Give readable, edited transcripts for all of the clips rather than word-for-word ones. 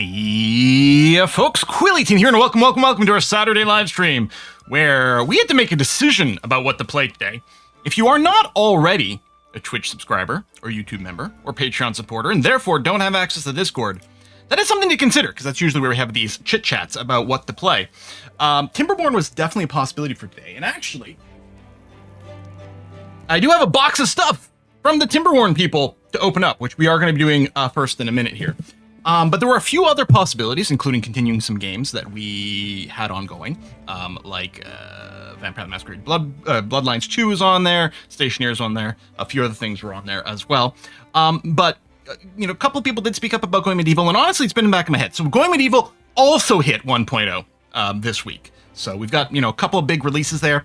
Hey, folks, Quilly18 here, and welcome to our Saturday live stream, where we had to make a decision about what to play today. If you are not already a Twitch subscriber, or YouTube member, or Patreon supporter, and therefore don't have access to Discord, that is something to consider, because that's usually where we have these chit-chats about what to play. Timberborn was definitely a possibility for today, and actually, I do have a box of stuff from the Timberborn people to open up, which we are going to be doing first in a minute here. But there were a few other possibilities, including continuing some games that we had ongoing, like Vampire the Masquerade Bloodlines 2 is on there, Stationeer is on there, a few other things were on there as well. But a couple of people did speak up about Going Medieval, and honestly, it's been in the back of my head. So Going Medieval also hit 1.0 this week. So we've got, a couple of big releases there.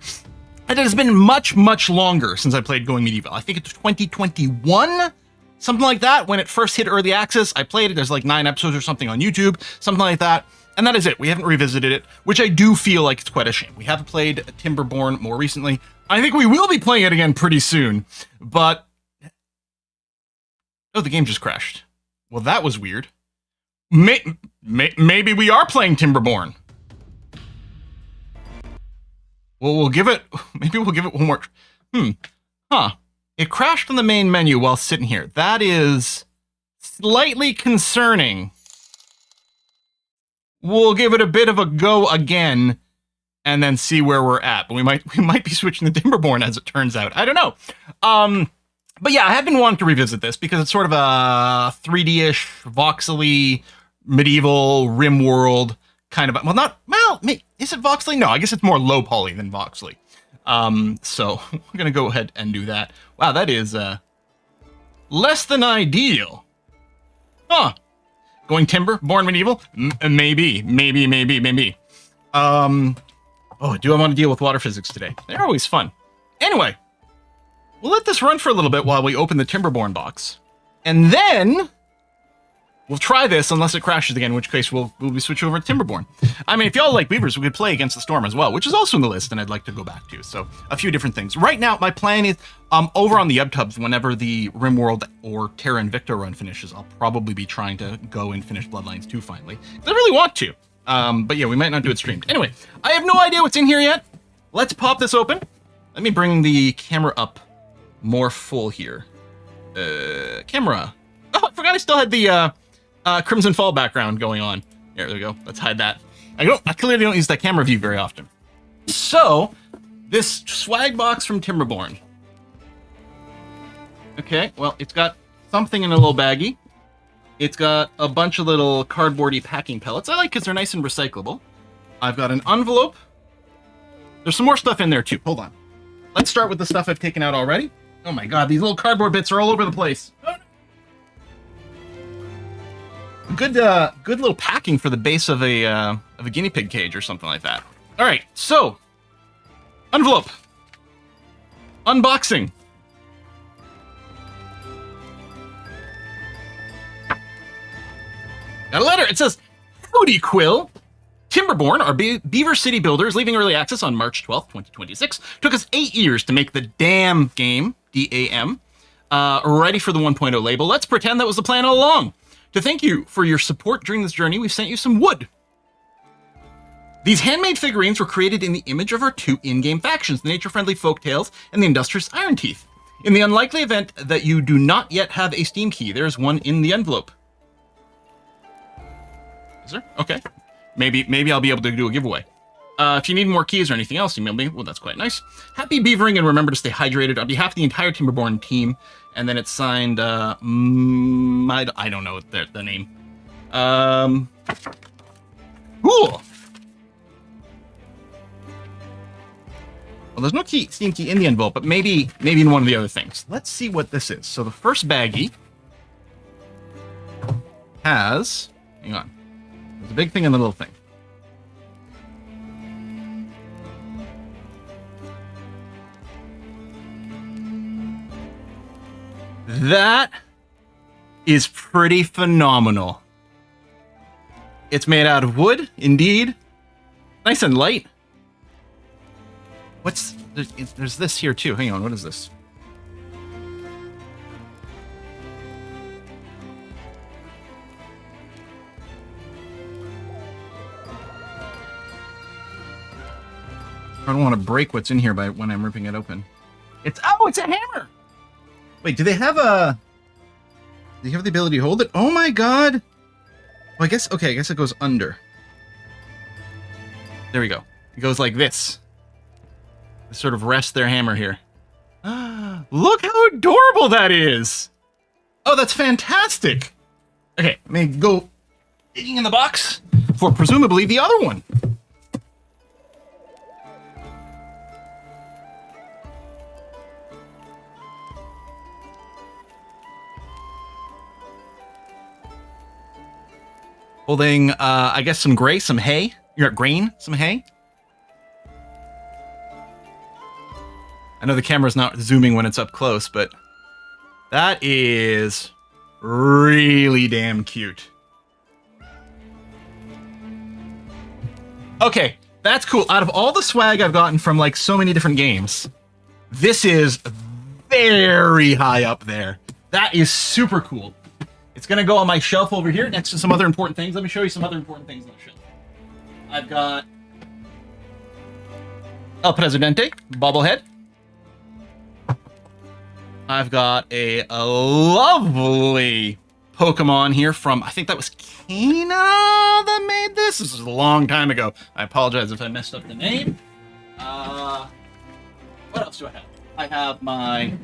And it has been much, much longer since I played Going Medieval. I think it's 2021? Something like that. When it first hit early access, I played it. There's like 9 episodes or something on YouTube, something like that. And that is it. We haven't revisited it, which I do feel like it's quite a shame. We haven't played Timberborn more recently. I think we will be playing it again pretty soon, but... Oh, the game just crashed. Well, that was weird. Maybe we are playing Timberborn. Well, maybe we'll give it one more... Huh. It crashed from the main menu while sitting here. That is slightly concerning. We'll give it a bit of a go again and then see where we're at. But we might be switching to Timberborn as it turns out. I don't know. But yeah, I have been wanting to revisit this because it's sort of a 3D-ish, voxely, medieval, rim world kind of... is it voxely? No, I guess it's more low poly than voxely. So we're going to go ahead and do that. Wow, that is, less than ideal. Huh. Going Timberborn Medieval? Maybe. Oh, do I want to deal with water physics today? They're always fun. Anyway, we'll let this run for a little bit while we open the Timberborn box. And then... we'll try this unless it crashes again, in which case we'll be switching over to Timberborn. I mean, if y'all like Beavers, we could play Against the Storm as well, which is also in the list, and I'd like to go back to. So, a few different things. Right now, my plan is, over on the UbTubs, whenever the RimWorld or Terra Invicta run finishes, I'll probably be trying to go and finish Bloodlines 2 finally. I really want to. But yeah, we might not do it streamed. Anyway, I have no idea what's in here yet. Let's pop this open. Let me bring the camera up more full here. Camera. Oh, I forgot I still had the, Crimson Fall background going on. There we go. Let's hide that. I clearly don't use that camera view very often. So, this swag box from Timberborn. Okay, well, it's got something in a little baggie. It's got a bunch of little cardboardy packing pellets. I like because they're nice and recyclable. I've got an envelope. There's some more stuff in there too. Hold on. Let's start with the stuff I've taken out already. Oh my god, these little cardboard bits are all over the place. Good little packing for the base of a guinea pig cage or something like that. All right, so envelope, unboxing. Got a letter. It says, "Howdy, Quill. Timberborn, our Beaver City builders, leaving early access on March 12th, 2026. Took us 8 years to make the damn game, D-A-M, ready for the 1.0 label. Let's pretend that was the plan all along. To thank you for your support during this journey, we've sent you some wood. These handmade figurines were created in the image of our 2 in-game factions, the nature-friendly Folktales and the industrious Iron Teeth. In the unlikely event that you do not yet have a Steam key, there's one in the envelope." Is there? Okay. Maybe I'll be able to do a giveaway. If you need more keys or anything else, email me. Well, that's quite nice. Happy beavering, and remember to stay hydrated on behalf of the entire Timberborn team. And then it's signed, I don't know the name. Cool. Well, there's no Steam key in the envelope, but maybe in one of the other things. Let's see what this is. So the first baggie has, hang on. There's a big thing and a little thing. That is pretty phenomenal. It's made out of wood, indeed. Nice and light. There's this here too. Hang on, what is this? I don't want to break what's in here by when I'm ripping it open. It's a hammer. Wait, do they have the ability to hold it? Oh my god. Well, I guess it goes under. There we go. It goes like this. They sort of rest their hammer here. Look how adorable that is. Oh, that's fantastic. Okay, let me go digging in the box for presumably the other one. Holding, I guess some grain, some hay. Some hay. I know the camera's not zooming when it's up close, but that is really damn cute. Okay, that's cool. Out of all the swag I've gotten from like so many different games, this is very high up there. That is super cool. It's going to go on my shelf over here next to some other important things. Let me show you some other important things on the shelf. I've got El Presidente bobblehead. I've got a lovely Pokemon here from, I think that was Kina that made this. This was a long time ago. I apologize if I messed up the name. What else do I have? I have my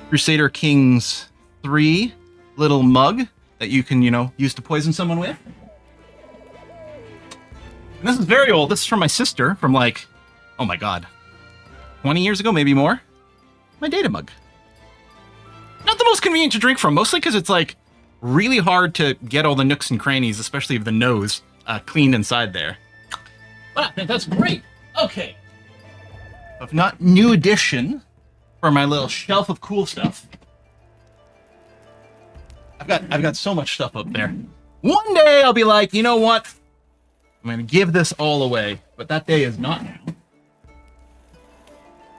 Crusader Kings 3 little mug that you can, use to poison someone with. And this is very old. This is from my sister from like, oh my god, 20 years ago, maybe more. My data mug. Not the most convenient to drink from, mostly because it's like really hard to get all the nooks and crannies, especially of the nose, cleaned inside there. But I think that's great. Okay. If not new addition for my little shelf of cool stuff. I've got so much stuff up there. One day I'll be like, you know what? I'm gonna give this all away, but that day is not now.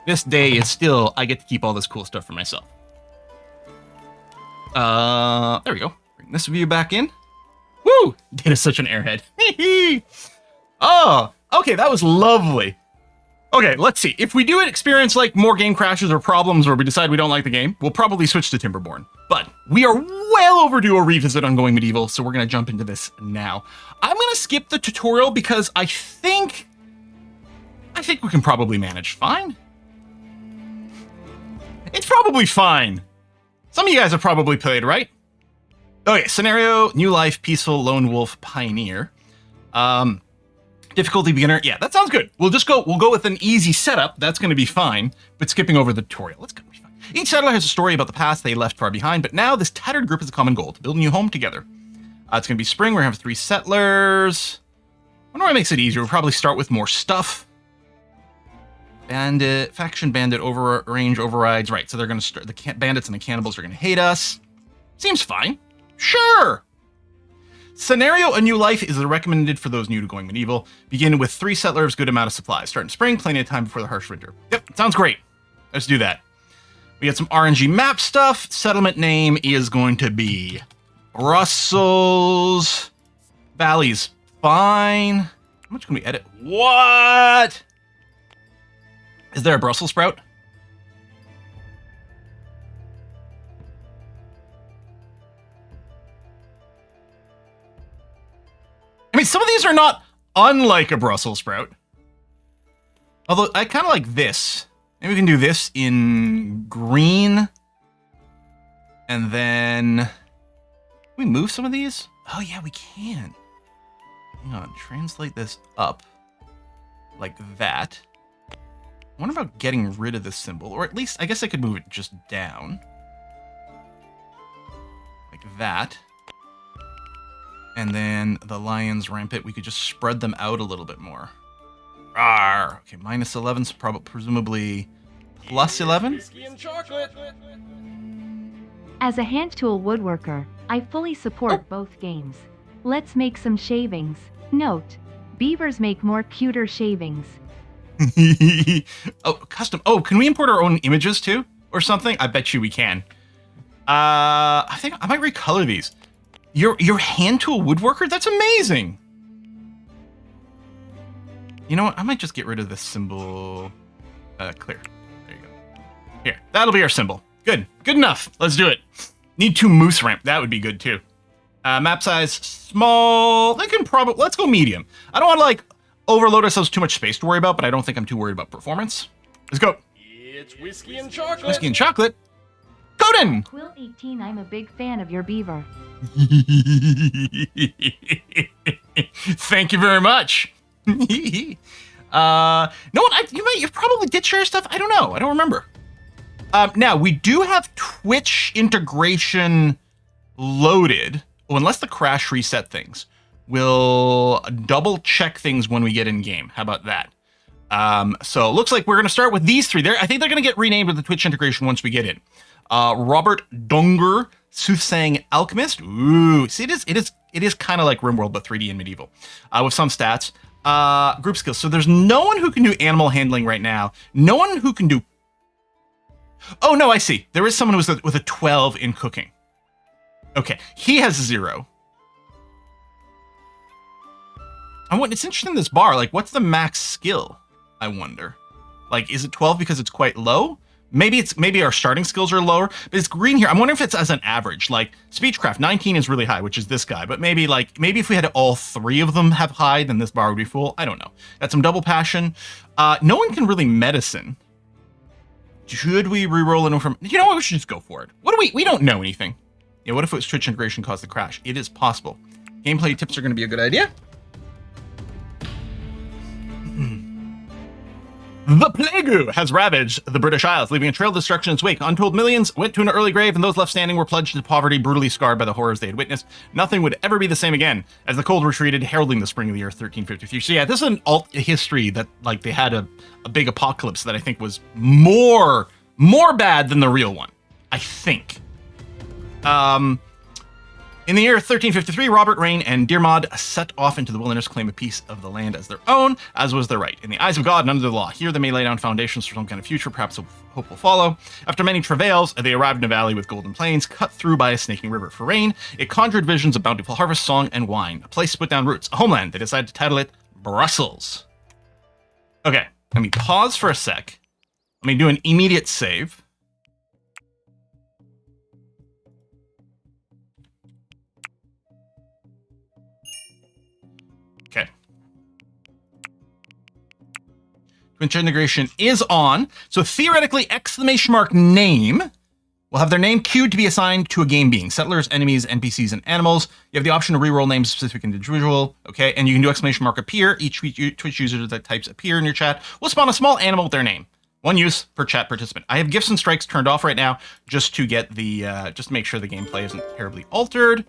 This day is still, I get to keep all this cool stuff for myself. There we go. Bring this view back in. Woo! Data's such an airhead. Oh, okay, that was lovely. Okay, let's see. If we do experience like more game crashes or problems where we decide we don't like the game, we'll probably switch to Timberborn. But we are well overdue a revisit on Going Medieval, so we're going to jump into this now. I'm going to skip the tutorial because I think we can probably manage fine. It's probably fine. Some of you guys have probably played, right? Okay, scenario, new life, peaceful, lone wolf, pioneer. Difficulty beginner. Yeah, that sounds good. We'll go with an easy setup. That's going to be fine, but skipping over the tutorial. It's going to be fine. Each settler has a story about the past they left far behind, but now this tattered group has a common goal, to build a new home together. It's going to be spring. We're going to have 3 settlers. I wonder what makes it easier. We'll probably start with more stuff. Faction bandit range overrides. Right, so they're going to start. The bandits and the cannibals are going to hate us. Seems fine. Sure. Scenario, a new life is recommended for those new to Going Medieval. Begin with 3 settlers, good amount of supplies. Start in spring, plenty of time before the harsh winter. Yep, sounds great. Let's do that. We got some RNG map stuff. Settlement name is going to be Brussels Valley's fine. How much can we edit? What? Is there a Brussels sprout? I mean, some of these are not unlike a Brussels sprout. Although, I kind of like this. Maybe we can do this in green. And then... Can we move some of these? Oh, yeah, we can. Hang on, translate this up. Like that. I wonder about getting rid of this symbol. Or at least, I guess I could move it just down. Like that. And then the lions rampant, we could just spread them out a little bit more. Rawr. Okay, minus 11, so presumably plus 11? Whiskey and chocolate. As a hand tool woodworker, I fully support both games. Let's make some shavings. Note, beavers make more cuter shavings. Oh, custom. Oh, can we import our own images too? Or something? I bet you we can. I think I might recolor these. Your hand tool woodworker? That's amazing. You know what? I might just get rid of this symbol. Clear. There you go. Here, that'll be our symbol. Good. Good enough. Let's do it. Need 2 moose ramp. That would be good too. Map size small. They can probably. Let's go medium. I don't want to like overload ourselves too much space to worry about, but I don't think I'm too worried about performance. Let's go. It's whiskey and chocolate. Whiskey and chocolate. Coden. Quill 18, I'm a big fan of your beaver. Thank you very much. No one. You probably did share stuff. I don't know. I don't remember. Now we do have Twitch integration loaded. Well, unless the crash reset things, we'll double check things when we get in game. How about that? So it looks like we're going to start with these 3 there. I think they're going to get renamed with the Twitch integration once we get in. Robert Dunger, Soothsaying Alchemist. Ooh, see, it is kind of like RimWorld, but 3D and medieval, with some stats. Group skills. So there's no one who can do animal handling right now. No one who can do. Oh no, I see. There is someone who's with a 12 in cooking. Okay, he has 0. It's interesting, this bar. Like, what's the max skill? I wonder. Like, is it 12 because it's quite low? Maybe our starting skills are lower, but it's green here. I'm wondering if it's as an average. Like, Speechcraft 19 is really high, which is this guy. But maybe if we had all 3 of them have high, then this bar would be full. I don't know. Got some double passion. No one can really medicine. Should we re-roll it from? You know what? We should just go for it. What do we don't know anything. Yeah, what if it was Twitch integration caused the crash? It is possible. Gameplay tips are going to be a good idea. The Plague has ravaged the British Isles, leaving a trail of destruction in its wake. Untold millions went to an early grave, and those left standing were plunged into poverty, brutally scarred by the horrors they had witnessed. Nothing would ever be the same again, as the cold retreated, heralding the spring of the year 1353. So yeah, this is an alt history that, like, they had a big apocalypse that I think was more bad than the real one. I think. In the year 1353, Robert, Rain, and Diarmid set off into the wilderness to claim a piece of the land as their own, as was their right. In the eyes of God and under the law, here they may lay down foundations for some kind of future, perhaps hope will follow. After many travails, they arrived in a valley with golden plains, cut through by a snaking river. For Rain, it conjured visions of bountiful harvest, song, and wine. A place to put down roots, a homeland. They decided to title it Brussels. Okay, let me pause for a sec. Let me do an immediate save. Okay. Twitch integration is on. So theoretically, !name will have their name queued to be assigned to a game being. Settlers, enemies, NPCs, and animals. You have the option to reroll names of specific individual. Okay, and you can do !appear. Each Twitch user that types appear in your chat will spawn a small animal with their name. One use per chat participant. I have gifts and strikes turned off right now just to get the just to make sure the gameplay isn't terribly altered.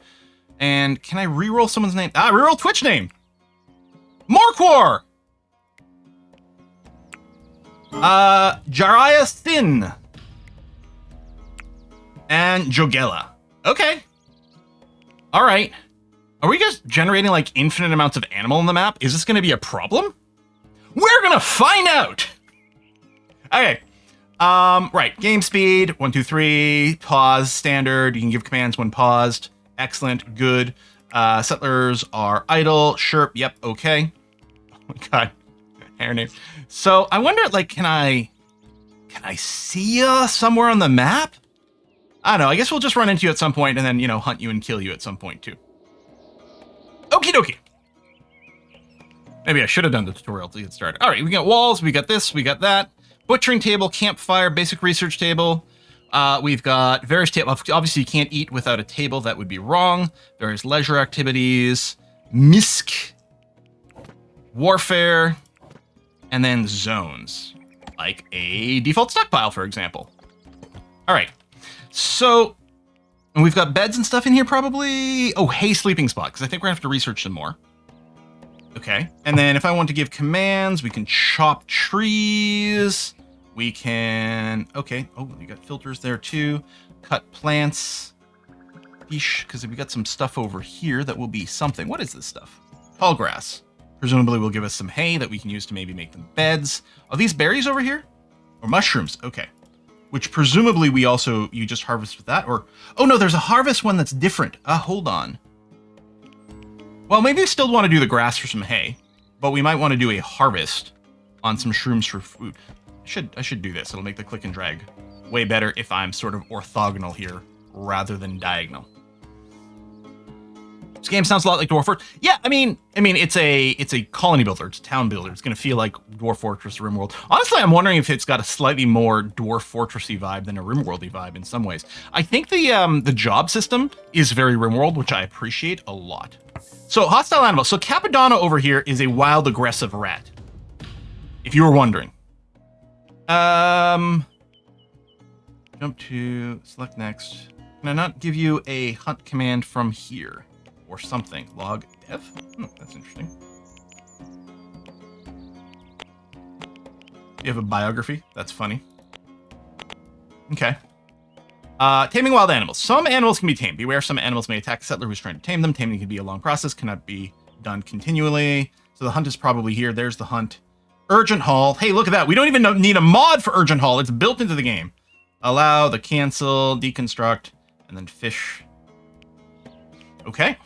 And can I reroll someone's name? Reroll Twitch name. Morquar! Jariah Thin. And Jogella. Okay. All right. Are we just generating like infinite amounts of animal in the map? Is this going to be a problem? We're going to find out. Okay. Right. Game speed. 1, 2, 3. Pause. Standard. You can give commands when paused. Excellent. Good. Settlers are idle. Sure. Yep. Okay. Oh my God. Hair name. So I wonder, like, can I see you somewhere on the map? I don't know. I guess we'll just run into you at some point and then, you know, hunt you and kill you at some point too. Okie dokie. Maybe I should have done the tutorial to get started. All right. We got walls. We got this. We got that. Butchering table, campfire, basic research table. We've got various tables. Obviously, you can't eat without a table. That would be wrong. Various leisure activities. Misc. Warfare. And then zones. Like a default stockpile, for example. All right. So, and we've got beds and stuff in here probably. Oh, hay sleeping spot, because I think we're going to have to research some more. Okay. And then if I want to give commands, we can chop trees. We can, okay. Oh, we got filters there too. Cut plants. Because we got some stuff over here that will be something. What is this stuff? Tall grass. Presumably will give us some hay that we can use to maybe make them beds. Are these berries over here? Or mushrooms? Okay. Which presumably you just harvest with that, or, oh no, there's a harvest one that's different. Hold on. Well, maybe we still want to do the grass for some hay. but we might want to do a harvest on some shrooms for food. I should do this. It'll make the click and drag way better if I'm sort of orthogonal here rather than diagonal. This game sounds a lot like Dwarf Fortress. Yeah, I mean, it's a colony builder, it's a town builder. It's going to feel like Dwarf Fortress, RimWorld. Honestly, I'm wondering if it's got a slightly more Dwarf Fortressy vibe than a RimWorldy vibe in some ways. I think the job system is very RimWorld, which I appreciate a lot. So hostile animals. So Capadonna over here is a wild, aggressive rat. If you were wondering. Jump to select next. Can I not give you a hunt command from here? Or something. Log dev? That's interesting. You have a biography? That's funny. Okay. Taming wild animals. Some animals can be tamed. Beware, some animals may attack a settler who's trying to tame them. Taming can be a long process, cannot be done continually. So the hunt is probably here. There's the hunt. Urgent haul. Hey, look at that. We don't even need a mod for urgent haul. It's built into the game. Allow, the cancel, deconstruct, and then fish. Okay.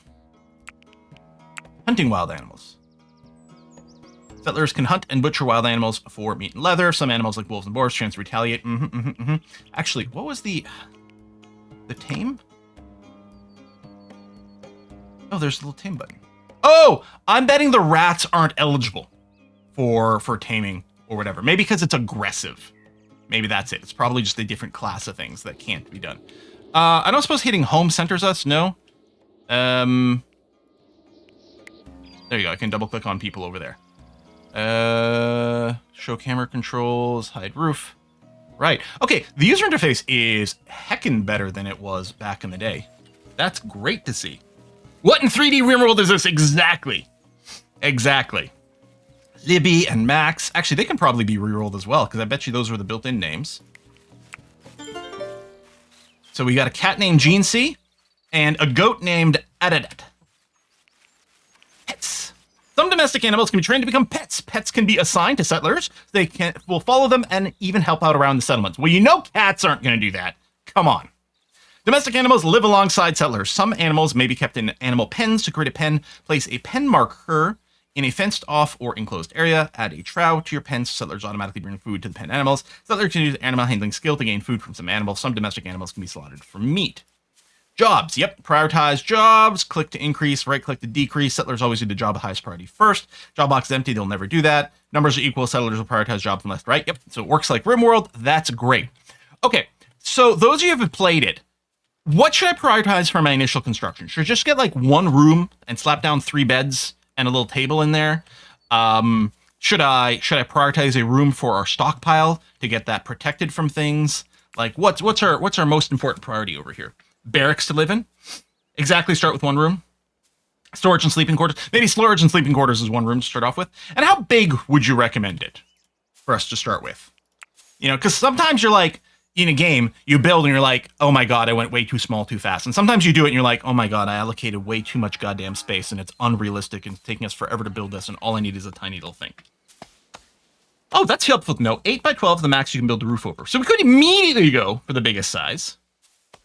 Hunting wild animals. Settlers can hunt and butcher wild animals for meat and leather. Some animals like wolves and boars chance to retaliate. Actually, what was the tame? Oh, there's a little tame button. Oh, I'm betting the rats aren't eligible for taming or whatever. Maybe because it's aggressive. Maybe that's it. It's probably just a different class of things that can't be done. I don't suppose hitting home centers us. No. There you go. I can double click on people over there. Show camera controls, hide roof. Right. Okay. The user interface is heckin' better than it was back in the day. That's great to see. What in 3D RimWorld is this exactly? Exactly. Libby and Max. Actually, they can probably be rerolled as well, because I bet you those were the built-in names. So we got a cat named Gene C and a goat named Adadat. Pets. Some domestic animals can be trained to become pets. Pets can be assigned to settlers. They will follow them and even help out around the settlements. Well, you know cats aren't going to do that. Come on. Domestic animals live alongside settlers. Some animals may be kept in animal pens. To create a pen, place a pen marker in a fenced-off or enclosed area. Add a trough to your pen so settlers automatically bring food to the pen animals. Settlers can use animal handling skill to gain food from some animals. Some domestic animals can be slaughtered for meat. Jobs. Yep. Prioritize jobs. Click to increase. Right-click to decrease. Settlers always do the job of highest priority first. Job box is empty. They'll never do that. Numbers are equal. Settlers will prioritize job from left to right. Yep. So it works like RimWorld. That's great. Okay. So those of you who have played it, what should I prioritize for my initial construction? Should I just get like one room and slap down 3 beds and a little table in there? Should I prioritize a room for our stockpile to get that protected from things? Like what's our most important priority over here? Barracks to live in? Exactly, start with 1 room. Storage and sleeping quarters. Maybe storage and sleeping quarters is 1 room to start off with. And how big would you recommend it for us to start with? You know, because sometimes you're like, in a game, you build and you're like, oh my god, I went way too small too fast. And sometimes you do it and you're like, oh my god, I allocated way too much goddamn space and it's unrealistic and it's taking us forever to build this and all I need is a tiny little thing. Oh, that's helpful to know. 8 by 12 is the max you can build the roof over. So we could immediately go for the biggest size.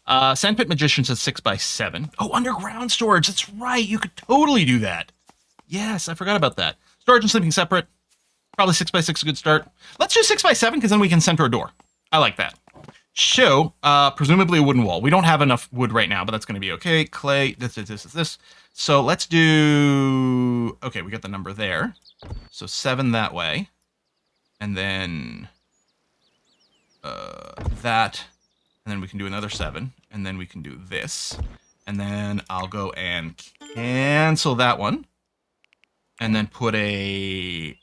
Sandpit Magician says 6 by 7. Oh, underground storage. That's right. You could totally do that. Yes, I forgot about that. Storage and sleeping separate. Probably 6 by 6 is a good start. Let's do 6 by 7 because then we can center a door. I like that. So, presumably a wooden wall. We don't have enough wood right now, but that's going to be okay. Clay, this. So let's do... Okay, we got the number there. So 7 that way. And then... that. And then we can do another 7. And then we can do this. And then I'll go and cancel that one. And then put a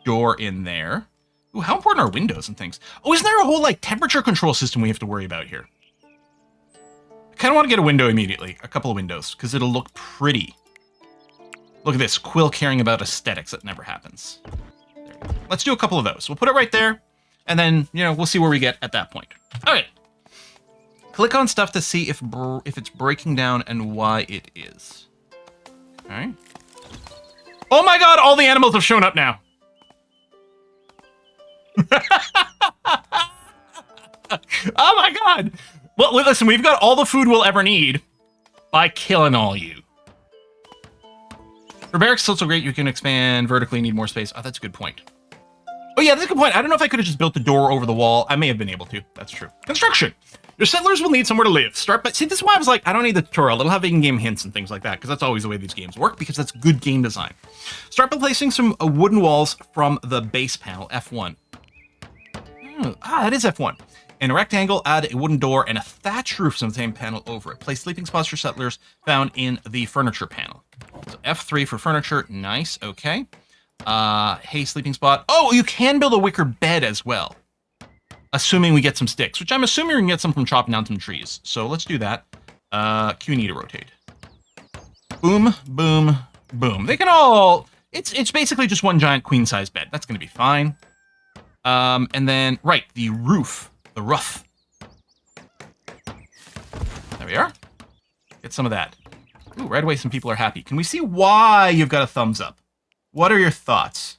door in there. Ooh, how important are windows and things? Oh, isn't there a whole, like, temperature control system we have to worry about here? I kind of want to get a window immediately. A couple of windows, because it'll look pretty. Look at this. Quill caring about aesthetics. That never happens. There we go. Let's do a couple of those. We'll put it right there, and then, you know, we'll see where we get at that point. All right. Click on stuff to see if it's breaking down and why it is. All right. Oh my god, all the animals have shown up now. Oh my god! Well, listen, we've got all the food we'll ever need by killing all you. For barracks, it's also great. You can expand vertically, need more space. Oh, that's a good point. Oh yeah, that's a good point. I don't know if I could have just built the door over the wall. I may have been able to. That's true. Construction. Your settlers will need somewhere to live. Start by... See, this is why I was like, I don't need the tutorial. It'll have in-game hints and things like that, because that's always the way these games work, because that's good game design. Start by placing some wooden walls from the base panel, F1. That is F1. In a rectangle, add a wooden door and a thatch roof on the same panel over it. Place sleeping spots for settlers found in the furniture panel. So F3 for furniture. Nice. Okay. Hey, sleeping spot. Oh, you can build a wicker bed as well. Assuming we get some sticks, which I'm assuming we can get some from chopping down some trees. So let's do that. Q&E to rotate. Boom, boom, boom. They can all... It's basically just one giant queen-size bed. That's going to be fine. And then, right, the roof. The roof. There we are. Get some of that. Ooh, right away some people are happy. Can we see why you've got a thumbs up? What are your thoughts?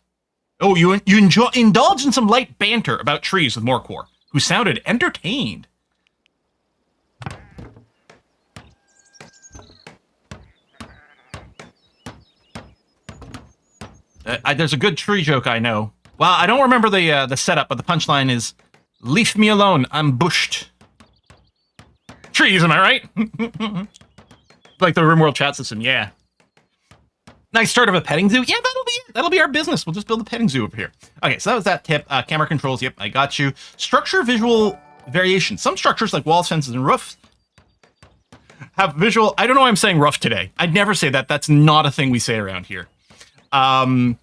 Oh, you indulge in some light banter about trees with Morcor, who sounded entertained. There's a good tree joke I know. Well, I don't remember the setup, but the punchline is, "Leave me alone, I'm bushed." Trees, am I right? Like the RimWorld chat system, yeah. Nice start of a petting zoo. Yeah, that'll be our business. We'll just build a petting zoo over here. Okay, so that was that tip. Camera controls, yep, I got you. Structure visual variation. Some structures like walls, fences, and roofs have visual... I don't know why I'm saying rough today. I'd never say that. That's not a thing we say around here. Some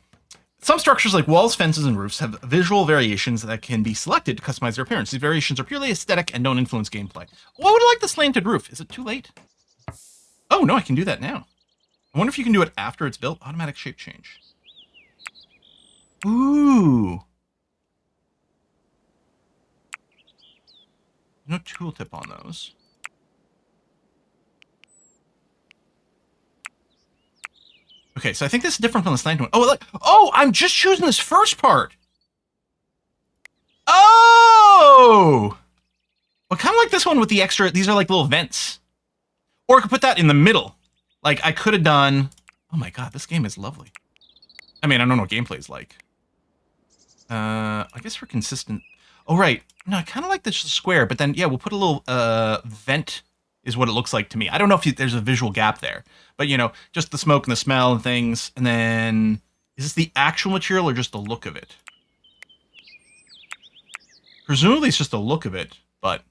structures like walls, fences, and roofs have visual variations that can be selected to customize their appearance. These variations are purely aesthetic and don't influence gameplay. Oh, I would like the slanted roof. Is it too late? Oh, no, I can do that now. I wonder if you can do it after it's built. Automatic shape change. Ooh. No tooltip on those. Okay, so I think this is different from the slanted one. Oh, look. Oh, I'm just choosing this first part. Oh! Well, kind of like this one with the extra... These are like little vents. Or I could put that in the middle. Like, I could have done... Oh my god, this game is lovely. I mean, I don't know what gameplay is like. I guess for consistent... Oh, right. No, I kind of like this square, but then, yeah, we'll put a little vent is what it looks like to me. I don't know if there's a visual gap there. But, you know, just the smoke and the smell and things. And then... Is this the actual material or just the look of it? Presumably it's just the look of it, but...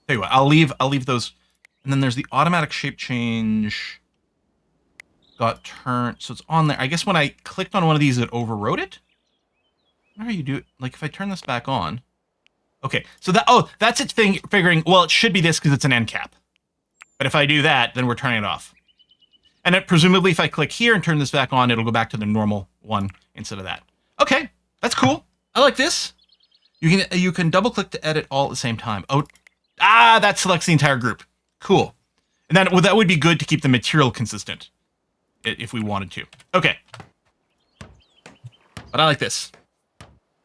Tell you what, I'll leave those... And then there's the automatic shape change. Got turned, so it's on there. I guess when I clicked on one of these, it overrode it. How do you do it? Like if I turn this back on. Okay, so that's its thing. Figuring, well, it should be this because it's an end cap. But if I do that, then we're turning it off. And then presumably, if I click here and turn this back on, it'll go back to the normal one instead of that. Okay, that's cool. I like this. You can double click to edit all at the same time. Oh, that selects the entire group. Cool. And then, well, that would be good to keep the material consistent if we wanted to. Okay. But I like this.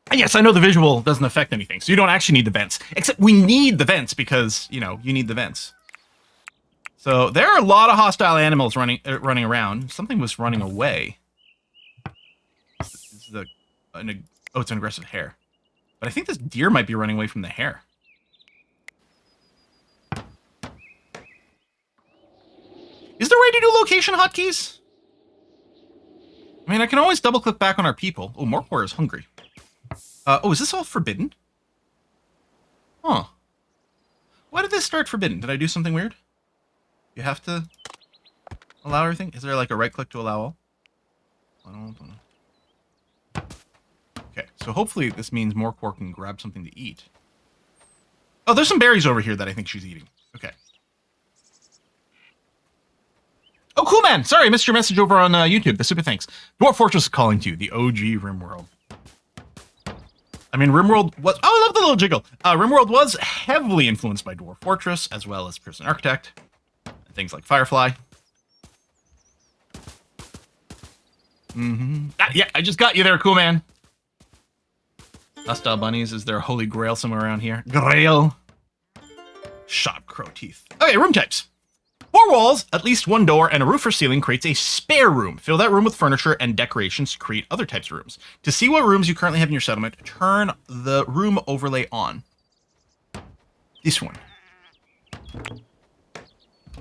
And yes, I know the visual doesn't affect anything, so you don't actually need the vents. Except we need the vents because, you know, you need the vents. So there are a lot of hostile animals running around. Something was running away. This is it's an aggressive hare. But I think this deer might be running away from the hare. Is there a way to do location hotkeys? I mean, I can always double-click back on our people. Oh, Morcor is hungry. Is this all forbidden? Huh. Why did this start forbidden? Did I do something weird? You have to allow everything? Is there like a right-click to allow all? Okay, so hopefully this means Morcor can grab something to eat. Oh, there's some berries over here that I think she's eating. Okay. Oh, cool, man. Sorry, I missed your message over on YouTube. The super thanks. Dwarf Fortress is calling to you. The OG RimWorld. I mean, RimWorld was... Oh, I love the little jiggle. RimWorld was heavily influenced by Dwarf Fortress, as well as Prison Architect. And things like Firefly. Yeah, I just got you there, cool, man. Hostile bunnies. Is there a holy grail somewhere around here? Grail. Sharp crow teeth. Okay, room types. 4 walls, at least 1 door, and a roof or ceiling creates a spare room. Fill that room with furniture and decorations to create other types of rooms. To see what rooms you currently have in your settlement, turn the room overlay on. This one.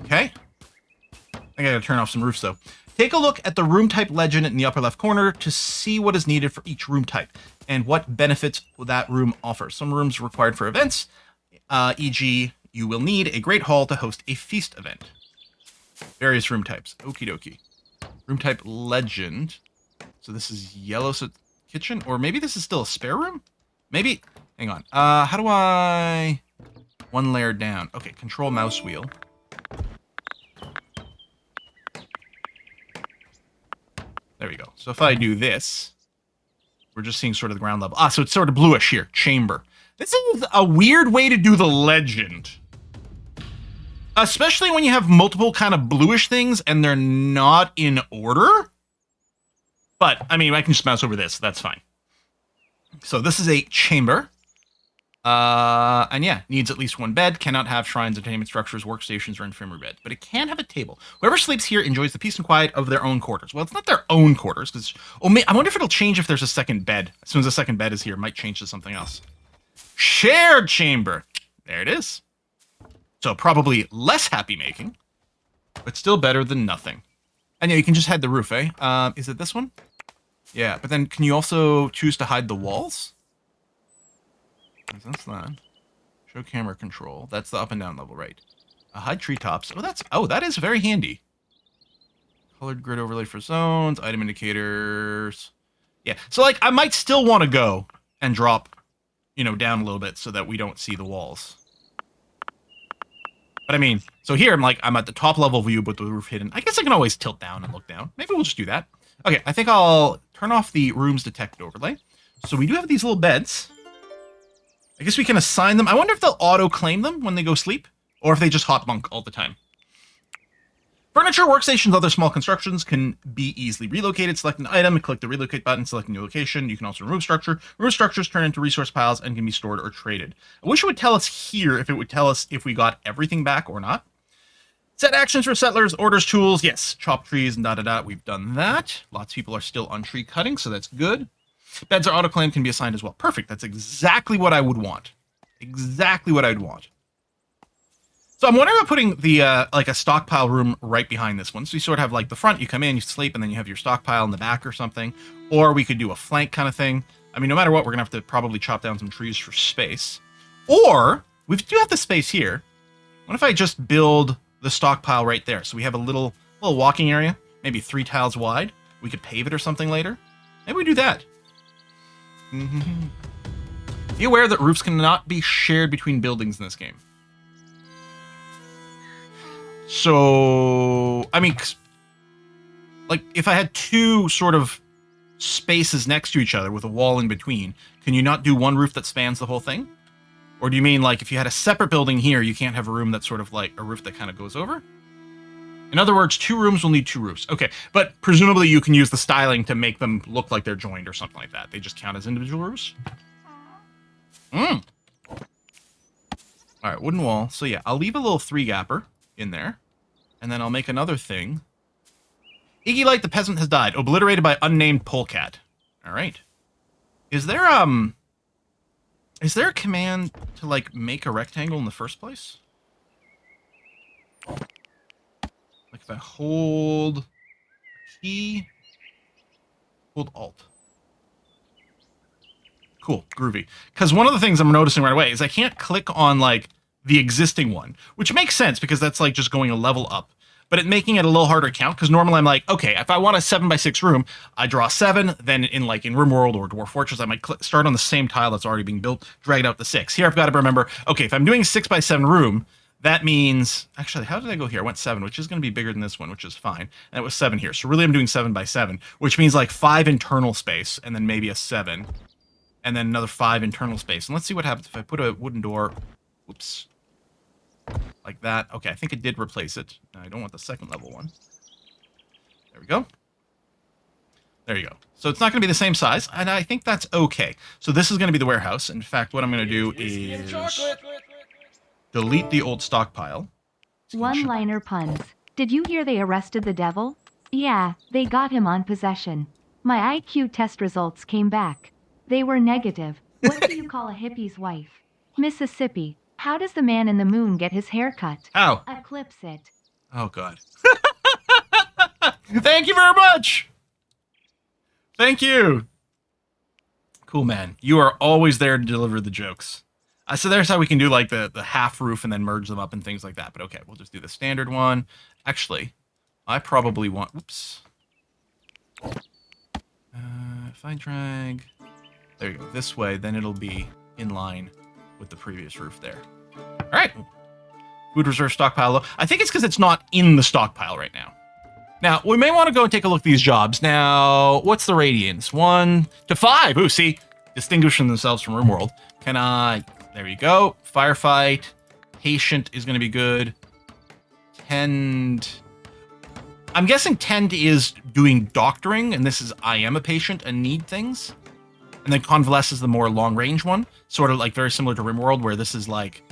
Okay. I think I gotta turn off some roofs though. Take a look at the room type legend in the upper left corner to see what is needed for each room type and what benefits that room offers. Some rooms required for events, e.g., you will need a great hall to host a feast event. Various room types. Okie dokie. Room type legend. So this is yellow kitchen, or maybe this is still a spare room? Maybe. Hang on. How do I... 1 layer down. Okay, control mouse wheel. There we go. So if I do this, we're just seeing sort of the ground level. So it's sort of bluish here. Chamber. This is a weird way to do the legend. Especially when you have multiple kind of bluish things and they're not in order. But, I mean, I can just mouse over this. So that's fine. So this is a chamber. And yeah, needs at least 1 bed, cannot have shrines, entertainment structures, workstations, or infirmary beds, but it can have a table. Whoever sleeps here enjoys the peace and quiet of their own quarters. Well, it's not their own quarters, because, I wonder if it'll change if there's a second bed. As soon as a second bed is here, it might change to something else. Shared chamber. There it is. So probably less happy making, but still better than nothing. And yeah, you can just hide the roof, eh? Is it this one? Yeah, but then can you also choose to hide the walls? That's that. Show camera control. That's the up and down level, right? Hide treetops. That is very handy. Colored grid overlay for zones, item indicators. Yeah, so like I might still want to go and drop, down a little bit so that we don't see the walls. But I mean, so here I'm at the top level view with the roof hidden. I guess I can always tilt down and look down. Maybe we'll just do that. Okay, I think I'll turn off the rooms detected overlay. So we do have these little beds. I guess we can assign them. I wonder if they'll auto-claim them when they go sleep, or if they just hot bunk all the time. Furniture, workstations, other small constructions can be easily relocated. Select an item and click the relocate button, select a new location. You can also remove structure. Remove structures turn into resource piles and can be stored or traded. I wish it would tell us here if it would tell us if we got everything back or not. Set actions for settlers, orders, tools. Yes, chop trees and da-da-da. We've done that. Lots of people are still on tree cutting, so that's good. Beds are auto-claimed, can be assigned as well. Perfect. That's exactly what I would want. Exactly what I'd want. So I'm wondering about putting the, like a stockpile room right behind this one. So you sort of have like the front, you come in, you sleep, and then you have your stockpile in the back or something. Or we could do a flank kind of thing. I mean, no matter what, we're going to have to probably chop down some trees for space. Or, we do have the space here. What if I just build the stockpile right there? So we have a little walking area, maybe 3 tiles wide. We could pave it or something later. Maybe we do that. Be aware that roofs cannot be shared between buildings in this game. So, I mean, like, if I had 2 sort of spaces next to each other with a wall in between, can you not do one roof that spans the whole thing? Or do you mean, like, if you had a separate building here, you can't have a room that's sort of like a roof that kind of goes over? In other words, 2 rooms will need 2 roofs. Okay, but presumably you can use the styling to make them look like they're joined or something like that. They just count as individual roofs? All right, wooden wall. So yeah, I'll leave a little 3-gapper in there. And then I'll make another thing. Iggy Light the peasant has died, obliterated by unnamed polecat. All right. Is there a command to, like, make a rectangle in the first place? Like if I hold T, hold Alt. Cool, groovy. Because one of the things I'm noticing right away is I can't click on, like, the existing one, which makes sense because that's, like, just going a level up. But it making it a little harder to count, because normally I'm like, okay, if I want a 7x6 room, I draw 7, then in RimWorld or Dwarf Fortress, I might start on the same tile that's already being built, drag it out to 6. Here I've got to remember, okay, if I'm doing a 6x7 room, that means, actually, how did I go here? I went 7, which is going to be bigger than this one, which is fine. And it was 7 here. So really I'm doing 7x7, which means like 5 internal space, and then maybe a 7, and then another 5 internal space. And let's see what happens if I put a wooden door, whoops, like that. Okay, I think it did replace it. Now I don't want the second level one. There we go. There you go. So it's not going to be the same size, and I think that's okay. So this is going to be the warehouse. In fact, what I'm going to do is delete the old stockpile. One-liner puns. Did you hear they arrested the devil? Yeah, they got him on possession. My IQ test results came back. They were negative. What do you call a hippie's wife? Mississippi. How does the man in the moon get his hair cut? How? Eclipse it. Oh, God. Thank you very much. Thank you. Cool, man. You are always there to deliver the jokes. So there's how we can do like the half roof and then merge them up and things like that. But okay, we'll just do the standard one. Actually, I probably want... Oops. If I drag... There you go. This way, then it'll be in line with the previous roof there. All right. Food reserve stockpile low. I think it's because it's not in the stockpile right now. Now, we may want to go and take a look at these jobs. Now, what's the radians? 1 to 5. Ooh, see? Distinguishing themselves from RimWorld. Can I... There you go. Firefight. Patient is going to be good. Tend... I'm guessing tend is doing doctoring, and this is I am a patient and need things. And then convalesce is the more long-range one. Sort of like very similar to RimWorld, where this is like...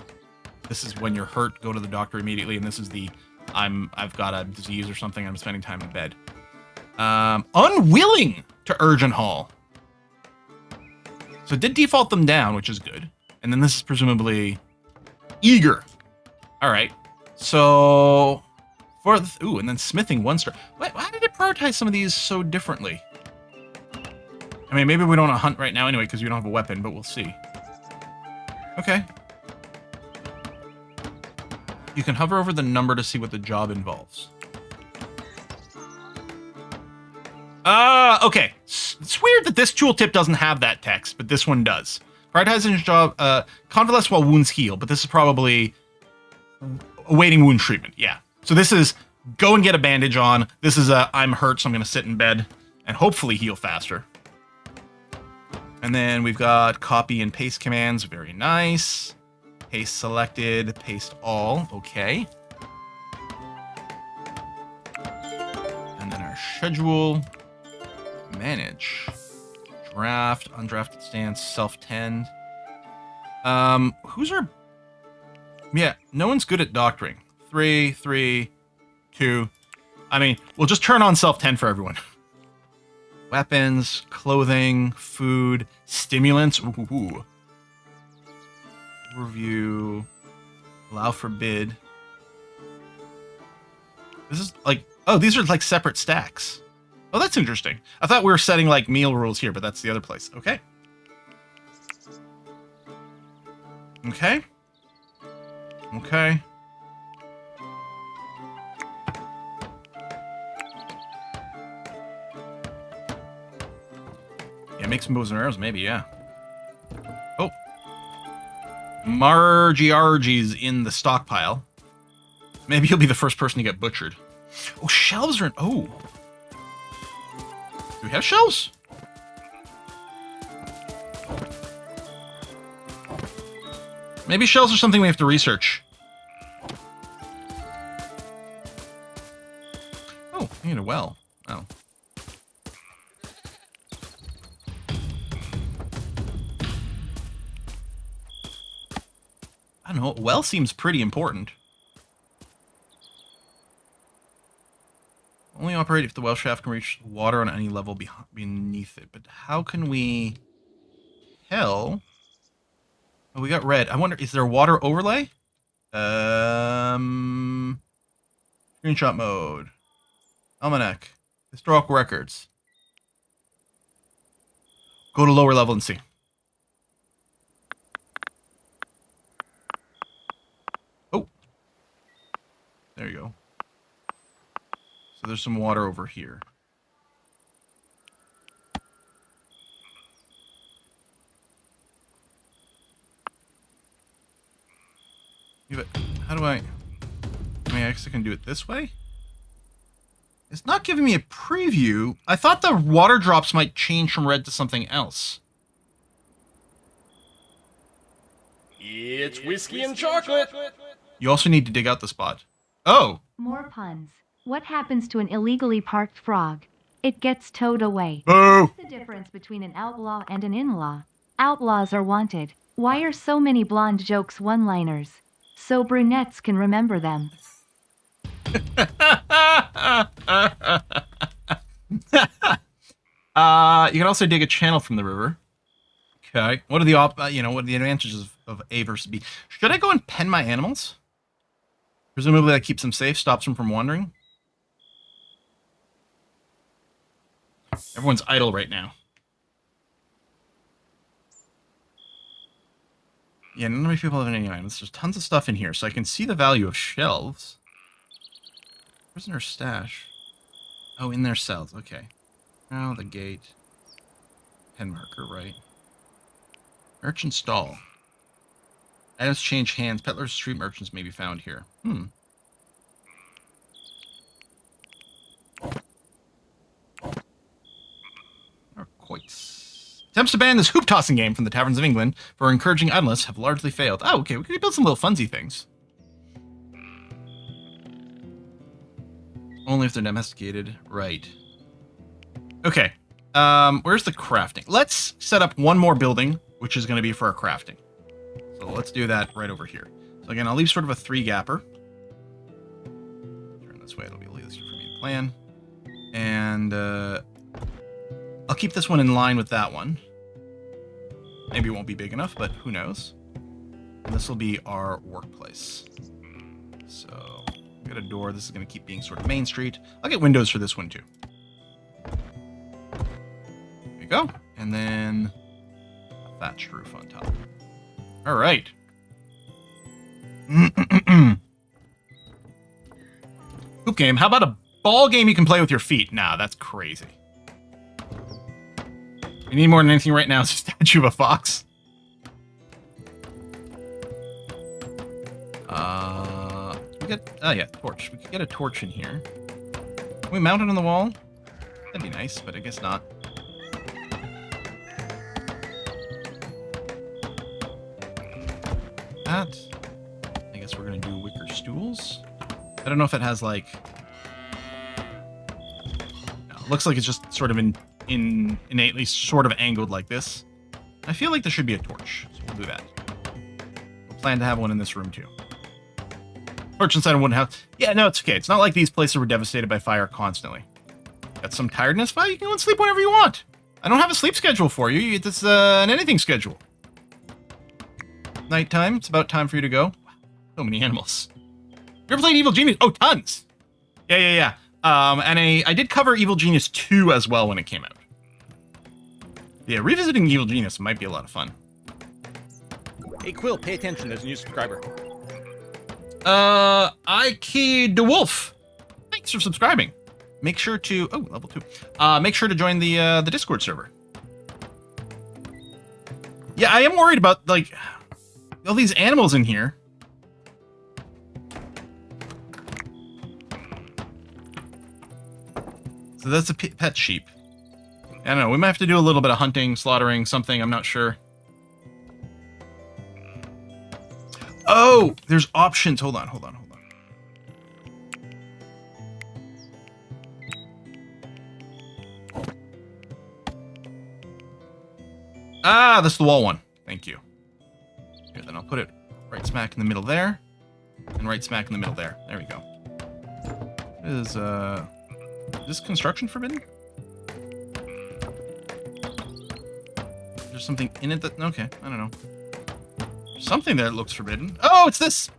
This is when you're hurt, go to the doctor immediately, and this is the... I've got a disease or something, I'm spending time in bed. Unwilling to urgent haul. So it did default them down, which is good. And then this is presumably eager. All right. So for ooh, and then smithing 1 star. Why did it prioritize some of these so differently? I mean, maybe we don't want to hunt right now anyway because we don't have a weapon, but we'll see. Okay. You can hover over the number to see what the job involves. Okay. It's weird that this tooltip doesn't have that text, but this one does. Prioritization job, convalesce while wounds heal, but this is probably awaiting wound treatment. Yeah. So this is go and get a bandage on. This is I'm hurt, so I'm going to sit in bed and hopefully heal faster. And then we've got copy and paste commands. Very nice. Paste selected, paste all. Okay. And then our schedule. Manage. Draft, undrafted stance, self-tend. Who's our... Yeah, no one's good at doctoring. 3, 3, 2. I mean, we'll just turn on self-tend for everyone. Weapons, clothing, food, stimulants. Ooh. Review. Allow for bid. This is like... Oh, these are like separate stacks. Oh, that's interesting. I thought we were setting like meal rules here, but that's the other place. Okay. Okay. Okay. Yeah, make some bows and arrows, maybe, yeah. Oh. Margie-argie's in the stockpile. Maybe he'll be the first person to get butchered. Oh, shelves are in... Oh. Do we have shelves? Maybe shelves are something we have to research. Oh, we need a well. Oh. I don't know. A well seems pretty important. Only operate if the well shaft can reach water on any level beneath it. But how can we tell? Oh, we got red. I wonder, is there a water overlay? Screenshot mode. Almanac. Historical records. Go to lower level and see. Oh. There you go. So there's some water over here. Yeah, but how do I mean, I guess I can do it this way? It's not giving me a preview. I thought the water drops might change from red to something else. It's whiskey and chocolate. You also need to dig out the spot. Oh! More puns. What happens to an illegally parked frog? It gets towed away. Boo! What's the difference between an outlaw and an in-law? Outlaws are wanted. Why are so many blonde jokes one-liners? So brunettes can remember them. You can also dig a channel from the river. Okay. What are the what are the advantages of A versus B? Should I go and pen my animals? Presumably that keeps them safe, stops them from wandering. Everyone's idle right now. Yeah, none of my people have any items. There's tons of stuff in here, so I can see the value of shelves. Prisoner stash. Oh, in their cells. Okay. Oh, the gate. Pen marker, right. Merchant stall. Items change hands. Peddlers, street merchants may be found here. Quoits. Attempts to ban this hoop tossing game from the taverns of England for encouraging idleness have largely failed. Oh, okay. We could build some little funsy things. Only if they're domesticated. Right. Okay. Where's the crafting? Let's set up one more building, which is going to be for our crafting. So let's do that right over here. So again, I'll leave sort of a 3-gapper. Turn this way. It'll be easier for me to plan. And I'll keep this one in line with that one. Maybe it won't be big enough, but who knows. And this will be our workplace. So we got a door. This is going to keep being sort of Main Street. I'll get windows for this one too. There you go. And then a thatched roof on top. All right. Hoop game. How about a ball game you can play with your feet? Nah, that's crazy. We need more than anything right now is a statue of a fox. We get, oh yeah, torch. We could get a torch in here. Can we mount it on the wall? That'd be nice, but I guess not. That. I guess we're gonna do wicker stools. I don't know if it has like. No, it looks like it's just sort of innately sort of angled like this. I feel like there should be a torch, so we'll do that. We'll plan to have one in this room too. Torch inside a wooden house. Yeah, no, it's okay. It's not like these places were devastated by fire constantly. Got some tiredness? Well, you can go and sleep whenever you want. I don't have a sleep schedule for you. It's an anything schedule. Nighttime. It's about time for you to go. Wow, so many animals. You ever played Evil Genius? Oh, tons. Yeah. And I did cover Evil Genius 2 as well when it came out. Yeah, revisiting Evil Genius might be a lot of fun. Hey, Quill, pay attention. There's a new subscriber. Ike DeWolf. Thanks for subscribing. Make sure to level 2. Make sure to join the Discord server. Yeah, I am worried about like all these animals in here. So that's a pet sheep. I don't know. We might have to do a little bit of hunting, slaughtering, something. I'm not sure. Oh, there's options. Hold on. Ah, this is the wall one. Thank you. Here, then I'll put it right smack in the middle there. And right smack in the middle there. There we go. Is this construction forbidden? There's something in it that... Okay, I don't know. Something there looks forbidden. Oh, it's this!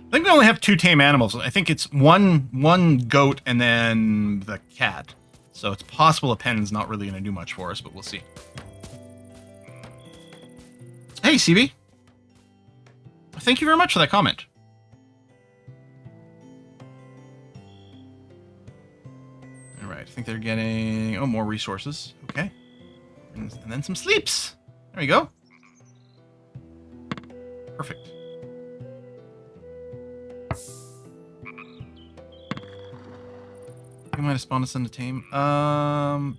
I think we only have 2 tame animals. I think it's one goat and then the cat. So it's possible a pen's not really going to do much for us, but we'll see. Hey, CB. Thank you very much for that comment. All right, I think they're getting... Oh, more resources. Okay. And then some sleeps. There we go. Perfect. You might have spawned us into tame.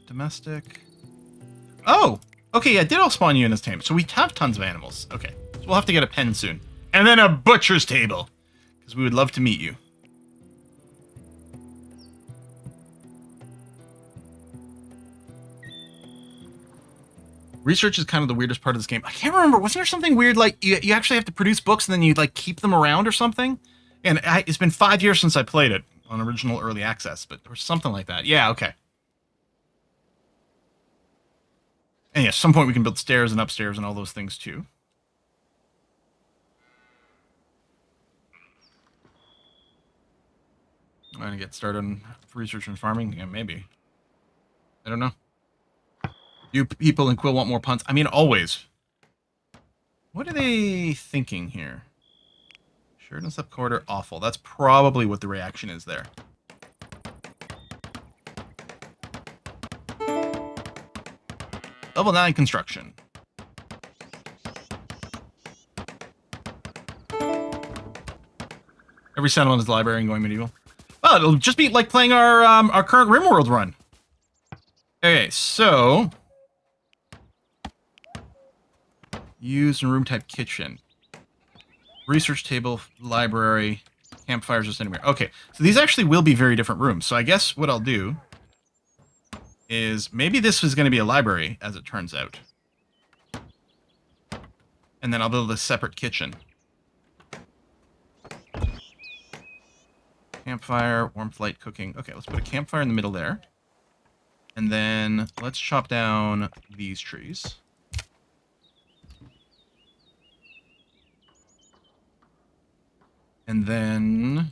Domestic. Oh! Okay, yeah, did all spawn you in as tame. So we have tons of animals. Okay. So we'll have to get a pen soon. And then a butcher's table. Because we would love to meet you. Research is kind of the weirdest part of this game. I can't remember. Wasn't there something weird like you actually have to produce books and then you like keep them around or something? And it's been 5 years since I played it on original early access, but or something like that. Yeah, okay. And yeah, at some point we can build stairs and upstairs and all those things too. I'm gonna get started on research and farming. Yeah, maybe. I don't know. Do people in Quill want more puns? I mean, always. What are they thinking here? Shared and subquarter, awful. That's probably what the reaction is there. Level 9 construction. Every settlement is library and going medieval. Oh, it'll just be like playing our current RimWorld run. Okay, so use and room type kitchen, research table, library, campfires just anywhere. Okay, so these actually will be very different rooms. So I guess what I'll do is maybe this is going to be a library, as it turns out, and then I'll build a separate kitchen. Campfire, warmth, light, cooking. Okay, let's put a campfire in the middle there. And then let's chop down these trees. And then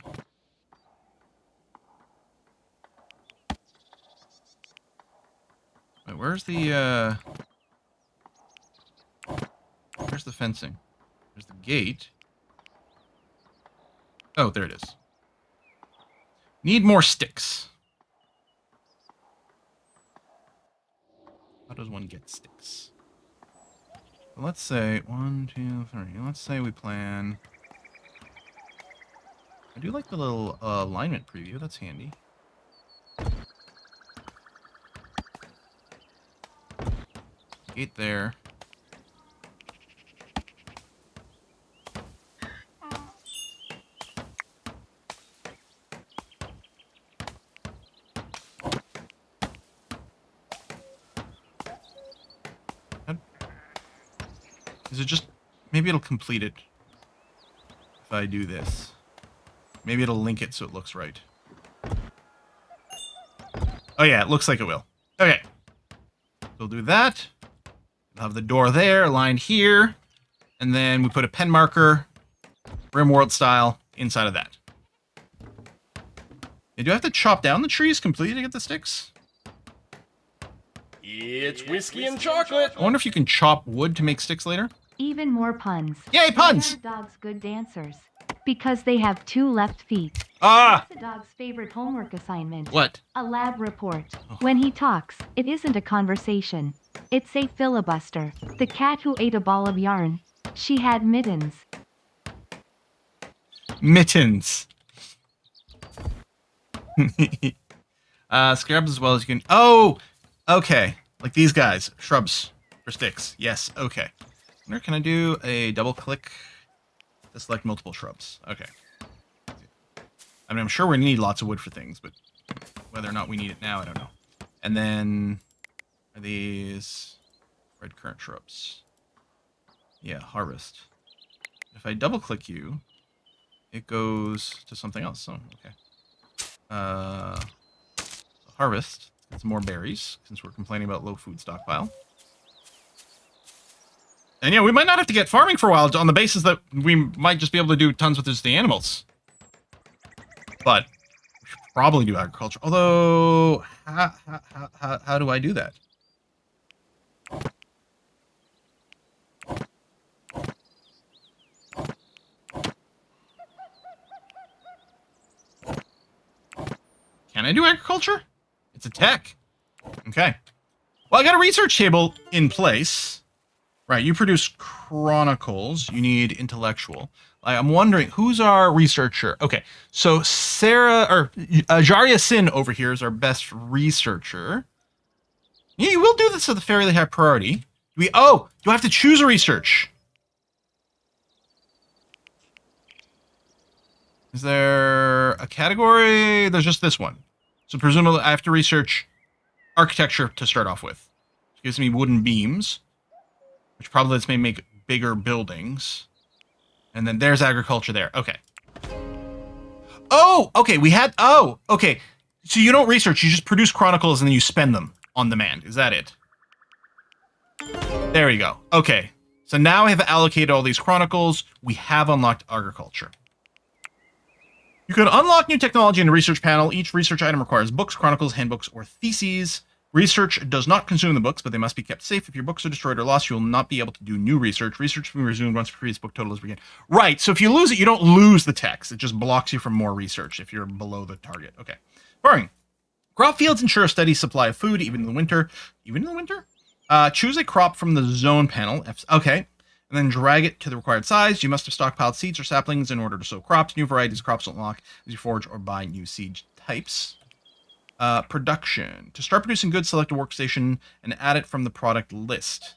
wait, where's the fencing? There's the gate. Oh, there it is. Need more sticks. How does one get sticks? Well, let's say 1, 2, 3. Let's say we plan. I do like the little alignment preview. That's handy. Gate there. Is it just... Maybe it'll complete it if I do this. Maybe it'll link it so it looks right. Oh yeah, it looks like it will. Okay. We'll do that. We'll have the door there, aligned here. And then we put a pen marker, RimWorld style, inside of that. Yeah, do I have to chop down the trees completely to get the sticks? It's whiskey and chocolate. I wonder if you can chop wood to make sticks later. Even more puns. Yay, puns! Why are dogs good dancers? Because they have 2 left feet. Ah! What's a dog's favorite homework assignment? What? A lab report. When he talks, it isn't a conversation. It's a filibuster. The cat who ate a ball of yarn. She had mittens. Mittens. Scrubs as well as you can... Oh! Okay. Like these guys. Shrubs for sticks. Yes, okay. Where can I do a double click to select multiple shrubs? Okay. I mean, I'm sure we need lots of wood for things, but whether or not we need it now, I don't know. And then are these red currant shrubs? Yeah, harvest. If I double click you, it goes to something else. So, okay. Harvest. Get some more berries, since we're complaining about low food stockpile. And yeah, we might not have to get farming for a while on the basis that we might just be able to do tons with just the animals. But we should probably do agriculture. Although, how do I do that? Can I do agriculture? It's a tech. Okay. Well, I got a research table in place. Right, you produce chronicles. You need intellectual. I'm wondering, who's our researcher? Okay, so Sarah, or Jaria Sin over here is our best researcher. Yeah, we'll do this at a fairly high priority. Do I have to choose a research? Is there a category? There's just this one. So presumably I have to research architecture to start off with. It gives me wooden beams. which probably lets me make bigger buildings. And then there's agriculture there. Okay. Oh, okay. Okay. So you don't research, you just produce chronicles and then you spend them on demand. Is that it? There you go. Okay. So now I have allocated all these chronicles. We have unlocked agriculture. You can unlock new technology in the research panel. Each research item requires books, chronicles, handbooks, or theses. Research does not consume the books, but they must be kept safe. If your books are destroyed or lost, you will not be able to do new research. Research will be resumed once the previous book total is regained. Right, so if you lose it, you don't lose the text. It just blocks you from more research if you're below the target. Okay. Farming. Crop fields ensure a steady supply of food, even in the winter. Even in the winter? Choose a crop from the zone panel. Okay. And then drag it to the required size. You must have stockpiled seeds or saplings in order to sow crops. New varieties of crops will unlock as you forage or buy new seed types. Production. To start producing goods, select a workstation and add it from the product list.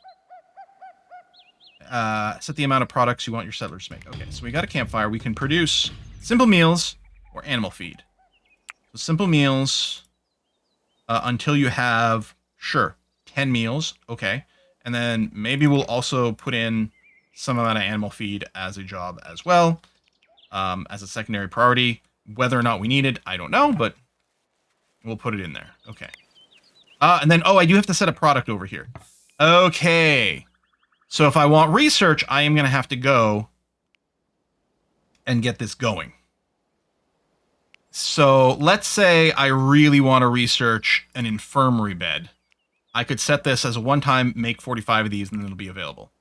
Set the amount of products you want your settlers to make. Okay, so we got a campfire. We can produce simple meals or animal feed. So simple meals until you have, sure, 10 meals. Okay. And then maybe we'll also put in some amount of animal feed as a job as well, as a secondary priority. Whether or not we need it, I don't know, but we'll put it in there. Okay. And then, I do have to set a product over here. Okay. So if I want research, I am going to have to go and get this going. So let's say I really want to research an infirmary bed. I could set this as a one-time, make 45 of these, and then it'll be available.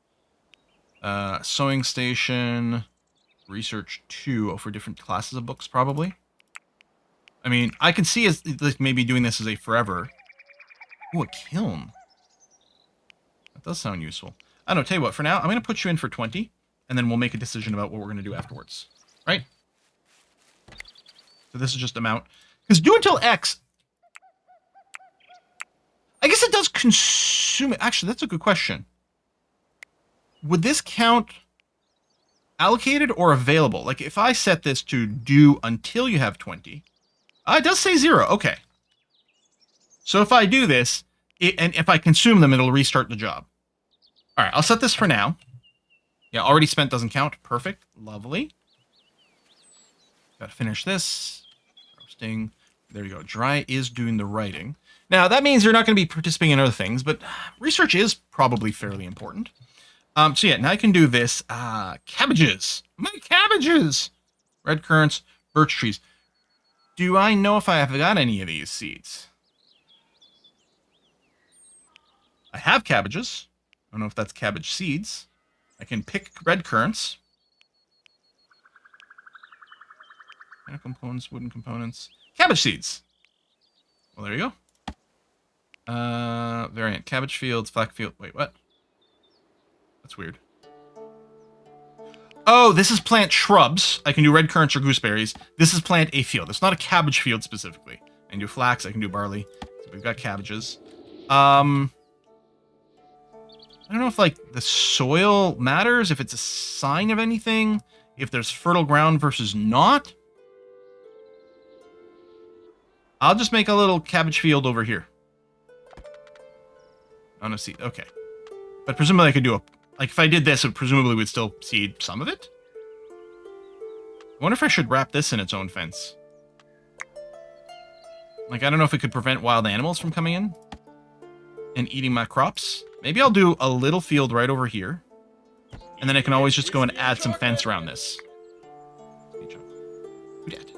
Sewing station, research 2 for different classes of books, probably. I mean, I can see as like maybe doing this as a forever. Ooh, a kiln. That does sound useful. I don't know, tell you what, for now, I'm going to put you in for 20, and then we'll make a decision about what we're going to do afterwards. Right? So this is just amount. Because do until X... I guess it does consume it. Actually, that's a good question. Would this count allocated or available? Like, if I set this to do until you have 20... it does say 0. Okay. So if I do this, and if I consume them, it'll restart the job. All right, I'll set this for now. Yeah, already spent doesn't count. Perfect. Lovely. Got to finish this. Roasting. There you go. Dry is doing the writing. Now, that means you're not going to be participating in other things, but research is probably fairly important. So yeah, now I can do this. Cabbages. My cabbages! Red currants, birch trees. Do I know if I have got any of these seeds? I have cabbages. I don't know if that's cabbage seeds. I can pick red currants. Components, wooden components. Cabbage seeds. Well, there you go. Variant. Cabbage fields, flax field. Wait, what? That's weird. Oh, this is plant shrubs. I can do red currants or gooseberries. This is plant a field. It's not a cabbage field specifically. I can do flax. I can do barley. So we've got cabbages. I don't know if, like, the soil matters, if it's a sign of anything, if there's fertile ground versus not. I'll just make a little cabbage field over here. On a seed. Okay. But presumably I could do a... Like, if I did this, it presumably would still seed some of it. I wonder if I should wrap this in its own fence. Like, I don't know if it could prevent wild animals from coming in and eating my crops. Maybe I'll do a little field right over here. And then I can always just go and add some fence around this.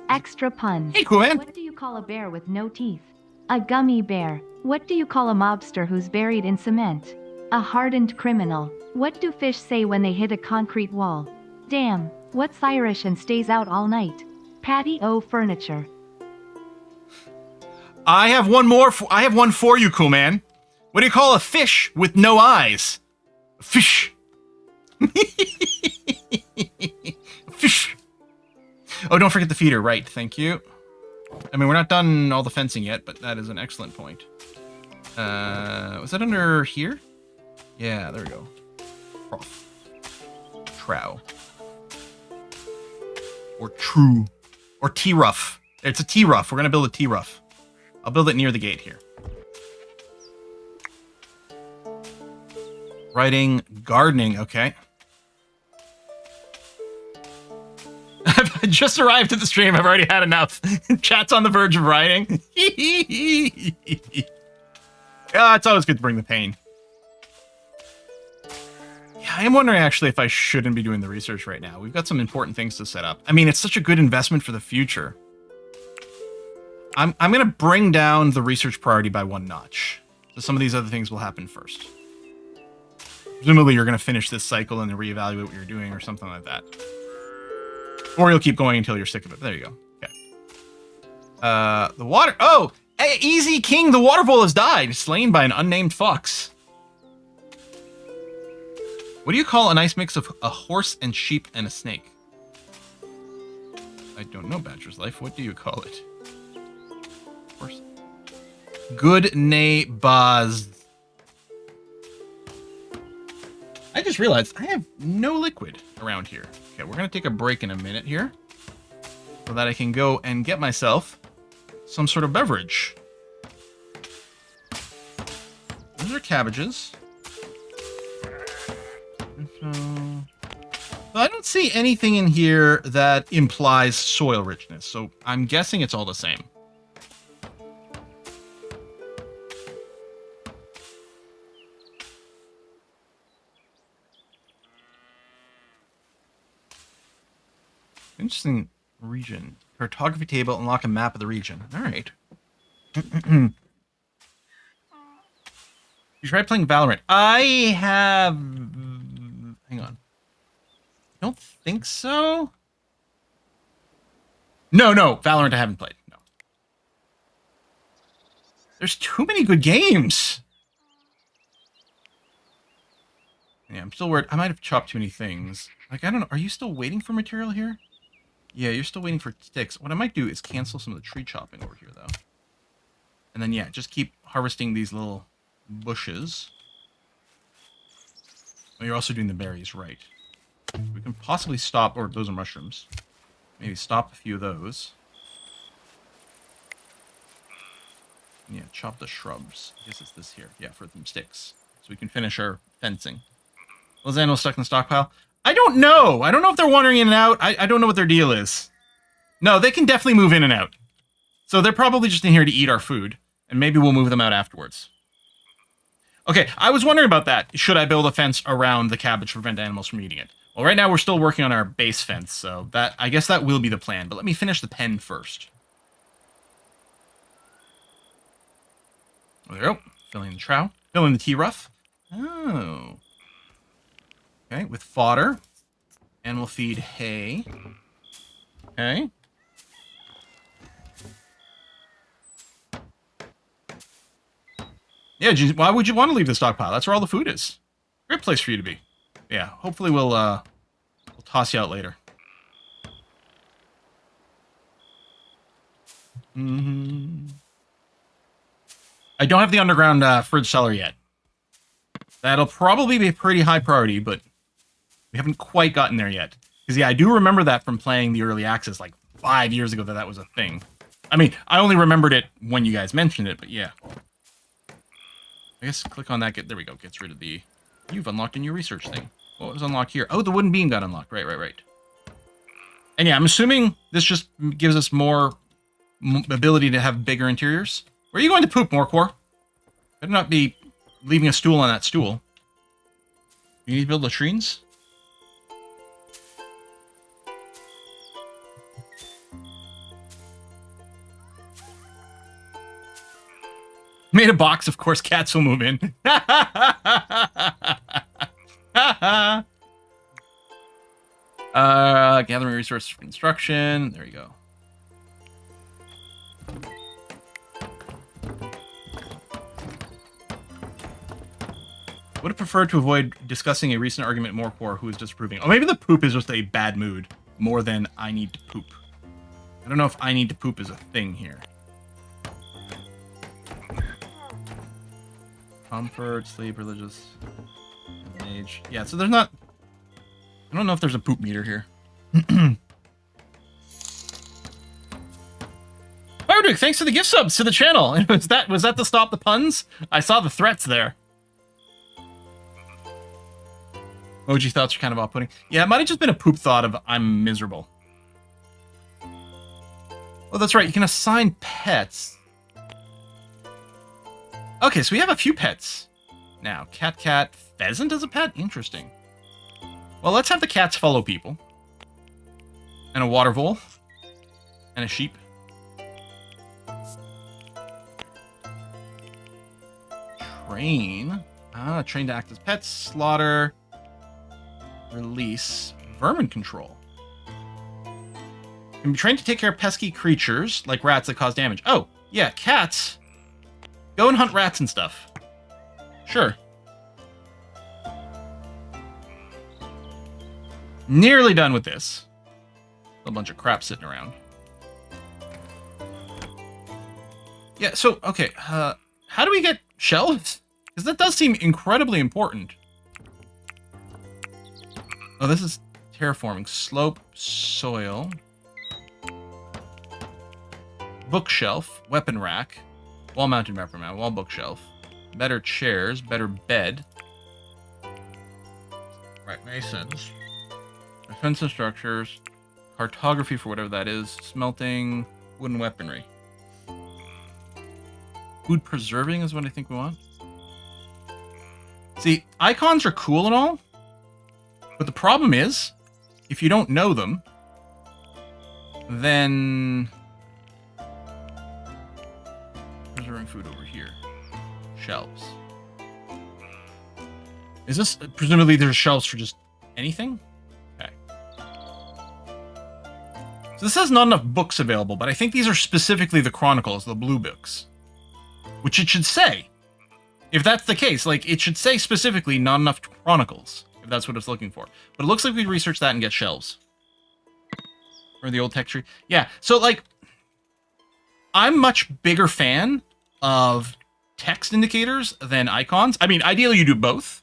Extra puns. Hey, cool man. What do you call a bear with no teeth? A gummy bear. What do you call a mobster who's buried in cement? A hardened criminal. What do fish say when they hit a concrete wall? Damn. What's Irish and stays out all night? Patio furniture. I have one more. I have one for you, cool man. What do you call a fish with no eyes? A fish. Fish. Oh, don't forget the feeder. Right. Thank you. I mean, we're not done all the fencing yet, but that is an excellent point. Was that under here? Yeah, there we go. Prof. Trow. Or true. Or T-Ruff. It's a T-Ruff. We're going to build a T-Ruff. I'll build it near the gate here. Writing, gardening, okay. I've just arrived at the stream. I've already had enough. Chat's on the verge of writing. It's always good to bring the pain. Yeah, I am wondering actually if I shouldn't be doing the research right now. We've got some important things to set up. I mean, it's such a good investment for the future. I'm going to bring down the research priority by 1 notch. So some of these other things will happen first. Presumably you're going to finish this cycle and then reevaluate what you're doing or something like that. Or you'll keep going until you're sick of it. There you go. Okay. The water... Oh! Hey, Easy King, the water bull has died, slain by an unnamed fox. What do you call a nice mix of a horse and sheep and a snake? I don't know, Badger's Life. What do you call it? Horse. Good nay baz. I just realized I have no liquid around here. Okay, we're going to take a break in a minute here so that I can go and get myself some sort of beverage. Those are cabbages. So I don't see anything in here that implies soil richness, so I'm guessing it's all the same. Interesting region. Cartography table, unlock a map of the region. All right. You tried playing Valorant. I have... Hang on. I don't think so. No, Valorant I haven't played. No. There's too many good games. Yeah, I'm still worried. I might have chopped too many things. Like, I don't know. Are you still waiting for material here? Yeah, you're still waiting for sticks. What I might do is cancel some of the tree chopping over here, though. And then, yeah, just keep harvesting these little bushes. Oh, you're also doing the berries, right. We can possibly stop... Or those are mushrooms. Maybe stop a few of those. Yeah, chop the shrubs. I guess it's this here. Yeah, for some sticks. So we can finish our fencing. Those animals stuck in the stockpile. I don't know. I don't know if they're wandering in and out. I don't know what their deal is. No, they can definitely move in and out. So they're probably just in here to eat our food. And maybe we'll move them out afterwards. Okay, I was wondering about that. Should I build a fence around the cabbage to prevent animals from eating it? Well, right now we're still working on our base fence, so that I guess that will be the plan. But let me finish the pen first. There we go. Filling the trough. Filling the tea rough. Oh. Okay, with fodder. And we'll feed hay. Okay. Yeah, why would you want to leave the stockpile? That's where all the food is. Great place for you to be. Yeah, hopefully we'll toss you out later. I don't have the underground fridge cellar yet. That'll probably be a pretty high priority, but we haven't quite gotten there yet. Because, yeah, I do remember that from playing the early access like 5 years ago that was a thing. I mean, I only remembered it when you guys mentioned it, but yeah. I guess click on that. There we go. Gets rid of the... You've unlocked a new research thing. What was unlocked here? Oh, the wooden beam got unlocked. Right. And yeah, I'm assuming this just gives us more ability to have bigger interiors. Where are you going to poop, Morcor? Better not be leaving a stool on that stool. You need to build latrines? Made a box, of course cats will move in. Gathering resources for construction. There you go. Would have preferred to avoid discussing a recent argument more for who is disapproving. Oh, maybe the poop is just a bad mood more than I need to poop. I don't know if I need to poop is a thing here. Comfort, sleep, religious, age. Yeah, so there's not... I don't know if there's a poop meter here. Marduk, thanks for the gift subs to the channel. Was that to stop the puns? I saw the threats there. Emoji thoughts are kind of off-putting. Yeah, it might have just been a poop thought of I'm miserable. Oh, that's right. You can assign pets. Okay, so we have a few pets. Now, cat, pheasant as a pet? Interesting. Well, let's have the cats follow people. And a water vole. And a sheep. Train. Train to act as pets. Slaughter. Release. Vermin control. Can be trained to take care of pesky creatures, like rats that cause damage. Oh, yeah, cats. Go and hunt rats and stuff. Sure. Nearly done with this. A bunch of crap sitting around. Yeah, so, okay. How do we get shelves? Because that does seem incredibly important. Oh, this is terraforming. Slope, soil. Bookshelf, weapon rack. Wall-mounted weapon mount, wall bookshelf. Better chairs, better bed. Right, masons. Defensive structures. Cartography for whatever that is. Smelting. Wooden weaponry. Food preserving is what I think we want. See, icons are cool and all. But the problem is, if you don't know them, then... Preserving food over here. Shelves. Is this... Presumably there's shelves for just anything? Okay. So this has not enough books available, but I think these are specifically the Chronicles, the blue books. Which it should say. If that's the case, like, it should say specifically not enough Chronicles. If that's what it's looking for. But it looks like we research that and get shelves. Or the old tech tree. Yeah, so, like... I'm much bigger fan of text indicators than icons. I mean, ideally you do both.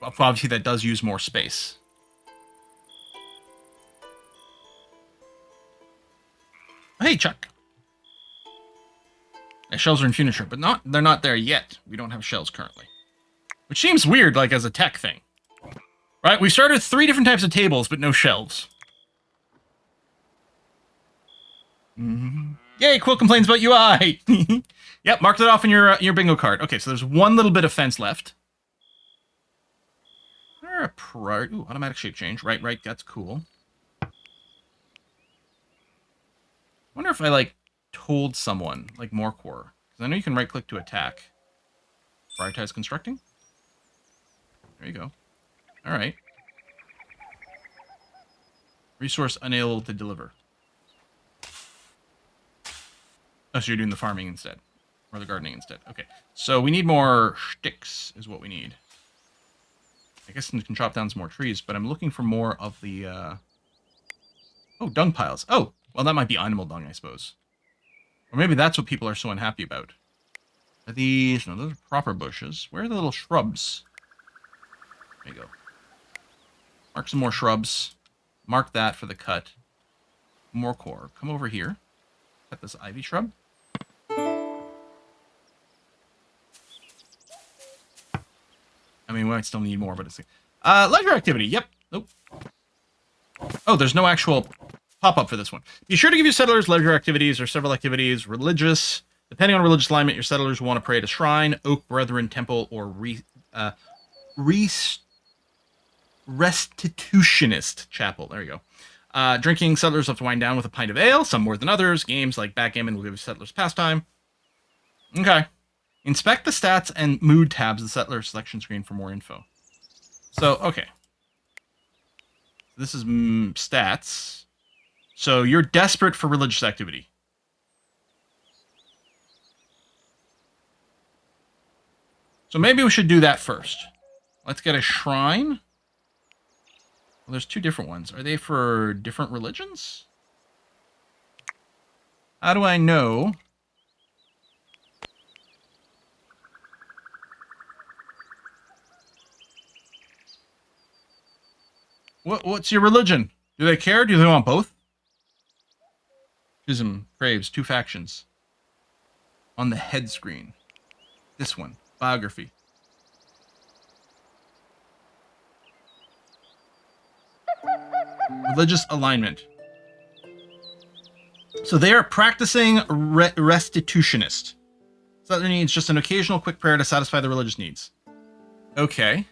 Obviously, that does use more space. Hey, Chuck. Yeah, shells are in furniture, but they're not there yet. We don't have shells currently. Which seems weird, like, as a tech thing. Right? We started 3 different types of tables, but no shelves. Mm-hmm. Yay, Quill complains about UI! Yep, marked it off in your bingo card. Okay, so there's one little bit of fence left. Ooh, automatic shape change. Right, that's cool. Wonder if I, like, told someone, like Morcor. Because I know you can right-click to attack. Prioritize constructing? There you go. Alright. Resource unable to deliver. Oh, so you're doing the farming instead. Or the gardening instead. Okay. So we need more sticks, is what we need. I guess we can chop down some more trees, but I'm looking for more of the, Oh, dung piles. Oh, well, that might be animal dung, I suppose. Or maybe that's what people are so unhappy about. Are these... No, those are proper bushes. Where are the little shrubs? There you go. Mark some more shrubs. Mark that for the cut. More core. Come over here. Cut this ivy shrub. I mean, we might still need more, but it's... leisure activity. Yep. Nope. Oh, there's no actual pop-up for this one. Be sure to give your settlers leisure activities or several activities. Religious. Depending on religious alignment, your settlers will want to pray at a shrine, oak, brethren, temple, or restitutionist chapel. There you go. Drinking, settlers have to wind down with a pint of ale, some more than others. Games like backgammon will give settlers pastime. Okay. Inspect the stats and mood tabs of the settler selection screen for more info. So, okay. This is stats. So you're desperate for religious activity. So maybe we should do that first. Let's get a shrine. Well, there's 2 different ones. Are they for different religions? How do I know? What's your religion? Do they care? Do they want both? Schism craves 2 factions. On the head screen. This one. Biography. religious alignment. So they are practicing restitutionist. So that needs just an occasional quick prayer to satisfy the religious needs. Okay.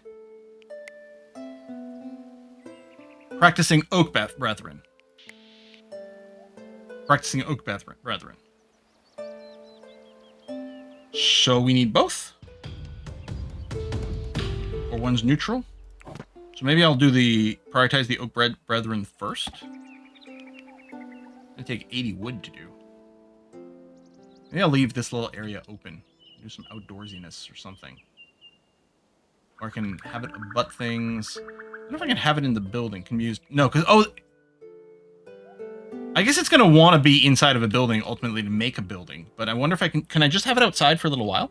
Practicing oak brethren. Practicing oak brethren. So we need both. Or one's neutral. So maybe I'll do prioritize the oak brethren first. It'll take 80 wood to do. Maybe I'll leave this little area open. Do some outdoorsiness or something. Or I can have it abut things. I don't know if I can have it in the building. Can be used. No, because I guess it's gonna want to be inside of a building ultimately to make a building. But I wonder if I can I just have it outside for a little while?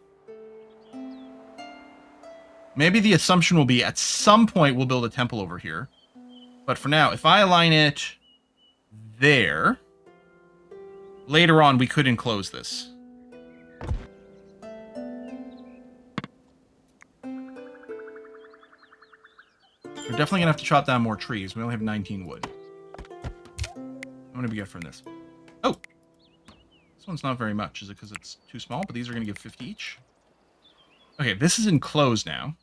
Maybe the assumption will be at some point we'll build a temple over here. But for now, if I align it there, later on we could enclose this. We're definitely gonna have to chop down more trees. We only have 19 wood. How many do we get from this? Oh! This one's not very much. Is it because it's too small? But these are gonna give 50 each. Okay, this is enclosed now.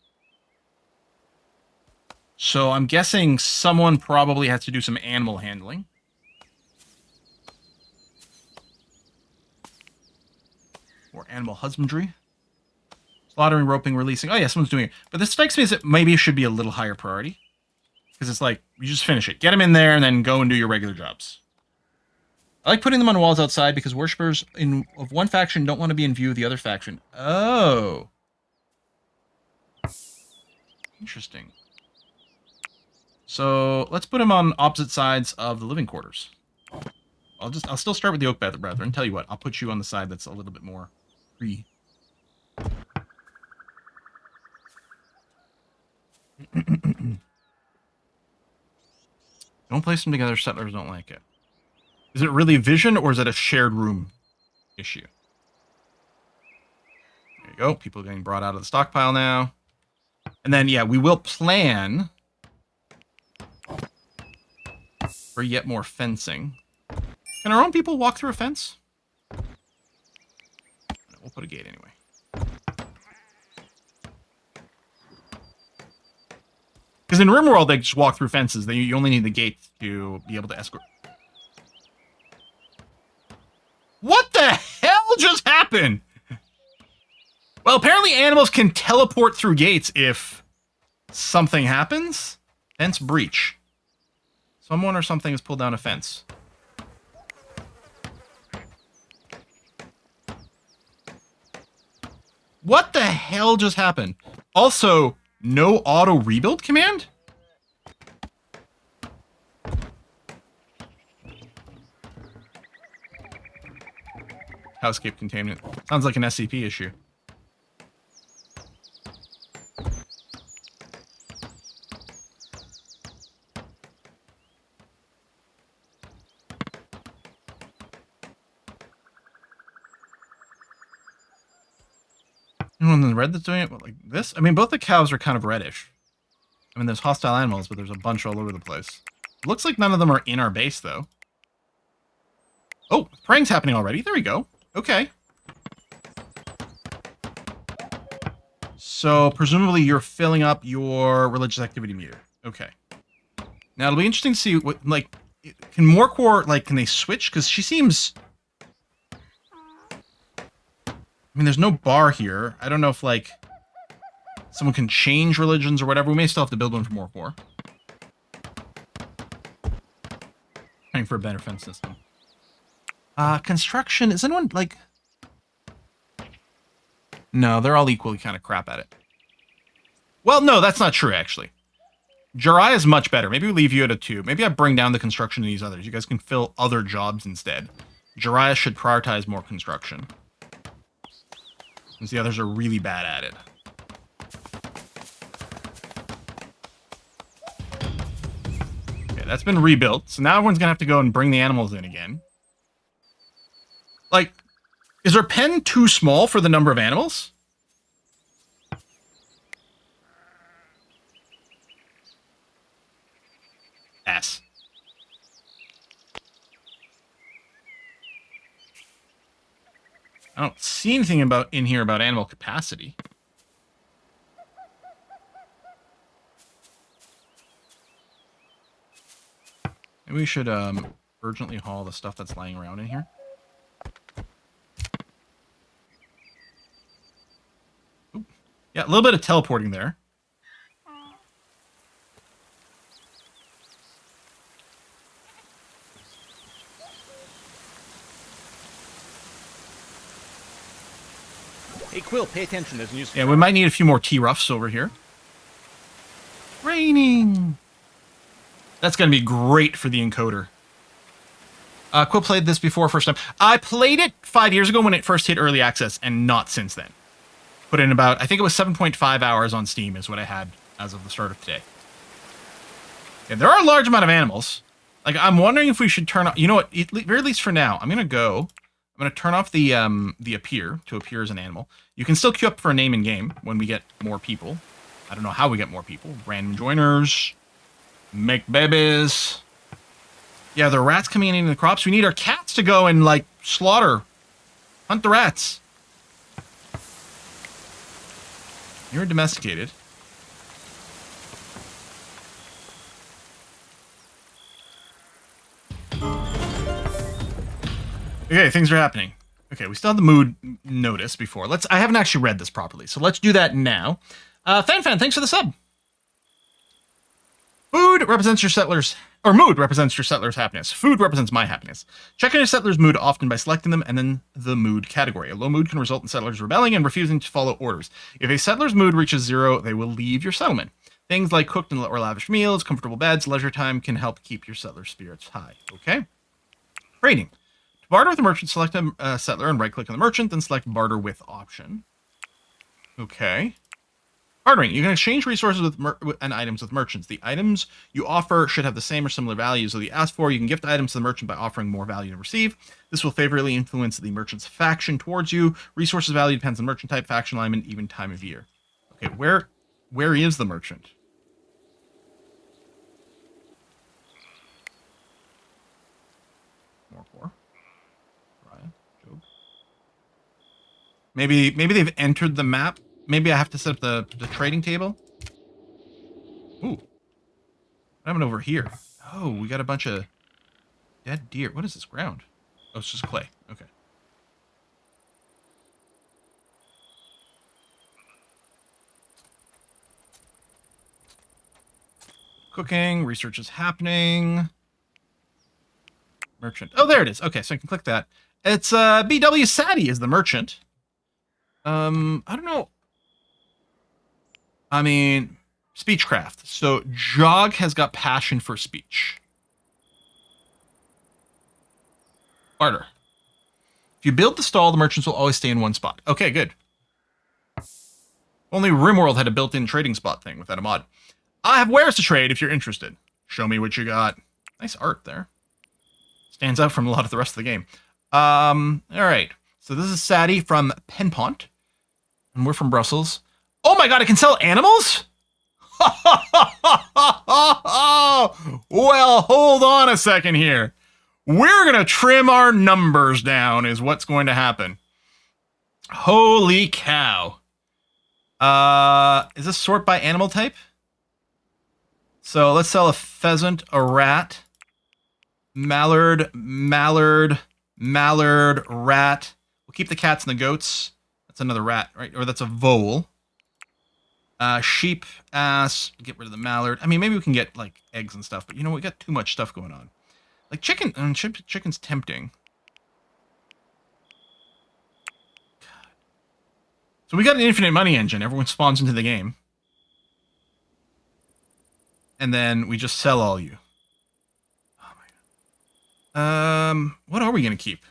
So I'm guessing someone probably has to do some animal handling. Or animal husbandry. Slaughtering, roping, releasing. Oh yeah, someone's doing it. But this strikes me as it maybe should be a little higher priority. Because it's like, you just finish it. Get them in there and then go and do your regular jobs. I like putting them on walls outside because worshippers of one faction don't want to be in view of the other faction. Oh. Interesting. So let's put them on opposite sides of the living quarters. I'll still start with the oak brethren. Tell you what, I'll put you on the side that's a little bit more free. Don't place them together, settlers don't like it. Is it really vision or is it a shared room issue? There you go. People are getting brought out of the stockpile now. And then, yeah, we will plan for yet more fencing. Can our own people walk through a fence? No, we'll put a gate anyway. Because in RimWorld, they just walk through fences. You only need the gate to be able to escort. What the hell just happened? Well, apparently animals can teleport through gates if something happens. Fence breach. Someone or something has pulled down a fence. What the hell just happened? Also, no auto rebuild command? Housecape containment. Sounds like an SCP issue. Anyone in the red that's doing it? What, like this? I mean, both the cows are kind of reddish. I mean, there's hostile animals, but there's a bunch all over the place. Looks like none of them are in our base, though. Oh, praying's happening already. There we go. Okay. So, presumably you're filling up your religious activity meter. Okay. Now, it'll be interesting to see what, like, can Morcor, like, can they switch? Because she seems... I mean, there's no bar here. I don't know if, like, someone can change religions or whatever. We may still have to build one for Morcor. Trying for a better fence system. Construction. Is anyone, like... No, they're all equally kind of crap at it. Well, no, that's not true, actually. Jiraiya is much better. Maybe we leave you at a 2. Maybe I bring down the construction of these others. You guys can fill other jobs instead. Jiraiya should prioritize more construction. Since the others are really bad at it. Okay, that's been rebuilt. So now everyone's going to have to go and bring the animals in again. Like, is our pen too small for the number of animals? S. I don't see anything in here about animal capacity. Maybe we should urgently haul the stuff that's lying around in here. Oop. Yeah, a little bit of teleporting there. Hey, Quill, pay attention. There's a new... Yeah, we might need a few more T-Ruffs over here. Raining! That's going to be great for the encoder. Quill played this before first time. I played it 5 years ago when it first hit early access, and not since then. Put in about, I think it was 7.5 hours on Steam is what I had as of the start of today. Yeah, there are a large amount of animals. Like, I'm wondering if we should turn off... You know what? At very least for now, I'm going to turn off the appear to appear as an animal. You can still queue up for a name in game when we get more people. I don't know how we get more people. Random joiners. Make babies. Yeah, there are rats coming in the crops. We need our cats to go and, like, slaughter. Hunt the rats. You're domesticated. Okay, things are happening. Okay, we still have the mood notice before. I haven't actually read this properly, so let's do that now. Fan, thanks for the sub. Food represents your settlers, or mood represents your settlers' happiness. Food represents my happiness. Check on your settlers' mood often by selecting them and then the mood category. A low mood can result in settlers rebelling and refusing to follow orders. If a settler's mood reaches 0, they will leave your settlement. Things like cooked or lavish meals, comfortable beds, leisure time can help keep your settlers' spirits high. Okay? Rating. To barter with a merchant, select a settler and right-click on the merchant, then select barter with option. Okay. Bartering. You can exchange resources and items with merchants. The items you offer should have the same or similar values that you ask for. You can gift items to the merchant by offering more value to receive. This will favorably influence the merchant's faction towards you. Resources value depends on merchant type, faction alignment, even time of year. Okay, where is the merchant? More poor. Ryan, Job. Maybe they've entered the map. Maybe I have to set up the trading table. Ooh. What happened over here? Oh, we got a bunch of dead deer. What is this ground? Oh, it's just clay. Okay. Cooking. Research is happening. Merchant. Oh, there it is. Okay, so I can click that. It's BW Sadie is the merchant. I don't know. I mean, speechcraft. So Jog has got passion for speech. Barter. If you build the stall, the merchants will always stay in one spot. Okay, good. Only RimWorld had a built-in trading spot thing without a mod. I have wares to trade if you're interested. Show me what you got. Nice art there. Stands out from a lot of the rest of the game. All right. So this is Sadie from Penpont. And we're from Brussels. Oh my god, I can sell animals? Well, hold on a second here. We're going to trim our numbers down is what's going to happen. Holy cow. Is this sort by animal type? So let's sell a pheasant, a rat, mallard, rat. We'll keep the cats and the goats. That's another rat, right? Or that's a vole. Sheep, ass, get rid of the mallard. I mean, maybe we can get, like, eggs and stuff, but, you know, we got too much stuff going on. Like, chicken, chicken's tempting. God. So we got an infinite money engine. Everyone spawns into the game. And then we just sell all you. Oh, my God. What are we going to keep?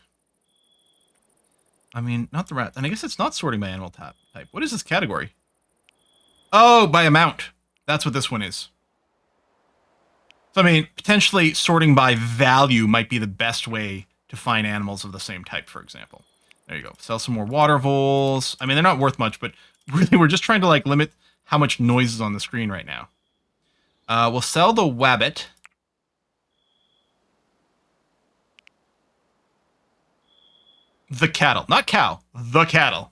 I mean, not the rat. And I guess it's not sorting by animal type. What is this category? Oh, by amount. That's what this one is. So, I mean, potentially sorting by value might be the best way to find animals of the same type, for example. There you go. Sell some more water voles. I mean, they're not worth much, but really we're just trying to, like, limit how much noise is on the screen right now. We'll sell the wabbit. the cattle. Not cow. The cattle.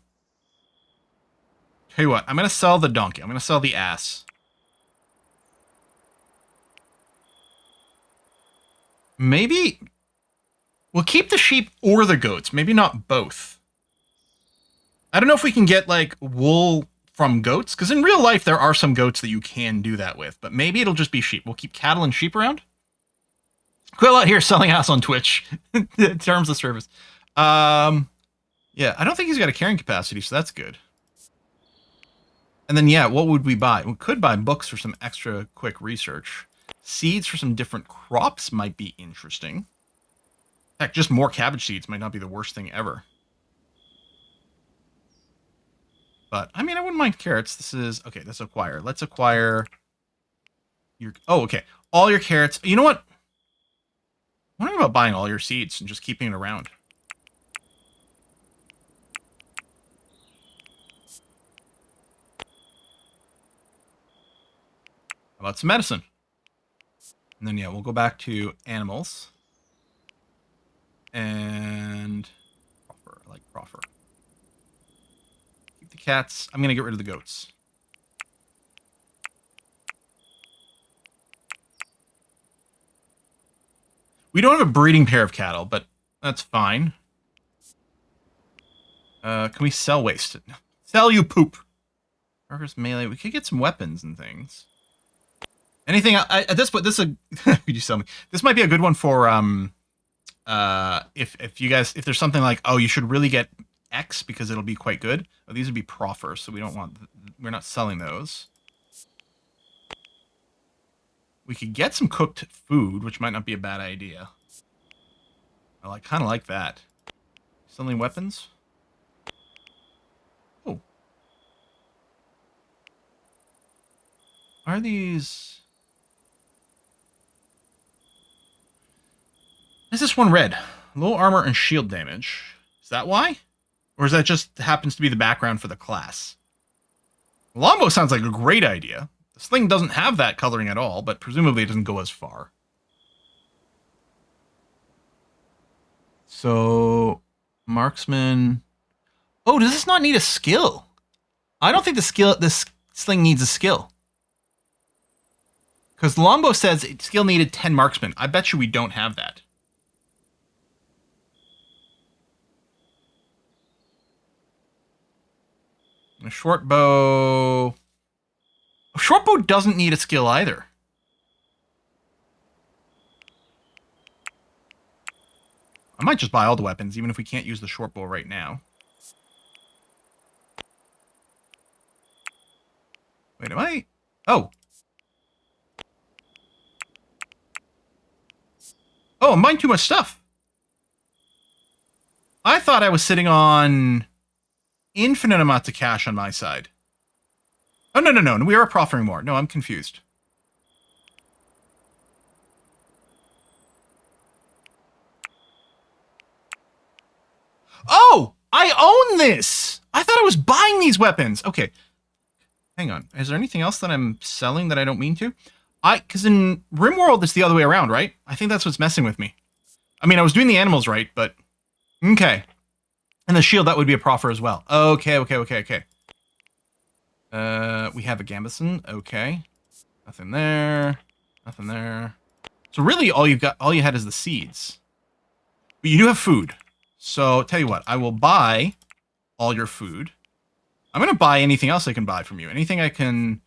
Tell you what, I'm going to sell the donkey. I'm going to sell the ass. Maybe we'll keep the sheep or the goats. Maybe not both. I don't know if we can get, like, wool from goats. Because in real life, there are some goats that you can do that with. But maybe it'll just be sheep. We'll keep cattle and sheep around. Quill out here selling ass on Twitch. Terms of service. Yeah, I don't think he's got a carrying capacity, so that's good. And then, yeah, what would we buy? We could buy books for some extra quick research. Seeds for some different crops might be interesting. Heck, just more cabbage seeds might not be the worst thing ever. But, I mean, I wouldn't mind carrots. This is... Okay, let's acquire. Let's acquire... your... Oh, okay. All your carrots. You know what? I'm wondering about buying all your seeds and just keeping it around. How about some medicine? And then, yeah, we'll go back to animals. And... Proffer. I like proffer. Keep the cats. I'm going to get rid of the goats. We don't have a breeding pair of cattle, but that's fine. Can we sell waste? Sell you poop. Workers melee. We could get some weapons and things. Anything at this point? This is a could you sell me? This might be a good one for if you guys, if there's something like, oh, you should really get X because it'll be quite good. Oh, these would be proffers, so we don't want. We're not selling those. We could get some cooked food, which might not be a bad idea. Oh, I kind of like that. Selling weapons. Oh, are these? Is this one red? Low armor and shield damage. Is that why? Or is that just happens to be the background for the class? Longbow sounds like a great idea. The sling doesn't have that coloring at all, but presumably it doesn't go as far. So, marksman. Oh, does this not need a skill? I don't think this sling needs a skill. Because Longbow says skill needed 10 marksman. I bet you we don't have that. A short bow. A short bow doesn't need a skill either. I might just buy all the weapons, even if we can't use the short bow right now. Wait, am I? Oh. Oh, I'm buying too much stuff. I thought I was sitting on infinite amounts of cash on my side. Oh, no. We are proffering more. No, I'm confused. Oh! I own this! I thought I was buying these weapons. Okay. Hang on. Is there anything else that I'm selling that I don't mean to? Because in RimWorld, it's the other way around, right? I think that's what's messing with me. I mean, I was doing the animals right, but... Okay. And the shield, that would be a proffer as well. Okay. We have a Gambison. Okay. Nothing there. Nothing there. So really, all you had is the seeds. But you do have food. So, tell you what. I will buy all your food. I'm going to buy anything else I can buy from you. Anything I can...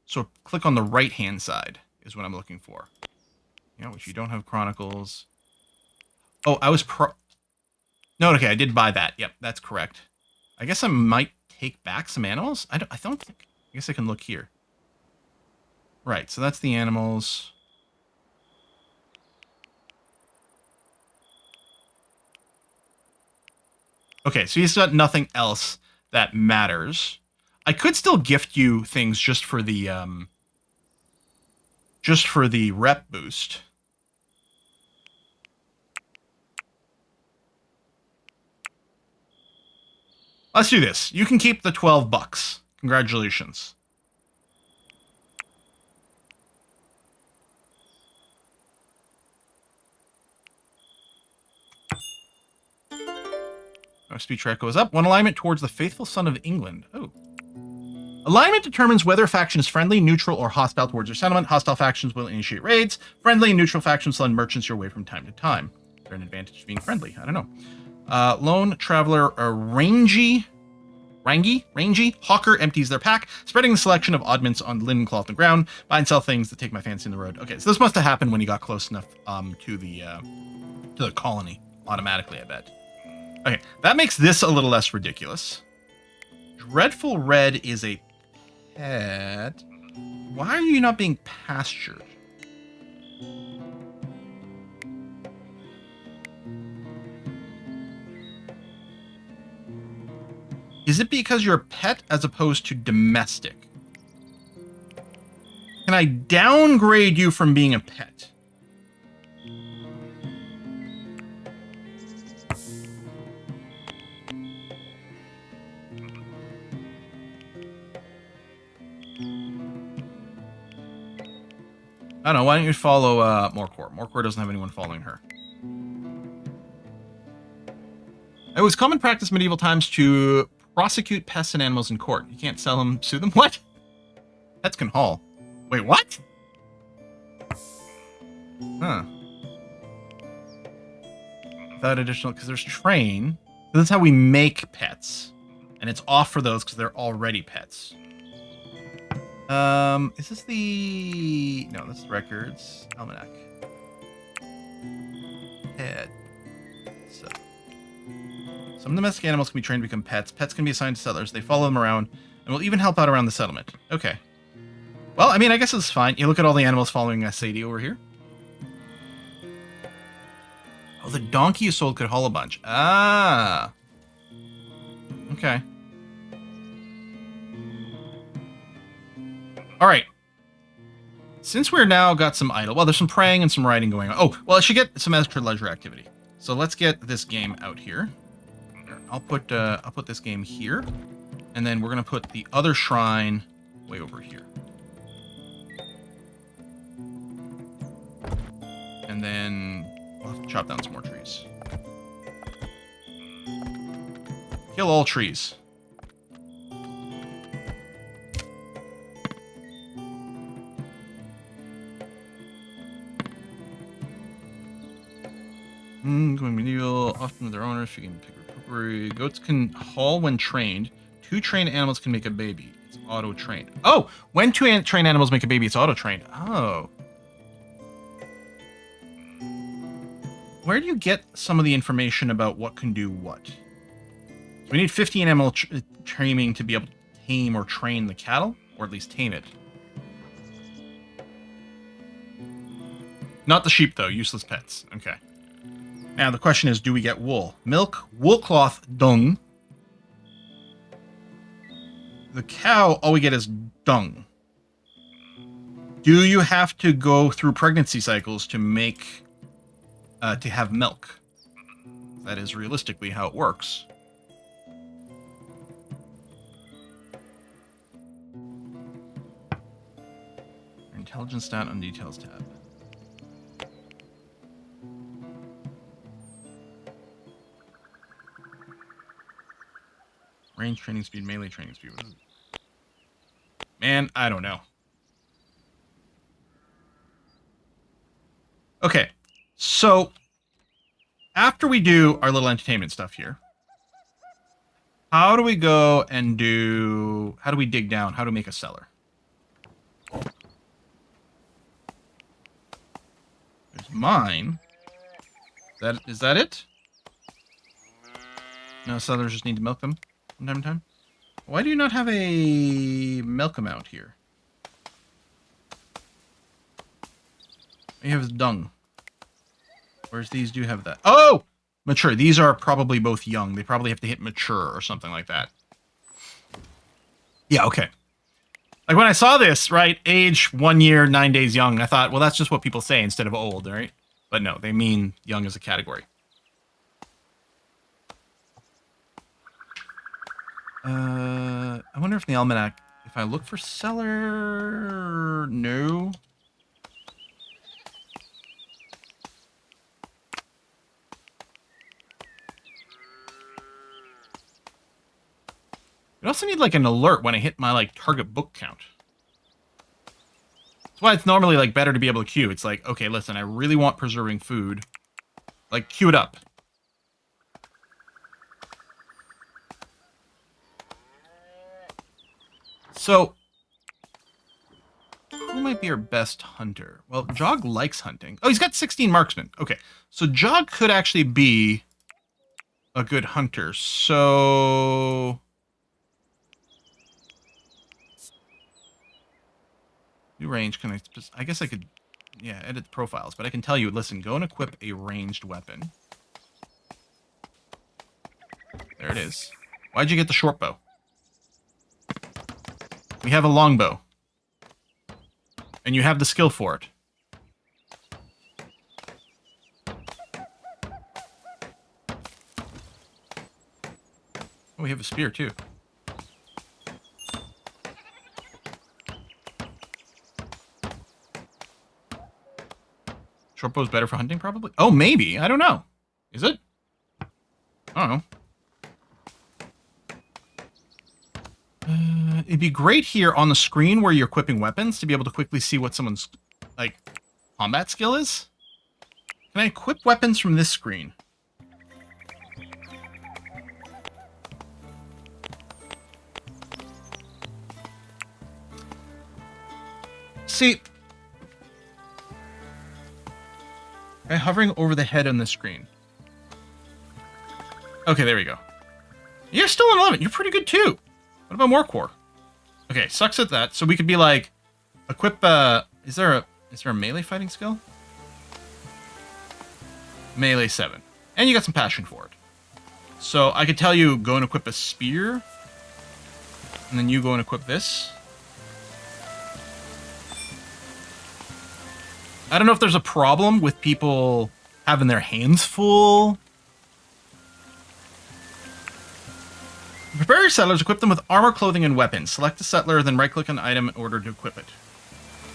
So, click on the right-hand side is what I'm looking for. Yeah, which you don't have Chronicles. Oh, I was No, okay, I did buy that. Yep, that's correct. I guess I might take back some animals. I don't think... I guess I can look here. Right, so that's the animals. Okay, so he's got nothing else that matters. I could still gift you things just for the rep boost. Let's do this. You can keep the 12 bucks. Congratulations. Our speech track goes up. One alignment towards the faithful son of England. Oh. Alignment determines whether a faction is friendly, neutral, or hostile towards your settlement. Hostile factions will initiate raids. Friendly and neutral factions lend merchants your way from time to time. Is there an advantage to being friendly? I don't know. Lone traveler, rangy, hawker empties their pack, spreading the selection of oddments on linen cloth on the ground. Buy and sell things that take my fancy in the road. Okay, so this must have happened when he got close enough to the colony automatically, I bet. Okay, that makes this a little less ridiculous. Dreadful Red is a pet. Why are you not being pastured? Is it because you're a pet as opposed to domestic? Can I downgrade you from being a pet? I don't know. Why don't you follow Morcor? Morcor doesn't have anyone following her. It was common practice in medieval times to prosecute pests and animals in court. You can't sell them, sue them? What? Pets can haul. Wait, what? Huh. Without additional... Because there's train. So that's how we make pets. And it's off for those because they're already pets. Is this the... No, this is records. Almanac. Pet. So. Some domestic animals can be trained to become pets. Pets can be assigned to settlers. They follow them around and will even help out around the settlement. Okay. Well, I mean, I guess it's fine. You look at all the animals following Sadie over here. Oh, the donkey you sold could haul a bunch. Ah. Okay. All right. Since we're now got some idle, well, there's some praying and some writing going on. Oh, well, I should get some extra leisure activity. So let's get this game out here. I'll put this game here, and then we're gonna put the other shrine way over here. And then we'll have to chop down some more trees. Kill all trees. Going medieval, often with their owners, you can pick recovery. Goats can haul when trained. 2 trained animals can make a baby. It's auto-trained. Oh! When 2 trained animals make a baby, it's auto-trained. Oh. Where do you get some of the information about what can do what? So we need 15 animal training to be able to tame or train the cattle, or at least tame it. Not the sheep, though. Useless pets. Okay. Now, the question is, do we get wool? Milk, wool cloth, dung. The cow, all we get is dung. Do you have to go through pregnancy cycles to make, to have milk? That is realistically how it works. Intelligence stat on details tab. Range training speed, melee training speed. Man, I don't know. Okay, so after we do our little entertainment stuff here, how do we go and do... How do we dig down? How do we make a cellar? There's mine. Is that it? No, cellars just need to milk them from time to time. Why do you not have a milk amount here? You have dung. Whereas these do have that. Oh! Mature. These are probably both young. They probably have to hit mature or something like that. Yeah, okay. Like when I saw this, right? Age 1 year, 9 days young. I thought, well, that's just what people say instead of old, right? But no, they mean young as a category. I wonder if in the almanac, if I look for cellar, no. I also need like an alert when I hit my like target book count. That's why it's normally like better to be able to queue. It's like, okay, listen, I really want preserving food. Like, queue it up. So, who might be our best hunter? Well, Jog likes hunting. Oh, he's got 16 marksmen. Okay, so Jog could actually be a good hunter. So, new range. Can I guess I could, yeah, edit the profiles. But I can tell you, listen, go and equip a ranged weapon. There it is. Why'd you get the short bow? We have a longbow. And you have the skill for it. Oh, we have a spear, too. Short bow's better for hunting, probably? Oh, maybe. I don't know. Is it? I don't know. It'd be great here on the screen where you're equipping weapons to be able to quickly see what someone's, like, combat skill is. Can I equip weapons from this screen? See, am I hovering over the head on the screen? Okay, there we go. You're still on 11. You're pretty good, too. What about more core? Okay, sucks at that. So we could be like, equip, is there a melee fighting skill? Melee 7. And you got some passion for it. So I could tell you, go and equip a spear. And then you go and equip this. I don't know if there's a problem with people having their hands full. Prepare your settlers, equip them with armor, clothing, and weapons. Select a settler, then right-click on an item in order to equip it.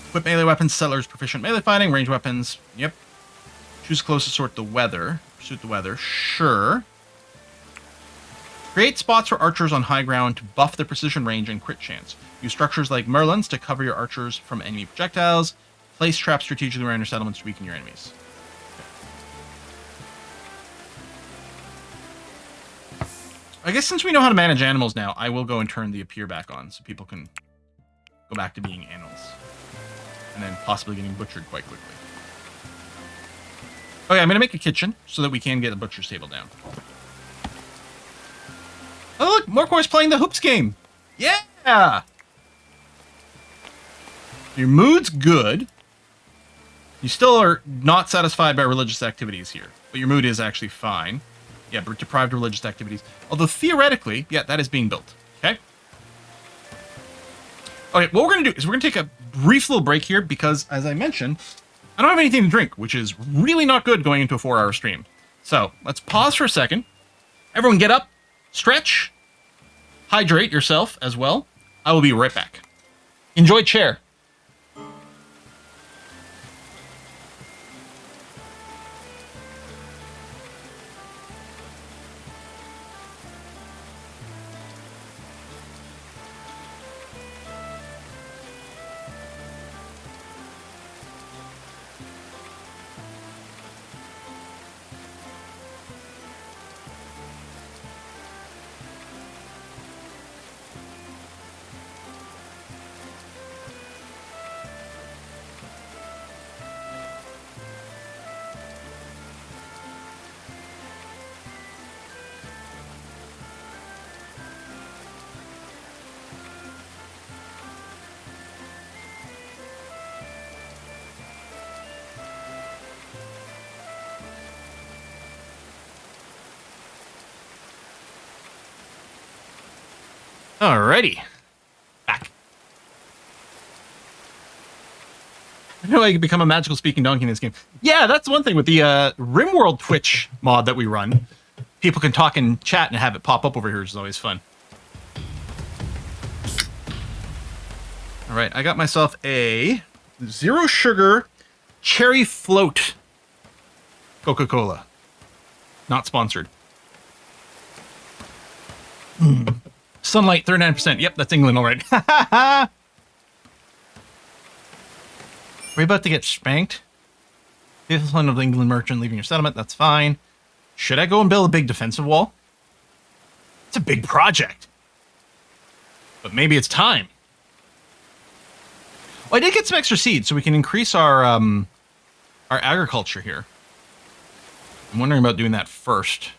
Equip melee weapons, settlers, proficient melee fighting, range weapons. Yep. Choose closest sort the weather. Suit the weather. Sure. Create spots for archers on high ground to buff their precision range and crit chance. Use structures like merlons to cover your archers from enemy projectiles. Place traps strategically around your settlements to weaken your enemies. I guess since we know how to manage animals now, I will go and turn the appear back on so people can go back to being animals. And then possibly getting butchered quite quickly. Okay, I'm going to make a kitchen so that we can get a butcher's table down. Oh, look! Morcoy's playing the hoops game! Yeah! Your mood's good. You still are not satisfied by religious activities here, but your mood is actually fine. Yeah, but deprived of religious activities. Although theoretically, yeah, that is being built. Okay? Okay, what we're going to do is we're going to take a brief little break here because, as I mentioned, I don't have anything to drink, which is really not good going into a 4-hour stream. So, let's pause for a second. Everyone get up, stretch, hydrate yourself as well. I will be right back. Enjoy chair. Alrighty. Back. I know I could become a magical speaking donkey in this game. Yeah, that's one thing with the RimWorld Twitch mod that we run. People can talk and chat and have it pop up over here, which is always fun. Alright, I got myself a 0 sugar cherry float Coca-Cola. Not sponsored. Sunlight, 39%. Yep, that's England, all right. We're about to get spanked. Discipline of the England merchant leaving your settlement. That's fine. Should I go and build a big defensive wall? It's a big project. But maybe it's time. Well, I did get some extra seeds, so we can increase our agriculture here. I'm wondering about doing that first.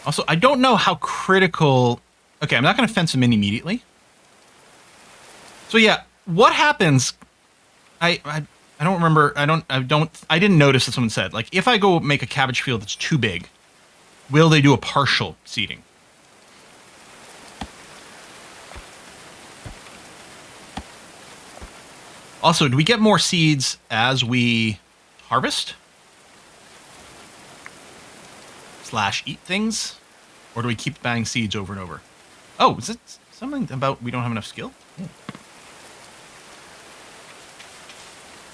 Also, I don't know how critical... Okay, I'm not going to fence them in immediately. So yeah, what happens... I don't remember... I didn't notice that someone said. Like, if I go make a cabbage field that's too big, will they do a partial seeding? Also, do we get more seeds as we harvest? / eat things? Or do we keep buying seeds over and over? Oh, is it something about we don't have enough skill?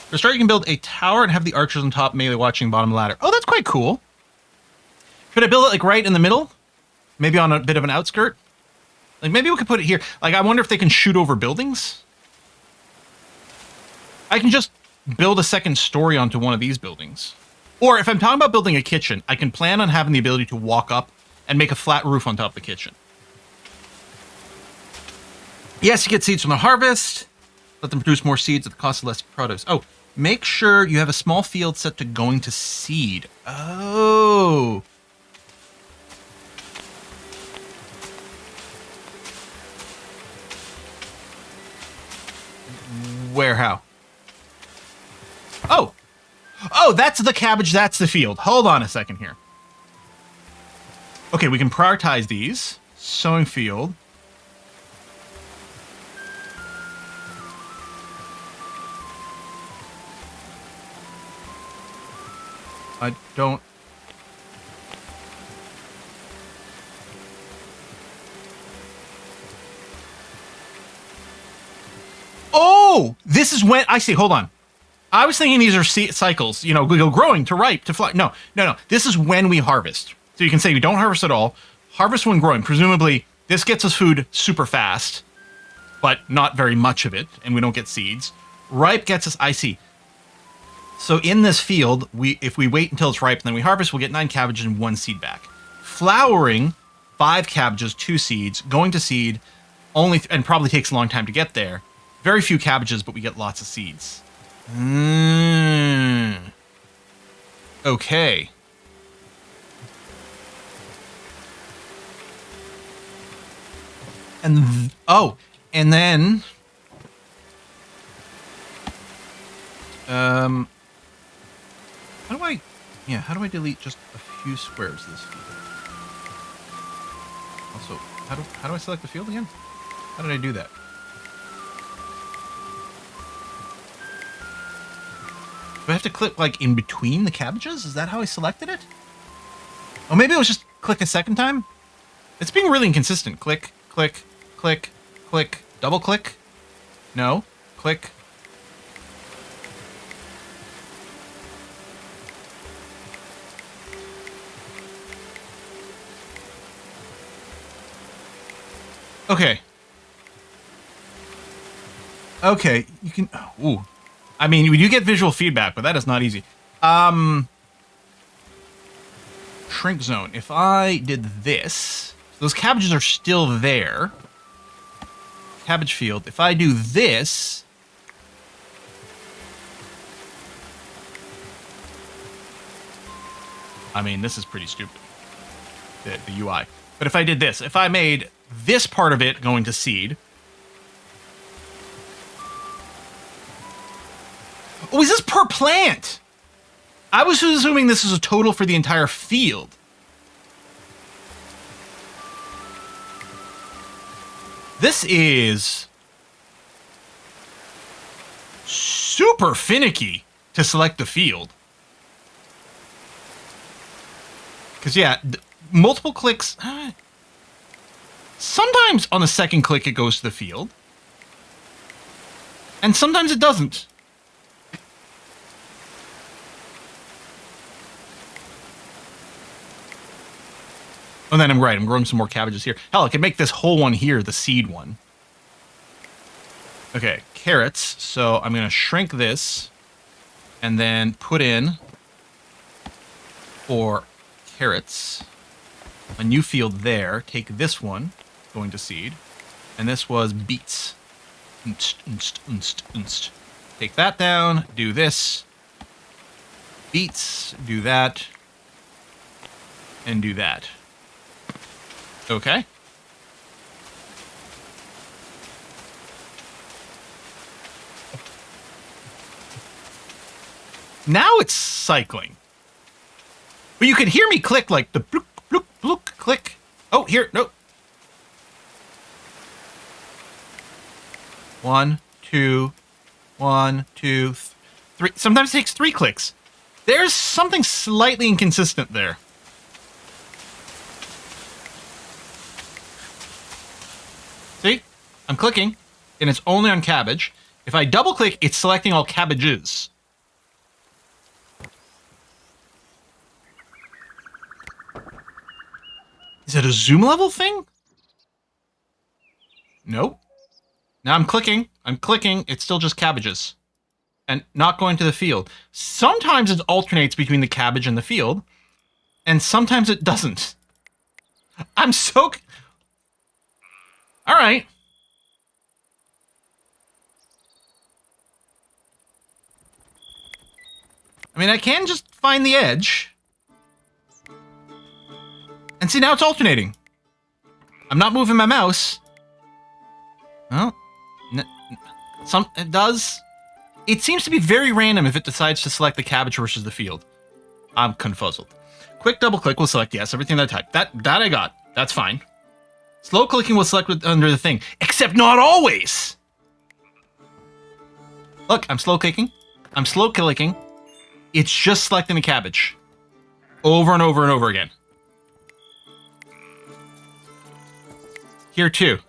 For a start, you can build a tower and have the archers on top, melee watching bottom ladder. Oh, that's quite cool. Could I build it like right in the middle? Maybe on a bit of an outskirt? Like maybe we could put it here. Like I wonder if they can shoot over buildings? I can just build a second story onto one of these buildings. Or if I'm talking about building a kitchen, I can plan on having the ability to walk up and make a flat roof on top of the kitchen. Yes, you get seeds from the harvest. Let them produce more seeds at the cost of less produce. Oh, make sure you have a small field set to going to seed. Oh. Where, how? Oh. Oh, that's the cabbage, that's the field. Hold on a second here. Okay, we can prioritize these. Sowing field. I don't... Oh! This is when... I see, hold on. I was thinking these are cycles. You know, we go growing to ripe to fly. No. This is when we harvest. So you can say we don't harvest at all. Harvest when growing. Presumably, this gets us food super fast, but not very much of it, and we don't get seeds. Ripe gets us... I see. So in this field, if we wait until it's ripe and then we harvest, we'll get 9 cabbages and 1 seed back. Flowering, 5 cabbages, 2 seeds. Going to seed, and probably takes a long time to get there. Very few cabbages, but we get lots of seeds. Okay. And and then how do I delete just a few squares of this field? Also, how do I select the field again? How did I do that? Do I have to click, like, in between the cabbages? Is that how I selected it? Oh, maybe it was just click a second time? It's being really inconsistent. Click, click, click, click, double click. No. Click. Okay. Okay, you can... Ooh. I mean, we do get visual feedback, but that is not easy. Shrink zone. If I did this... Those cabbages are still there. Cabbage field. If I do this... I mean, this is pretty stupid. The UI. But if I did this, if I made this part of it going to seed... Oh, is this per plant? I was assuming this is a total for the entire field. This is super finicky to select the field. Because, yeah, multiple clicks. Sometimes on the second click it goes to the field. And sometimes it doesn't. Oh, then I'm right. I'm growing some more cabbages here. Hell, I could make this whole one here the seed one. Okay, carrots. So I'm going to shrink this and then put in for carrots a new field there. Take this one, going to seed. And this was beets. Take that down, do this. Beets, do that. And do that. Okay. Now it's cycling. But you can hear me click like the blook, blook, blook, click. Oh, here, no. 1, 2, 1, 2, 3. Sometimes it takes 3 clicks. There's something slightly inconsistent there. See? I'm clicking, and it's only on cabbage. If I double click, it's selecting all cabbages. Is it a zoom level thing? Nope. Now I'm clicking, it's still just cabbages. And not going to the field. Sometimes it alternates between the cabbage and the field, and sometimes it doesn't. I'm so... Alright. I mean, I can just find the edge. And see, now it's alternating. I'm not moving my mouse. Well, it does. It seems to be very random if it decides to select the cabbage versus the field. I'm confuzzled. Quick double click will select yes, everything that I typed. That I got. That's fine. Slow clicking will select under the thing, except not always. Look, I'm slow clicking. I'm slow clicking. It's just selecting the cabbage. Over and over and over again. Here too.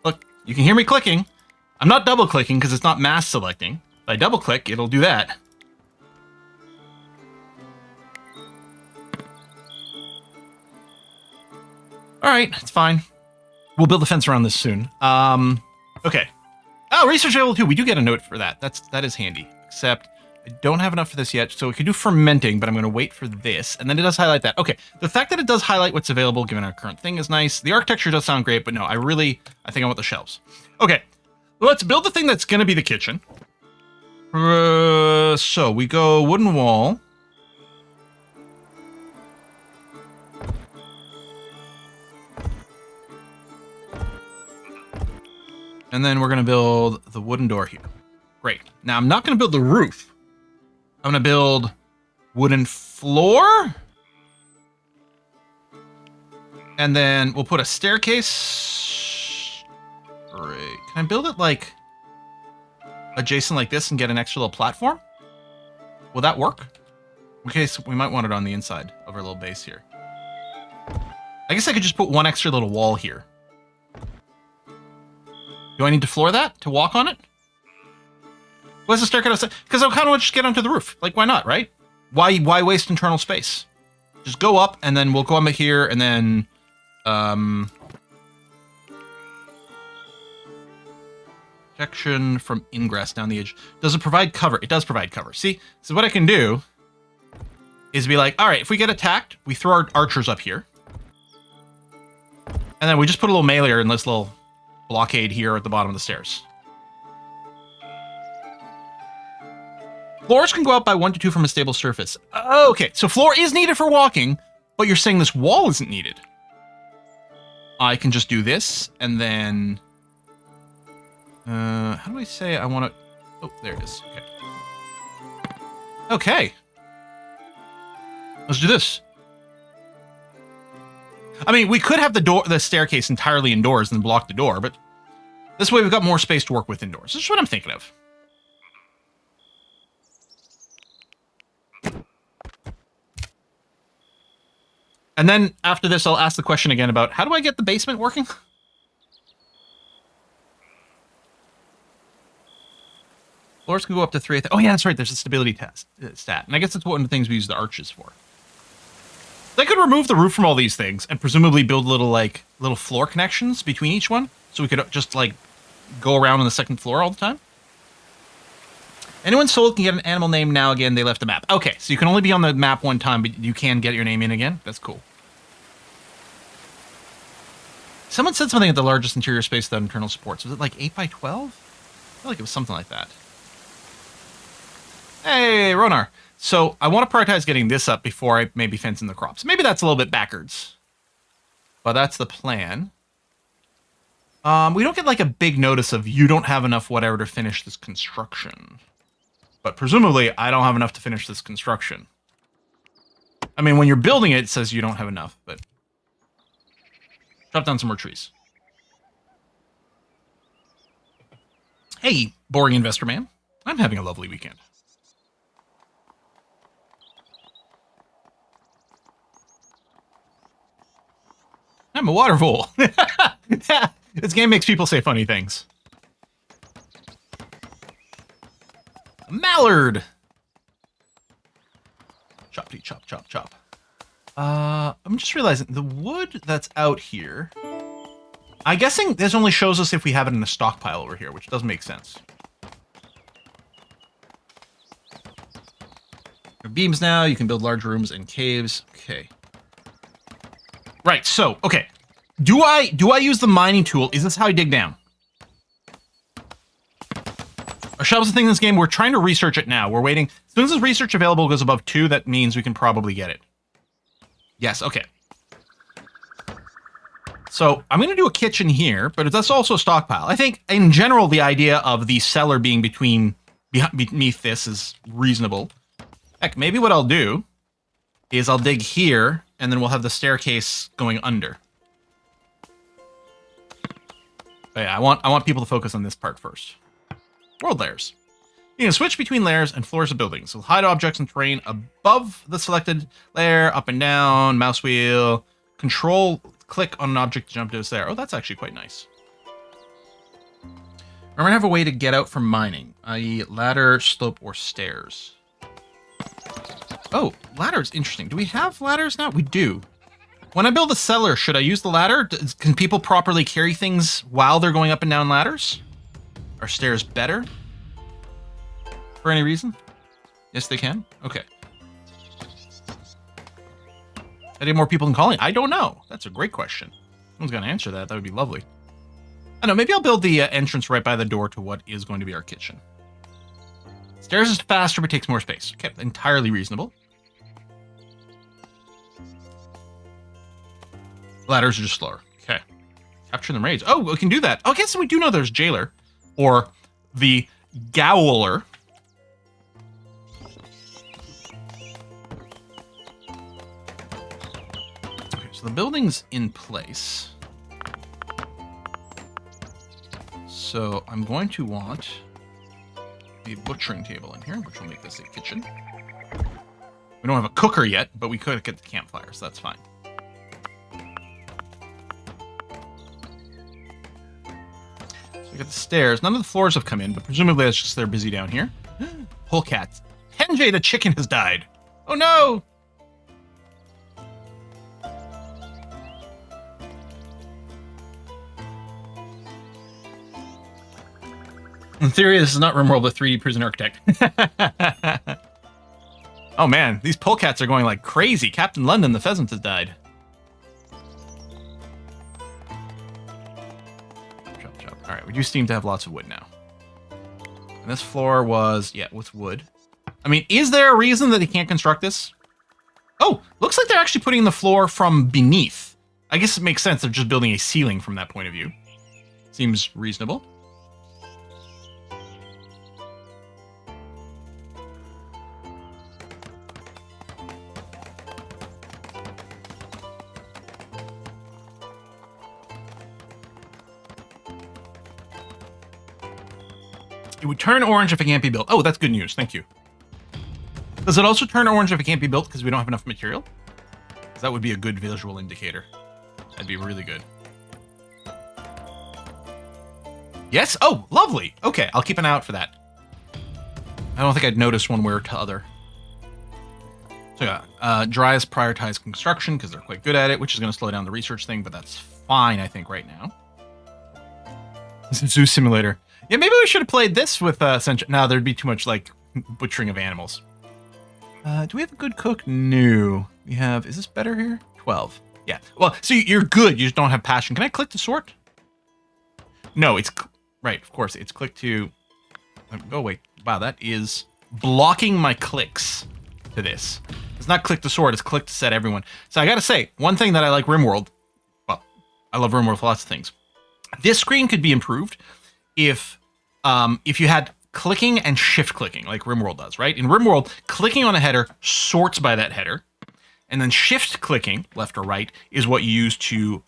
Look, you can hear me clicking. I'm not double clicking because it's not mass selecting. If I double click, it'll do that. Alright, it's fine. We'll build a fence around this soon. Okay. Oh, research level 2. We do get a note for that. That is handy. Except I don't have enough for this yet, so we could do fermenting, but I'm going to wait for this. And then it does highlight that. Okay, the fact that it does highlight what's available given our current thing is nice. The architecture does sound great, but no, I think I want the shelves. Okay, let's build the thing that's going to be the kitchen. So we go wooden wall. And then we're going to build the wooden door here. Great. Now, I'm not going to build the roof. I'm going to build wooden floor. And then we'll put a staircase. Great. Can I build it like adjacent like this and get an extra little platform? Will that work? In case we might want it on the inside of our little base here. I guess I could just put one extra little wall here. Do I need to floor that to walk on it? What's the staircase? Because I kind of want to just get onto the roof. Like, why not, right? Why waste internal space? Just go up, and then we'll go up here, and then... protection from ingress down the edge. Does it provide cover? It does provide cover. See? So what I can do is be like, all right, if we get attacked, we throw our archers up here. And then we just put a little mailer in this little blockade here at the bottom of the stairs. Floors can go up by 1 to 2 from a stable surface. Okay, so floor is needed for walking, but you're saying this wall isn't needed. I can just do this, and then... how do I say I want to... Oh, there it is. Okay. Okay. Let's do this. I mean, we could have the staircase entirely indoors and block the door, but this way we've got more space to work with indoors. This is what I'm thinking of. And then after this, I'll ask the question again about how do I get the basement working? Floors can go up to 3. Oh yeah, that's right. There's a stability test stat. And I guess that's one of the things we use the arches for. So I could remove the roof from all these things and presumably build little floor connections between each one. So we could just like go around on the second floor all the time. Anyone sold can get an animal name now. Again, they left the map. Okay, so you can only be on the map one time, but you can get your name in again. That's cool. Someone said something at the largest interior space without internal supports. Was it like 8 by 12? I feel like it was something like that. Hey, Ronar. So I want to prioritize getting this up before I maybe fence in the crops. Maybe that's a little bit backwards. But that's the plan. We don't get like a big notice of you don't have enough whatever to finish this construction. But presumably, I don't have enough to finish this construction. I mean, when you're building it, it says you don't have enough, but... Chop down some more trees. Hey, boring investor man. I'm having a lovely weekend. I'm a water vole. This game makes people say funny things. A mallard. Chop, chop, chop, chop. I'm just realizing the wood that's out here. I'm guessing this only shows us if we have it in a stockpile over here, which doesn't make sense. There are beams now. You can build large rooms and caves. Okay. Right. So, okay. Do I use the mining tool? Is this how I dig down? Our shovels the thing in this game. We're trying to research it now. We're waiting. As soon as this research available goes above 2, that means we can probably get it. Yes, okay. So I'm going to do a kitchen here, but that's also a stockpile. I think, in general, the idea of the cellar being beneath this is reasonable. Heck, maybe what I'll do is I'll dig here, and then we'll have the staircase going under. But yeah, I want people to focus on this part first. World layers. You can switch between layers and floors of buildings. So hide objects and terrain above the selected layer, up and down, mouse wheel, control, click on an object to jump to its layer. Oh, that's actually quite nice. We're gonna have a way to get out from mining, i.e. ladder, slope, or stairs. Oh, ladder is interesting. Do we have ladders now? We do. When I build a cellar, should I use the ladder? Can people properly carry things while they're going up and down ladders? Are stairs better? For any reason? Yes, they can? Okay. Any more people in calling? I don't know. That's a great question. Someone's going to answer that. That would be lovely. I don't know. Maybe I'll build the entrance right by the door to what is going to be our kitchen. Stairs is faster, but takes more space. Okay, entirely reasonable. Ladders are just slower. Okay. Capture the raids. Oh, we can do that. Oh, I guess we do know there's Jailer. Or the Gowler. Okay, so the building's in place. So I'm going to want a butchering table in here, which will make this a kitchen. We don't have a cooker yet, but we could get the campfire, so that's fine. So we got the stairs. None of the floors have come in, but presumably that's just they're busy down here. Polecats. Henjay the chicken has died. Oh no! In theory, this is not RimWorld with 3D Prison Architect. Oh man, these polecats are going like crazy. Captain London the pheasant has died. Chop, chop. All right, we do seem to have lots of wood now. And this floor was, yeah, with wood. I mean, is there a reason that they can't construct this? Oh, looks like they're actually putting the floor from beneath. I guess it makes sense. They're just building a ceiling from that point of view. Seems reasonable. It would turn orange if it can't be built. Oh, that's good news. Thank you. Does it also turn orange if it can't be built because we don't have enough material? That would be a good visual indicator. That'd be really good. Yes? Oh, lovely. Okay, I'll keep an eye out for that. I don't think I'd notice one way or the other. So yeah, dry is prioritized construction because they're quite good at it, which is going to slow down the research thing, but that's fine, I think, right now. This is Zoo Simulator. Yeah, maybe we should have played this with No, there'd be too much, like, butchering of animals. Do we have a good cook? No. We have... Is this better here? 12. Yeah. Well, so you're good. You just don't have passion. Can I click to sort? No, it's... Right, of course. It's click to... Oh, wait. Wow, that is blocking my clicks to this. It's not click to sort. It's click to set everyone. So I gotta say, one thing that I like RimWorld... Well, I love RimWorld for lots of things. This screen could be improved if you had clicking and shift clicking like RimWorld does, right? In RimWorld, clicking on a header sorts by that header, and then shift clicking, left or right, is what you use to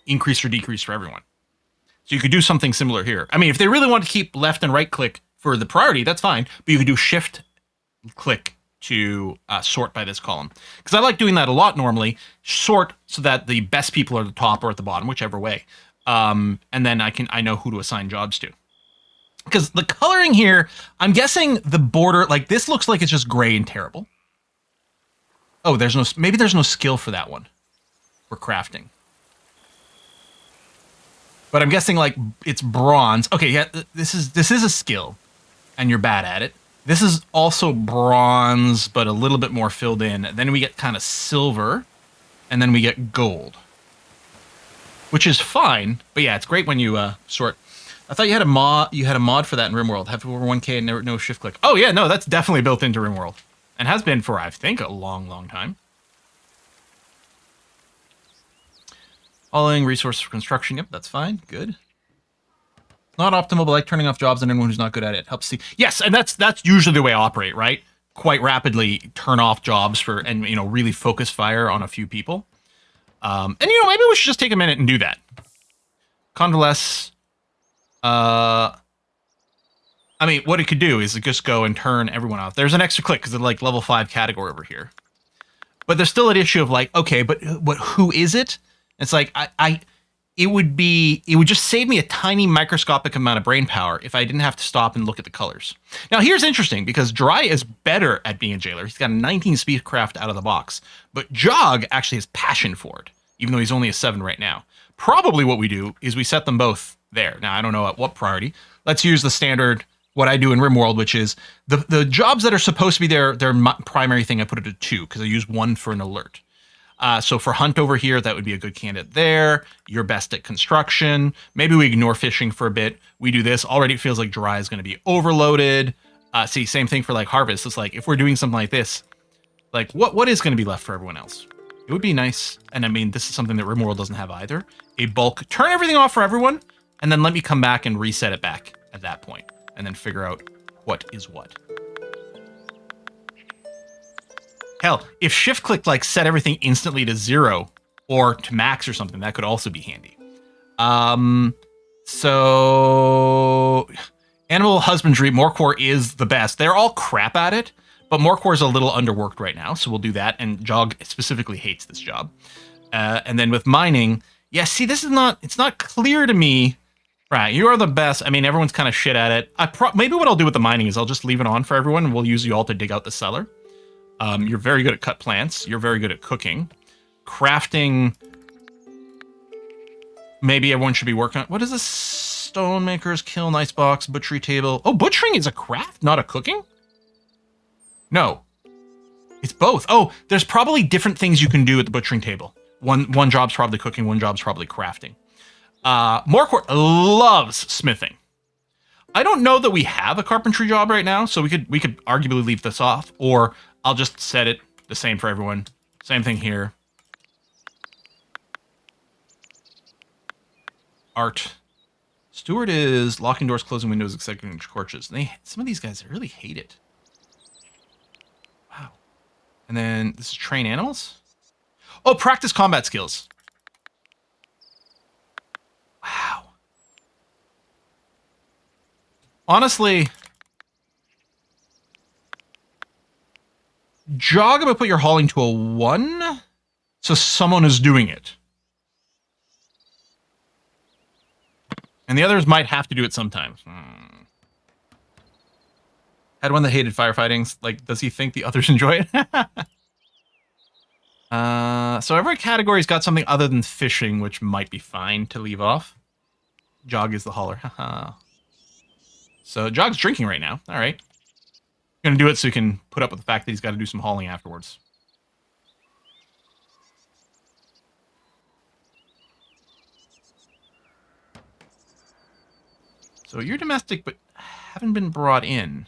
increase or decrease for everyone. So you could do something similar here. I mean, if they really want to keep left and right click for the priority, that's fine, but you could do shift click to sort by this column. Because I like doing that a lot normally, sort so that the best people are at the top or at the bottom, whichever way. And then I know who to assign jobs to. Because the coloring here, I'm guessing the border, like this looks like it's just gray and terrible. Oh, maybe there's no skill for that one. For crafting. But I'm guessing like it's bronze. Okay, yeah, this is a skill. And you're bad at it. This is also bronze, but a little bit more filled in. Then we get kind of silver. And then we get gold. Which is fine, but yeah, it's great when you sort. I thought you had a mod for that in RimWorld. Have over 1K and no shift click. Oh yeah, no, that's definitely built into RimWorld. And has been for, I think, a long, long time. Hauling, resource for construction. Yep, that's fine. Good. Not optimal, but like turning off jobs on anyone who's not good at it. Helps see. Yes, and that's usually the way I operate, right? Quite rapidly turn off jobs and really focus fire on a few people. And maybe we should just take a minute and do that. Convalesce. I mean, what it could do is just go and turn everyone off. There's an extra click because it's like level 5 category over here. But there's still an issue of like, okay, but who is it? It's like it would just save me a tiny microscopic amount of brain power if I didn't have to stop and look at the colors. Now here's interesting because Dry is better at being a jailer. He's got a 19 speedcraft out of the box, but Jog actually has passion for it, even though he's only a 7 right now. Probably what we do is we set them both there. Now I don't know at what priority. Let's use the standard, what I do in RimWorld, which is the jobs that are supposed to be their primary thing, I put it at 2 because I use 1 for an alert. So for hunt over here, that would be a good candidate there. You're best at construction. Maybe we ignore fishing for a bit. We do this. Already it feels like Dry is going to be overloaded. See, same thing for like harvest. It's like if we're doing something like this, like what is going to be left for everyone else? It would be nice. And I mean, this is something that RimWorld doesn't have either. A bulk, turn everything off for everyone, and then let me come back and reset it back at that point, and then figure out what is what. Hell, if shift click like set everything instantly to 0 or to max or something, that could also be handy. So animal husbandry, Morecore is the best. They're all crap at it, but Morecore is a little underworked right now, so we'll do that. And Jog specifically hates this job. And then with mining, yeah, see, it's not clear to me. Right, you are the best. I mean, everyone's kind of shit at it. Maybe what I'll do with the mining is I'll just leave it on for everyone, and we'll use you all to dig out the cellar. You're very good at cut plants. You're very good at cooking. Crafting, maybe everyone should be working on. What is this? Stonemakers, kiln, icebox, butchery table. Oh, butchering is a craft, not a cooking? No. It's both. Oh, there's probably different things you can do at the butchering table. One job's probably cooking, one job's probably crafting. Morecore loves smithing. I don't know that we have a carpentry job right now, so we could arguably leave this off, or I'll just set it the same for everyone. Same thing here. Art. Steward is locking doors, closing windows, executing torches. Some of these guys really hate it. Wow. And then this is train animals. Oh, practice combat skills. Wow. Honestly, Jog, I'm going to put your hauling to a 1, so someone is doing it. And the others might have to do it sometimes. Had one that hated firefighting. Like, does he think the others enjoy it? So every category's got something other than fishing, which might be fine to leave off. Jog is the hauler. Haha. So Jog's drinking right now. All right. Gonna do it so he can put up with the fact that he's got to do some hauling afterwards. So you're domestic, but haven't been brought in.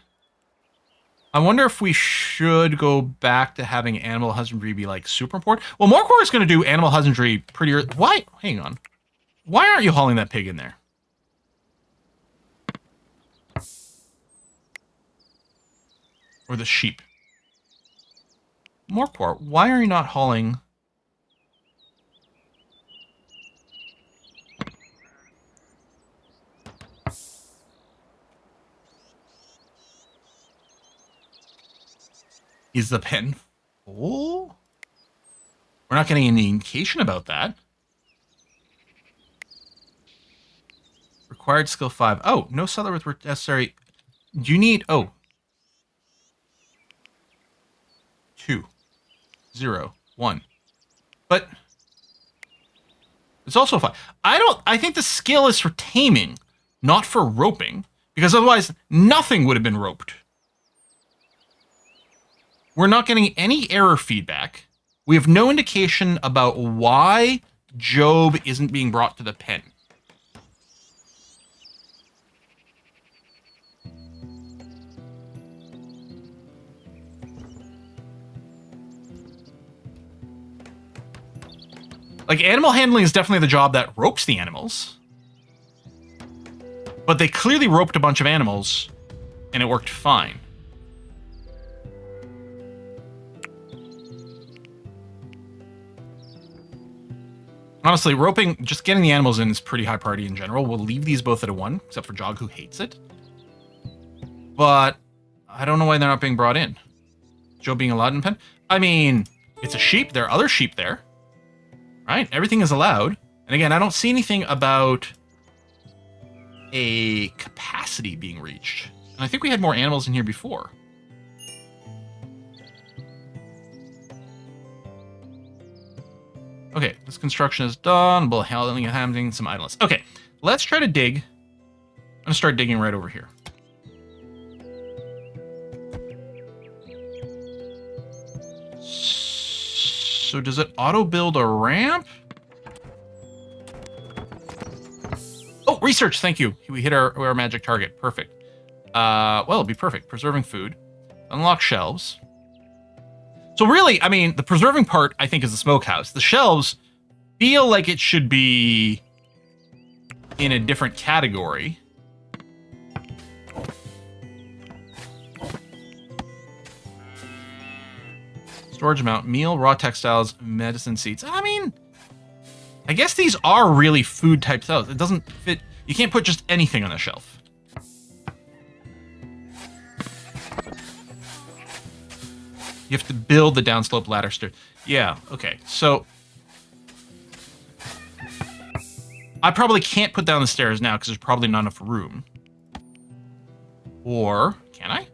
I wonder if we should go back to having animal husbandry be like super important. Well, Morcor is going to do animal husbandry pretty early. Why? Hang on. Why aren't you hauling that pig in there? Or the sheep? Morcor, why are you not hauling? Is the pen full? We're not getting any indication about that. Required skill 5. Oh, no cellar with necessary. Do you need... Oh. 2. 0. 1. But... It's also 5. I think the skill is for taming, not for roping. Because otherwise, nothing would have been roped. We're not getting any error feedback. We have no indication about why Job isn't being brought to the pen. Like, animal handling is definitely the job that ropes the animals. But they clearly roped a bunch of animals, and it worked fine. Honestly, roping, just getting the animals in is pretty high priority in general. We'll leave these both at a 1, except for Jog, who hates it. But I don't know why they're not being brought in. Joe being allowed in pen? I mean, it's a sheep. There are other sheep there. Right? Everything is allowed. And again, I don't see anything about a capacity being reached. And I think we had more animals in here before. Okay, this construction is done. We'll handling some idleness. Okay, let's try to dig. I'm gonna start digging right over here. So does it auto build a ramp? Oh, research, thank you. We hit our magic target, perfect. Well, it'll be perfect. Preserving food. Unlock shelves. So really, I mean, the preserving part, I think, is the smokehouse. The shelves feel like it should be in a different category. Storage amount, meal, raw textiles, medicine seeds. I mean, I guess these are really food type shelves. It doesn't fit. You can't put just anything on the shelf. You have to build the downslope ladder stair. Yeah, okay. So I probably can't put down the stairs now because there's probably not enough room. Or can I?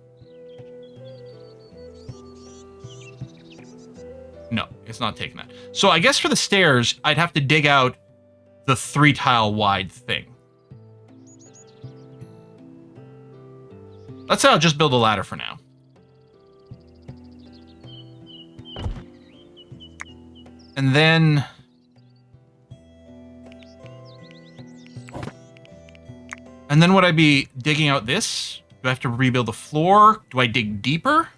No, it's not taking that. So I guess for the stairs, I'd have to dig out the 3-tile wide thing. Let's say I'll just build a ladder for now. And then... would I be digging out this? Do I have to rebuild the floor? Do I dig deeper?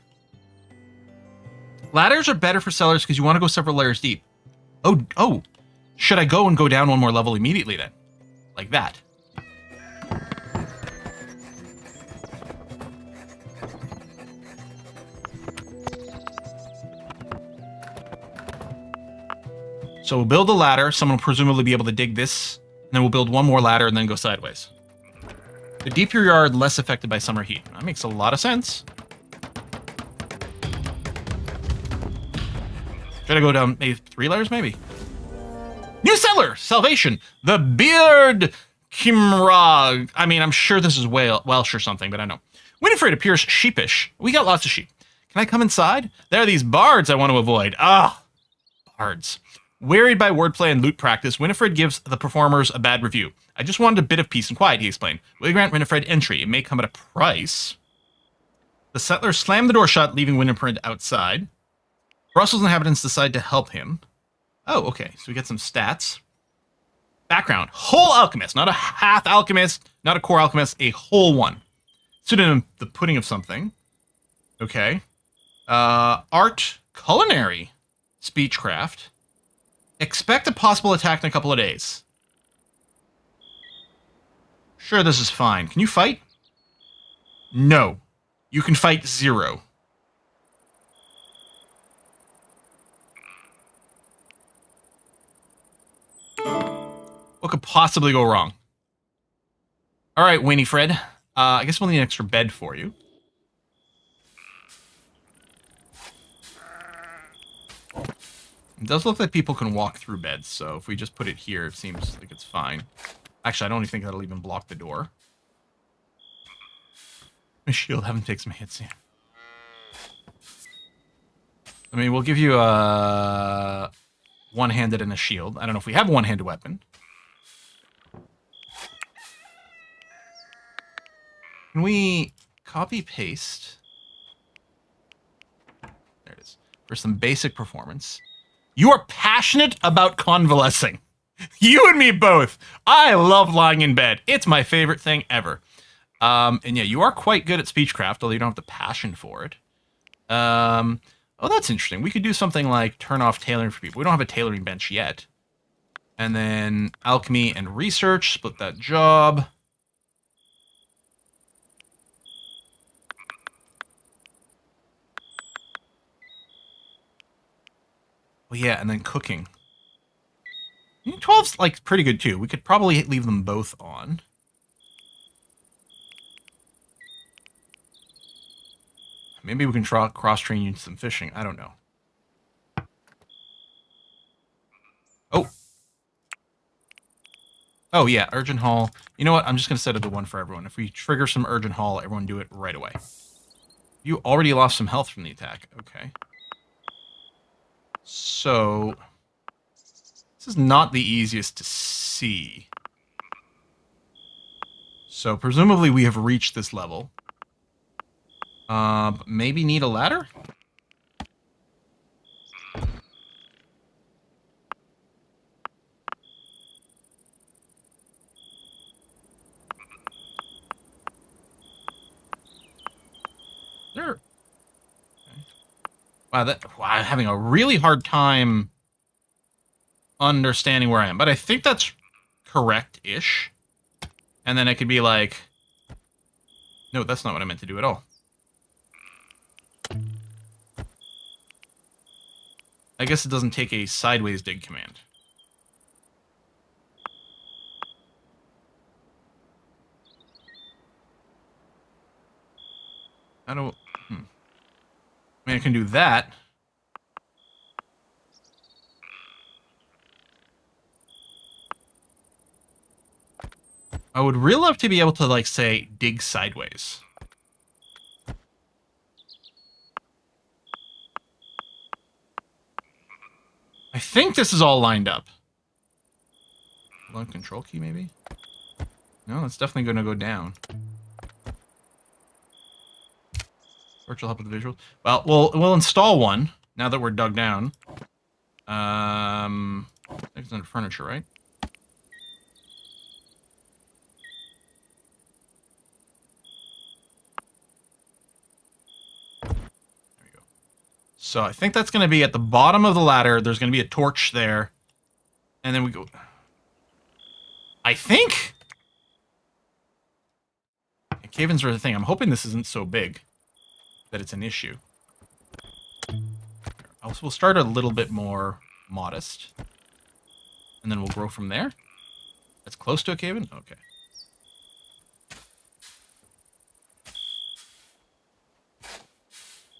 Ladders are better for cellars because you want to go several layers deep. Oh. Should I go and go down one more level immediately then? Like that. So we'll build a ladder. Someone will presumably be able to dig this. And then we'll build one more ladder and then go sideways. The deeper your yard, less affected by summer heat. That makes a lot of sense. Should I go down maybe 3 layers, maybe? New cellar! Salvation! The Beard Kimrag. I mean, I'm sure this is Welsh or something, but I don't know. Winifred appears sheepish. We got lots of sheep. Can I come inside? There are these bards I want to avoid. Ah! Cards. Wearied by wordplay and loot practice, Winifred gives the performers a bad review. I just wanted a bit of peace and quiet, he explained. Will you grant Winifred entry? It may come at a price. The settler slammed the door shut, leaving Winifred outside. Brussels inhabitants decide to help him. Oh, okay. So we get some stats. Background. Whole alchemist. Not a half alchemist. Not a core alchemist. A whole one. Pseudonym, the pudding of something. Okay. Art. Culinary. Speechcraft. Expect a possible attack in a couple of days. Sure, this is fine. Can you fight? No. You can fight 0. What could possibly go wrong? All right, Winifred. I guess we'll need an extra bed for you. It does look like people can walk through beds, so if we just put it here, it seems like it's fine. Actually, I don't even think that'll even block the door. My shield, have him take some hits here. I mean, we'll give you a one-handed and a shield. I don't know if we have a one-handed weapon. Can we copy-paste? There it is. For some basic performance. You are passionate about convalescing. You and me both. I love lying in bed. It's my favorite thing ever. And yeah, you are quite good at speechcraft, although you don't have the passion for it. Oh, that's interesting. We could do something like turn off tailoring for people. We don't have a tailoring bench yet. And then alchemy and research, split that job. Well, yeah, and then cooking. 12's like pretty good too. We could probably leave them both on. Maybe we can cross-train you into some fishing. I don't know. Oh. Oh, yeah, urgent haul. You know what? I'm just going to set it to 1 for everyone. If we trigger some urgent haul, everyone do it right away. You already lost some health from the attack. Okay. So, this is not the easiest to see. So, presumably we have reached this level. Maybe need a ladder? There. Okay. Wow, I'm having a really hard time understanding where I am, but I think that's correct-ish. And then it could be like, no, that's not what I meant to do at all. I guess it doesn't take a sideways dig command. I don't... I mean, I can do that. I would really love to be able to, like, say, dig sideways. I think this is all lined up. Hold on, control key, maybe? No, that's definitely going to go down. Virtual help with the visuals. Well, we'll install one now that we're dug down. I think it's under furniture, right? So I think that's going to be at the bottom of the ladder. There's going to be a torch there. And then we go... I think? Cave-ins are the thing. I'm hoping this isn't so big that it's an issue. Also, we'll start a little bit more modest. And then we'll grow from there. That's close to a cave-in? Okay.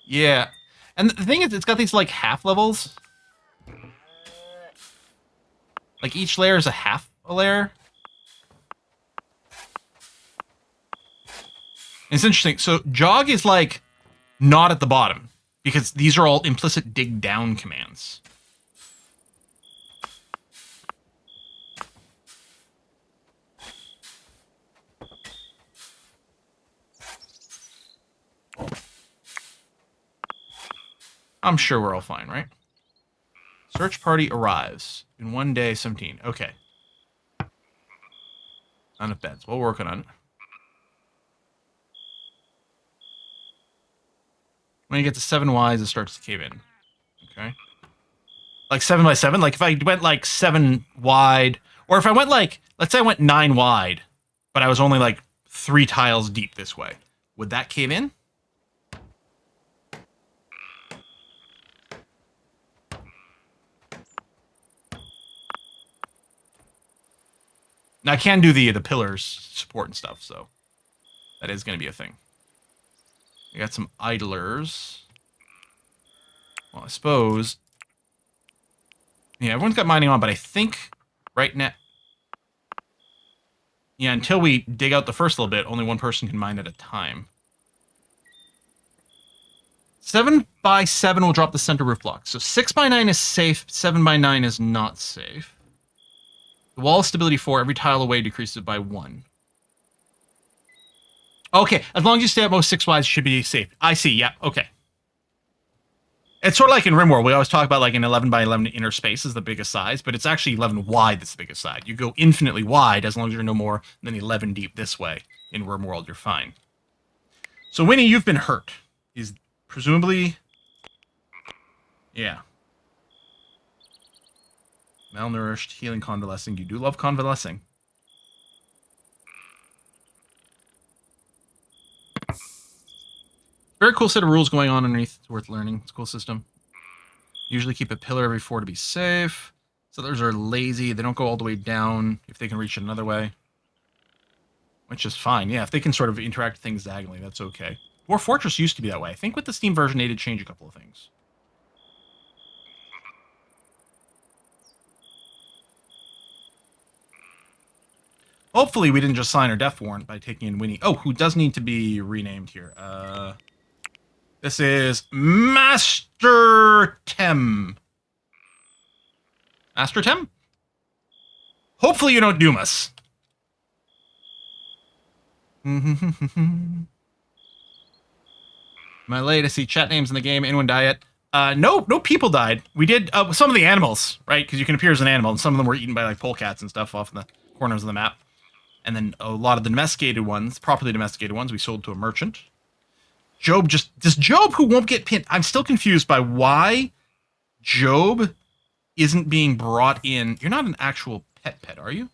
Yeah. And the thing is, it's got these, like, half levels. Like, each layer is a half a layer. And it's interesting. So, jog is, like, not at the bottom. Because these are all implicit dig down commands. I'm sure we're all fine, right? Search party arrives in 1 day, 17. Okay. Not enough beds. We're working on it. When you get to 7 wides, it starts to cave in. Okay. Like 7 by 7. Like if I went like 7 wide, or if I went like, let's say I went 9 wide, but I was only like 3 tiles deep this way, would that cave in? Now I can do the pillars support and stuff, so that is going to be a thing. We got some idlers. Well, I suppose. Yeah, everyone's got mining on, but I think right now. Yeah, until we dig out the first little bit, only one person can mine at a time. 7 by 7 will drop the center roof block. So 6 by 9 is safe, 7 by 9 is not safe. The wall stability 4, every tile away decreases by 1. Okay, as long as you stay at most 6 wides, you should be safe. I see, yeah, okay. It's sort of like in RimWorld. We always talk about like an 11 by 11 inner space is the biggest size, but it's actually 11 wide that's the biggest size. You go infinitely wide as long as you're no more than 11 deep this way. In RimWorld, you're fine. So Winnie, you've been hurt. Is presumably... Yeah. Malnourished, healing, convalescing. You do love convalescing. Very cool set of rules going on underneath. It's worth learning. It's a cool system. Usually keep a pillar every 4 to be safe. Settlers are lazy. They don't go all the way down if they can reach it another way. Which is fine. Yeah, if they can sort of interact with things diagonally, that's okay. Dwarf Fortress used to be that way. I think with the Steam version, they did change a couple of things. Hopefully we didn't just sign our death warrant by taking in Winnie. Oh, who does need to be renamed here? This is Master Tem. Master Tem? Hopefully you don't doom us. My latest, see chat names in the game. Anyone die yet? No people died. We did some of the animals, right? Because you can appear as an animal, and some of them were eaten by like polecats and stuff off in the corners of the map. And then a lot of the domesticated ones, properly domesticated ones, we sold to a merchant. Job this Job who won't get pinned. I'm still confused by why Job isn't being brought in. You're not an actual pet, are you?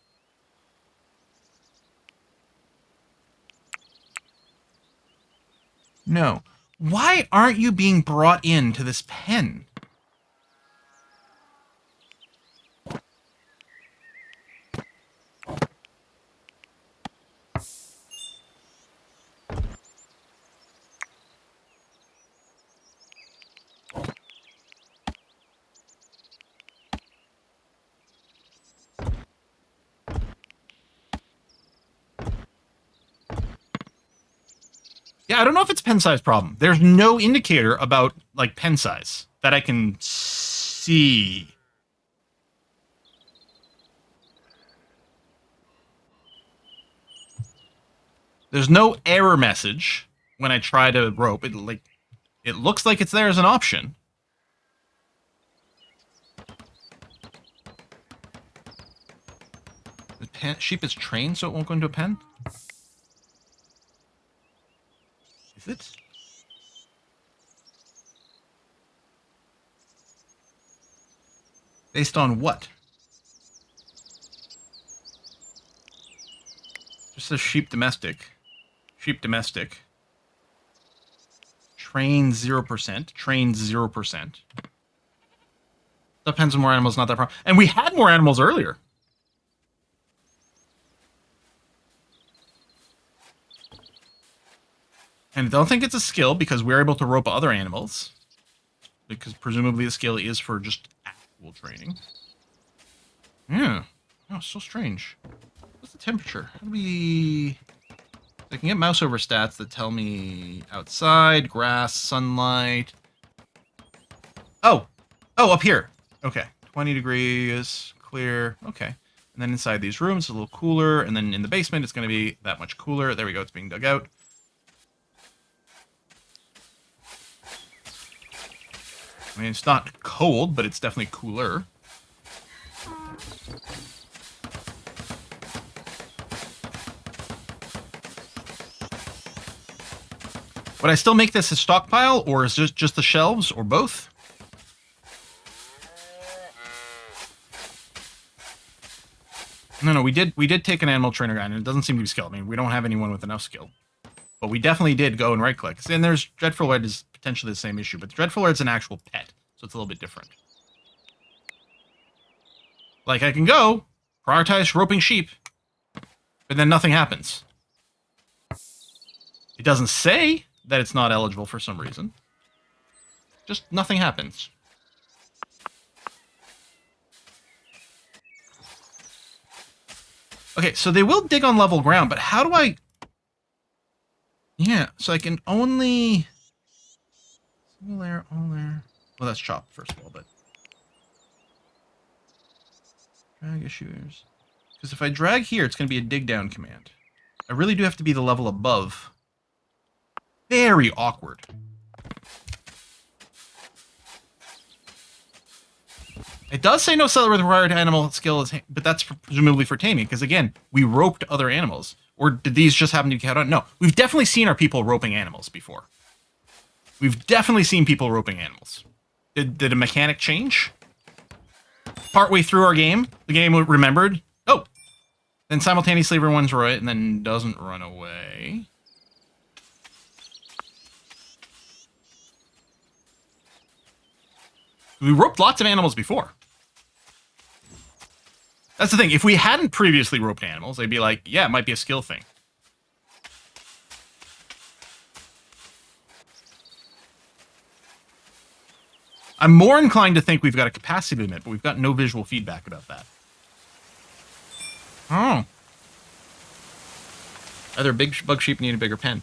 No. Why aren't you being brought into this pen? Yeah, I don't know if it's pen size problem. There's no indicator about like pen size that I can see. There's no error message when I try to rope. It looks like it's there as an option. The sheep is trained so it won't go into a pen? Is it? Based on what? Just says sheep domestic. Sheep domestic. Train 0%. Train 0%. Depends on more animals, not that problem. And we had more animals earlier. And I don't think it's a skill because we're able to rope other animals. Because presumably the skill is for just actual training. Yeah. Oh, so strange. What's the temperature? How do we... I can get mouse over stats that tell me outside, grass, sunlight. Oh! Oh, up here. Okay. 20 degrees, clear. Okay. And then inside these rooms, it's a little cooler. And then in the basement, it's going to be that much cooler. There we go. It's being dug out. I mean, it's not cold, but it's definitely cooler. Would I still make this a stockpile, or is this just the shelves, or both? No, we did take an animal trainer guy, and it doesn't seem to be skilled. I mean, we don't have anyone with enough skill. But we definitely did go and right-click. And there's Dreadful Red is potentially the same issue, but Dreadful Red's an actual pet, so it's a little bit different. Like, I can go, prioritize roping sheep, but then nothing happens. It doesn't say that it's not eligible for some reason. Just nothing happens. Okay, so they will dig on level ground, but how do I... Yeah, so I can only... Single layer, all layer... Well, that's chopped, first of all, but... Drag issues. Because if I drag here, it's going to be a dig down command. I really do have to be the level above. Very awkward. It does say no cellar with required animal skill, but that's presumably for taming, because again, we roped other animals. Or did these just happen to be caught on? No, we've definitely seen our people roping animals before. We've definitely seen people roping animals. Did a mechanic change? Partway through our game, the game remembered, oh, then simultaneously everyone's right, and then doesn't run away. We roped lots of animals before. That's the thing. If we hadn't previously roped animals, they'd be like, yeah, it might be a skill thing. I'm more inclined to think we've got a capacity limit, but we've got no visual feedback about that. Oh. Other big bug sheep need a bigger pen.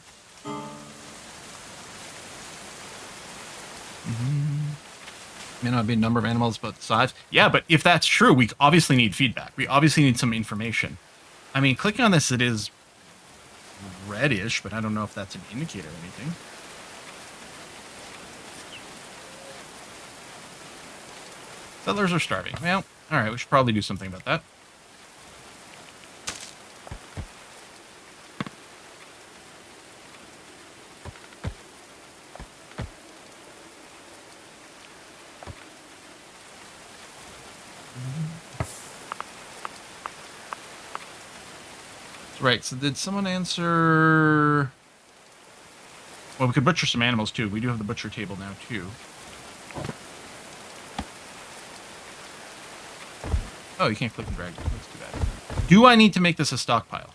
May not be a number of animals, but size. Yeah, but if that's true, we obviously need feedback. We obviously need some information. I mean, clicking on this, it is reddish, but I don't know if that's an indicator or anything. Settlers are starving. Well, all right, we should probably do something about that. Right, so did someone answer... Well, we could butcher some animals, too. We do have the butcher table now, too. Oh, you can't click and drag it. That's too bad. Do I need to make this a stockpile?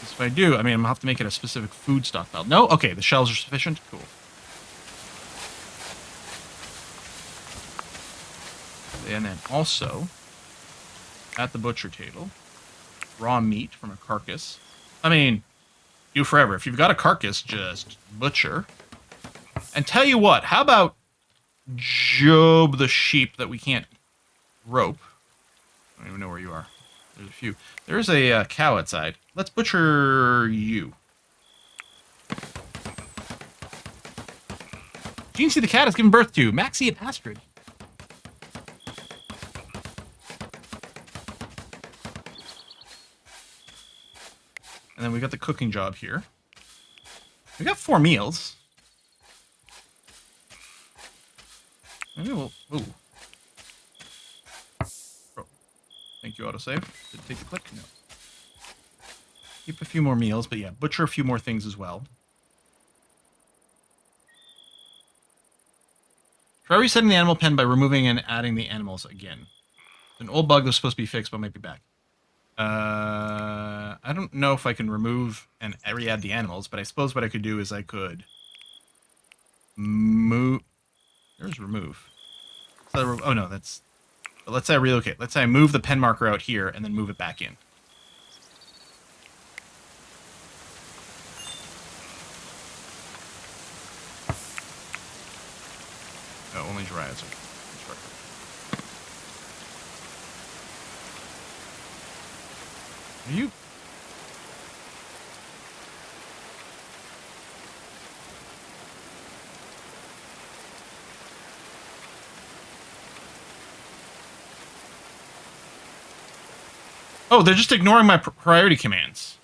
If I do, I mean, I'm going to have to make it a specific food stockpile. No? Okay, the shells are sufficient? Cool. And then also... at the butcher table, raw meat from a carcass. I mean, do forever. If you've got a carcass, just butcher. And tell you what, how about Job the sheep that we can't rope? I don't even know where you are. There's a few. There's a cow outside. Let's butcher you. Jeansy the cat has given birth to Maxie a Pastrid. And then we got the cooking job here. We got 4 meals. Maybe we'll... Ooh. Oh. Thank you, autosave. Did it take the click? No. Keep a few more meals, but yeah, butcher a few more things as well. Try resetting the animal pen by removing and adding the animals again. An old bug that was supposed to be fixed, but might be back. I don't know if I can remove and re-add the animals, but I suppose what I could do is I could move. There's remove. Oh no, that's. But let's say I relocate. Let's say I move the pen marker out here and then move it back in. Oh, only Jiraiya's. Are you? Oh, they're just ignoring my priority commands.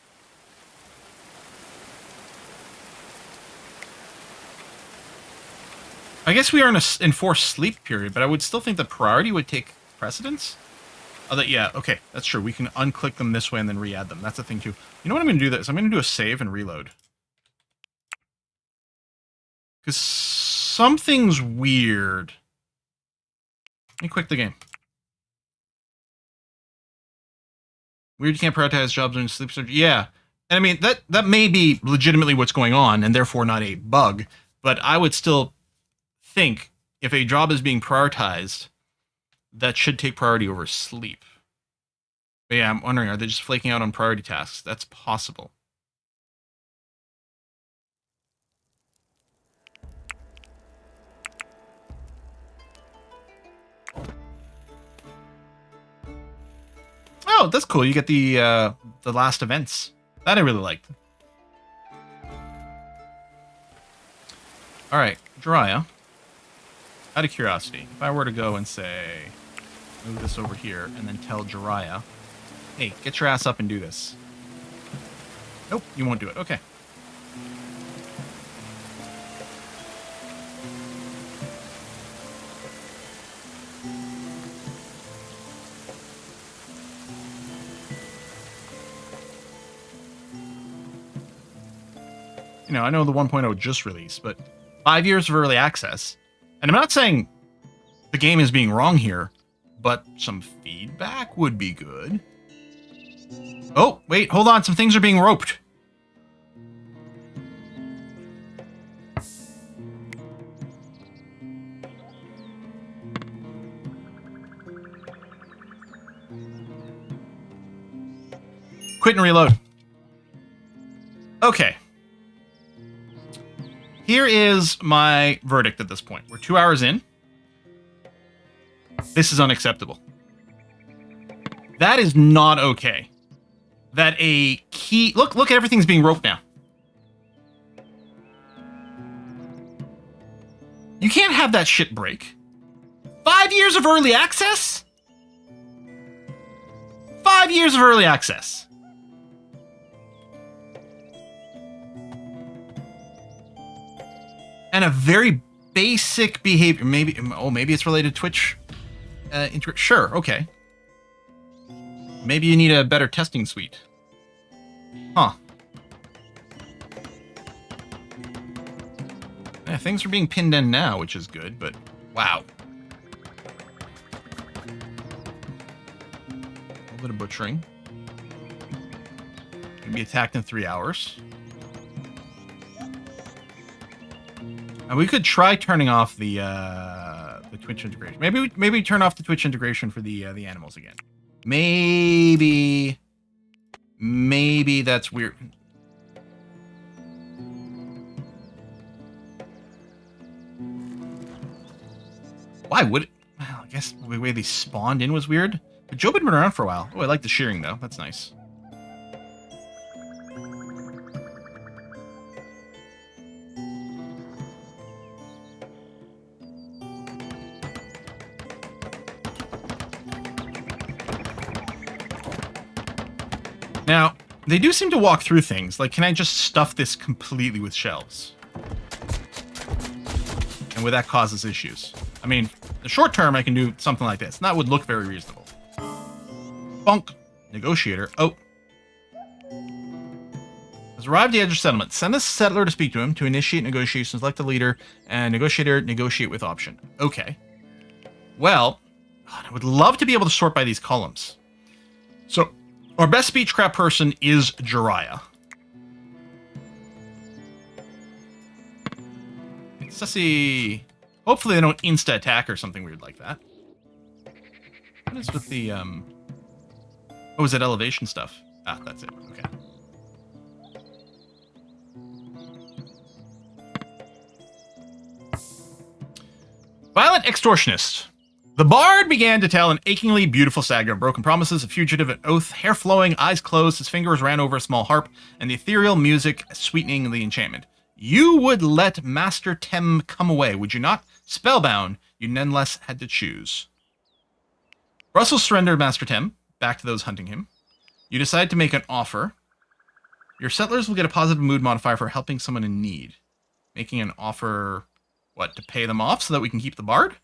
I guess we are in a enforced sleep period, but I would still think the priority would take precedence. Oh, yeah, okay, that's true. We can unclick them this way and then re-add them. That's a thing too. You know what I'm going to do this? I'm going to do a save and reload. Because something's weird. Let me quit the game. Weird you can't prioritize jobs during sleep surgery. Yeah. And I mean, that may be legitimately what's going on and therefore not a bug. But I would still think if a job is being prioritized, that should take priority over sleep. But yeah, I'm wondering, are they just flaking out on priority tasks? That's possible. Oh, that's cool. You get the last events. That I really liked. All right, Jiraiya. Out of curiosity, if I were to go and say, move this over here, and then tell Jiraiya, hey, get your ass up and do this. Nope, you won't do it. Okay. You know, I know the 1.0 just released, but 5 years of early access. And I'm not saying the game is being wrong here, but some feedback would be good. Oh, wait, hold on. Some things are being roped. Quit and reload. Okay. Here is my verdict at this point. We're 2 hours in. This is unacceptable. That is not okay. That a key... Look, everything's being roped now. You can't have that shit break. 5 years of early access? 5 years of early access. And a very basic behavior. Maybe it's related to Twitch. Sure, okay. Maybe you need a better testing suite. Huh. Yeah, things are being pinned in now, which is good, but wow. A little bit of butchering. Gonna be attacked in 3 hours. And we could try turning off the Twitch integration. Maybe turn off the Twitch integration for the animals again. Maybe that's weird. Why would it? Well, I guess the way they spawned in was weird. But Job had been around for a while. Oh, I like the shearing though. That's nice. Now, they do seem to walk through things. Like, can I just stuff this completely with shelves? And would that causes issues? I mean, the short term, I can do something like this. And that would look very reasonable. Bunk. Negotiator. Oh. Has arrived at the edge of settlement. Send a settler to speak to him to initiate negotiations. Select the leader. And negotiator, negotiate with option. Okay. Well, God, I would love to be able to sort by these columns. So... our best speechcraft person is Jiraiya. Sussy. Hopefully they don't insta-attack or something weird like that. What is with the, Oh, is that elevation stuff? Ah, that's it. Okay. Violent extortionist. The bard began to tell an achingly beautiful saga of broken promises, a fugitive, an oath, hair flowing, eyes closed, his fingers ran over a small harp, and the ethereal music sweetening the enchantment. You would let Master Tem come away, would you not? Spellbound, you nonetheless had to choose. Russell surrendered Master Tem, back to those hunting him. You decide to make an offer. Your settlers will get a positive mood modifier for helping someone in need. Making an offer, what, to pay them off so that we can keep the bard?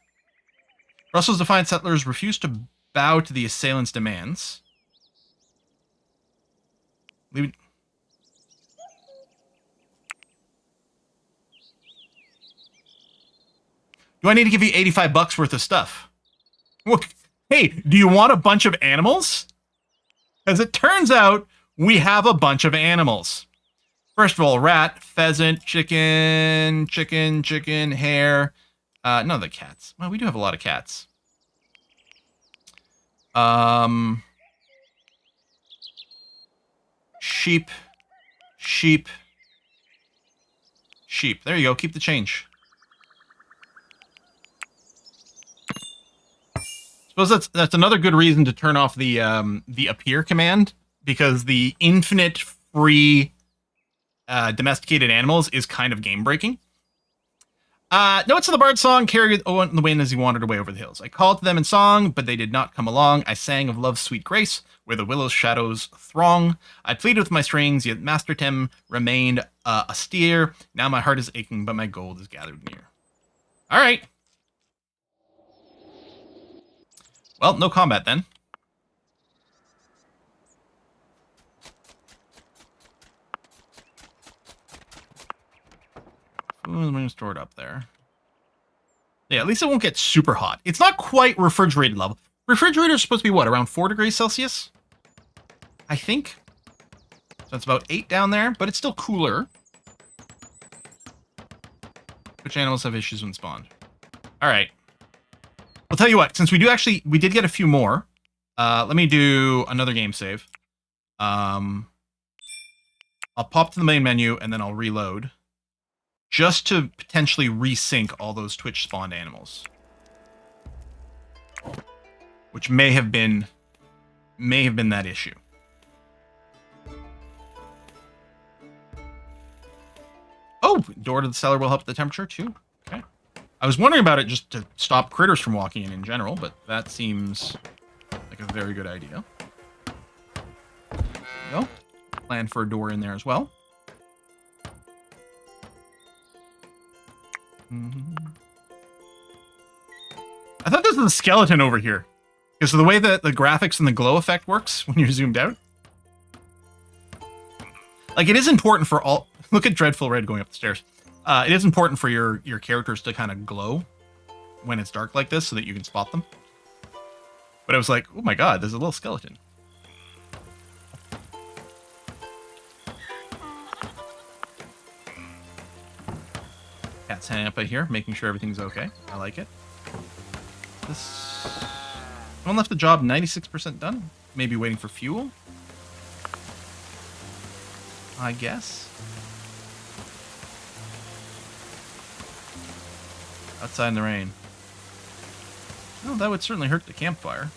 Russell's defiant settlers refuse to bow to the assailant's demands. Leave it. Do I need to give you 85 bucks worth of stuff? Well, hey, do you want a bunch of animals? As it turns out, we have a bunch of animals. First of all, rat, pheasant, chicken, hare. No, the cats. Well, we do have a lot of cats. Sheep. There you go. Keep the change. Suppose that's another good reason to turn off the appear command, because the infinite free domesticated animals is kind of game breaking. Notes of the bard song carried on the wind as he wandered away over the hills. I called to them in song, but they did not come along. I sang of love's sweet grace, where the willow's shadows throng. I pleaded with my strings, yet Master Tim remained austere. Now my heart is aching, but my gold is gathered near. All right. Well, no combat then. I'm going to store it up there. Yeah, at least it won't get super hot. It's not quite refrigerated level. Refrigerator is supposed to be what, around 4 degrees Celsius? I think. So it's about 8 down there, but it's still cooler. Which animals have issues when spawned? All right. I'll tell you what, since we did get a few more, let me do another game save. I'll pop to the main menu and then I'll reload. Just to potentially resync all those Twitch spawned animals. Which may have been that issue. Oh, door to the cellar will help the temperature too. Okay. I was wondering about it just to stop critters from walking in general, but that seems like a very good idea. There we go. Plan for a door in there as well. I thought this was a skeleton over here. Because of the way that the graphics and the glow effect works when you're zoomed out. Like, it is important for all... Look at Dreadful Red going up the stairs. It is important for your characters to kind of glow when it's dark like this so that you can spot them. But I was like, oh my god, there's a little skeleton. Cat's hanging up right here, making sure everything's okay. I like it. Someone left the job 96% done. Maybe waiting for fuel. I guess. Outside in the rain. Well, that would certainly hurt the campfire.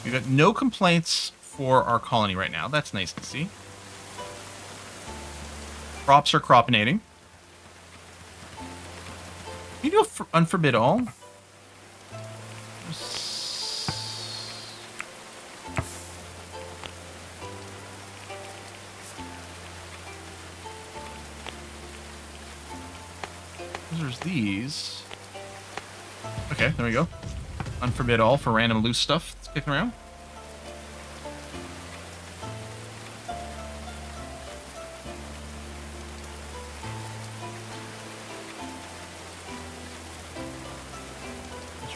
We've got no complaints for our colony right now. That's nice to see. Crops are cropinating. Can you do unforbid all? There's these. Okay, there we go. Unforbid all for random loose stuff that's kicking around.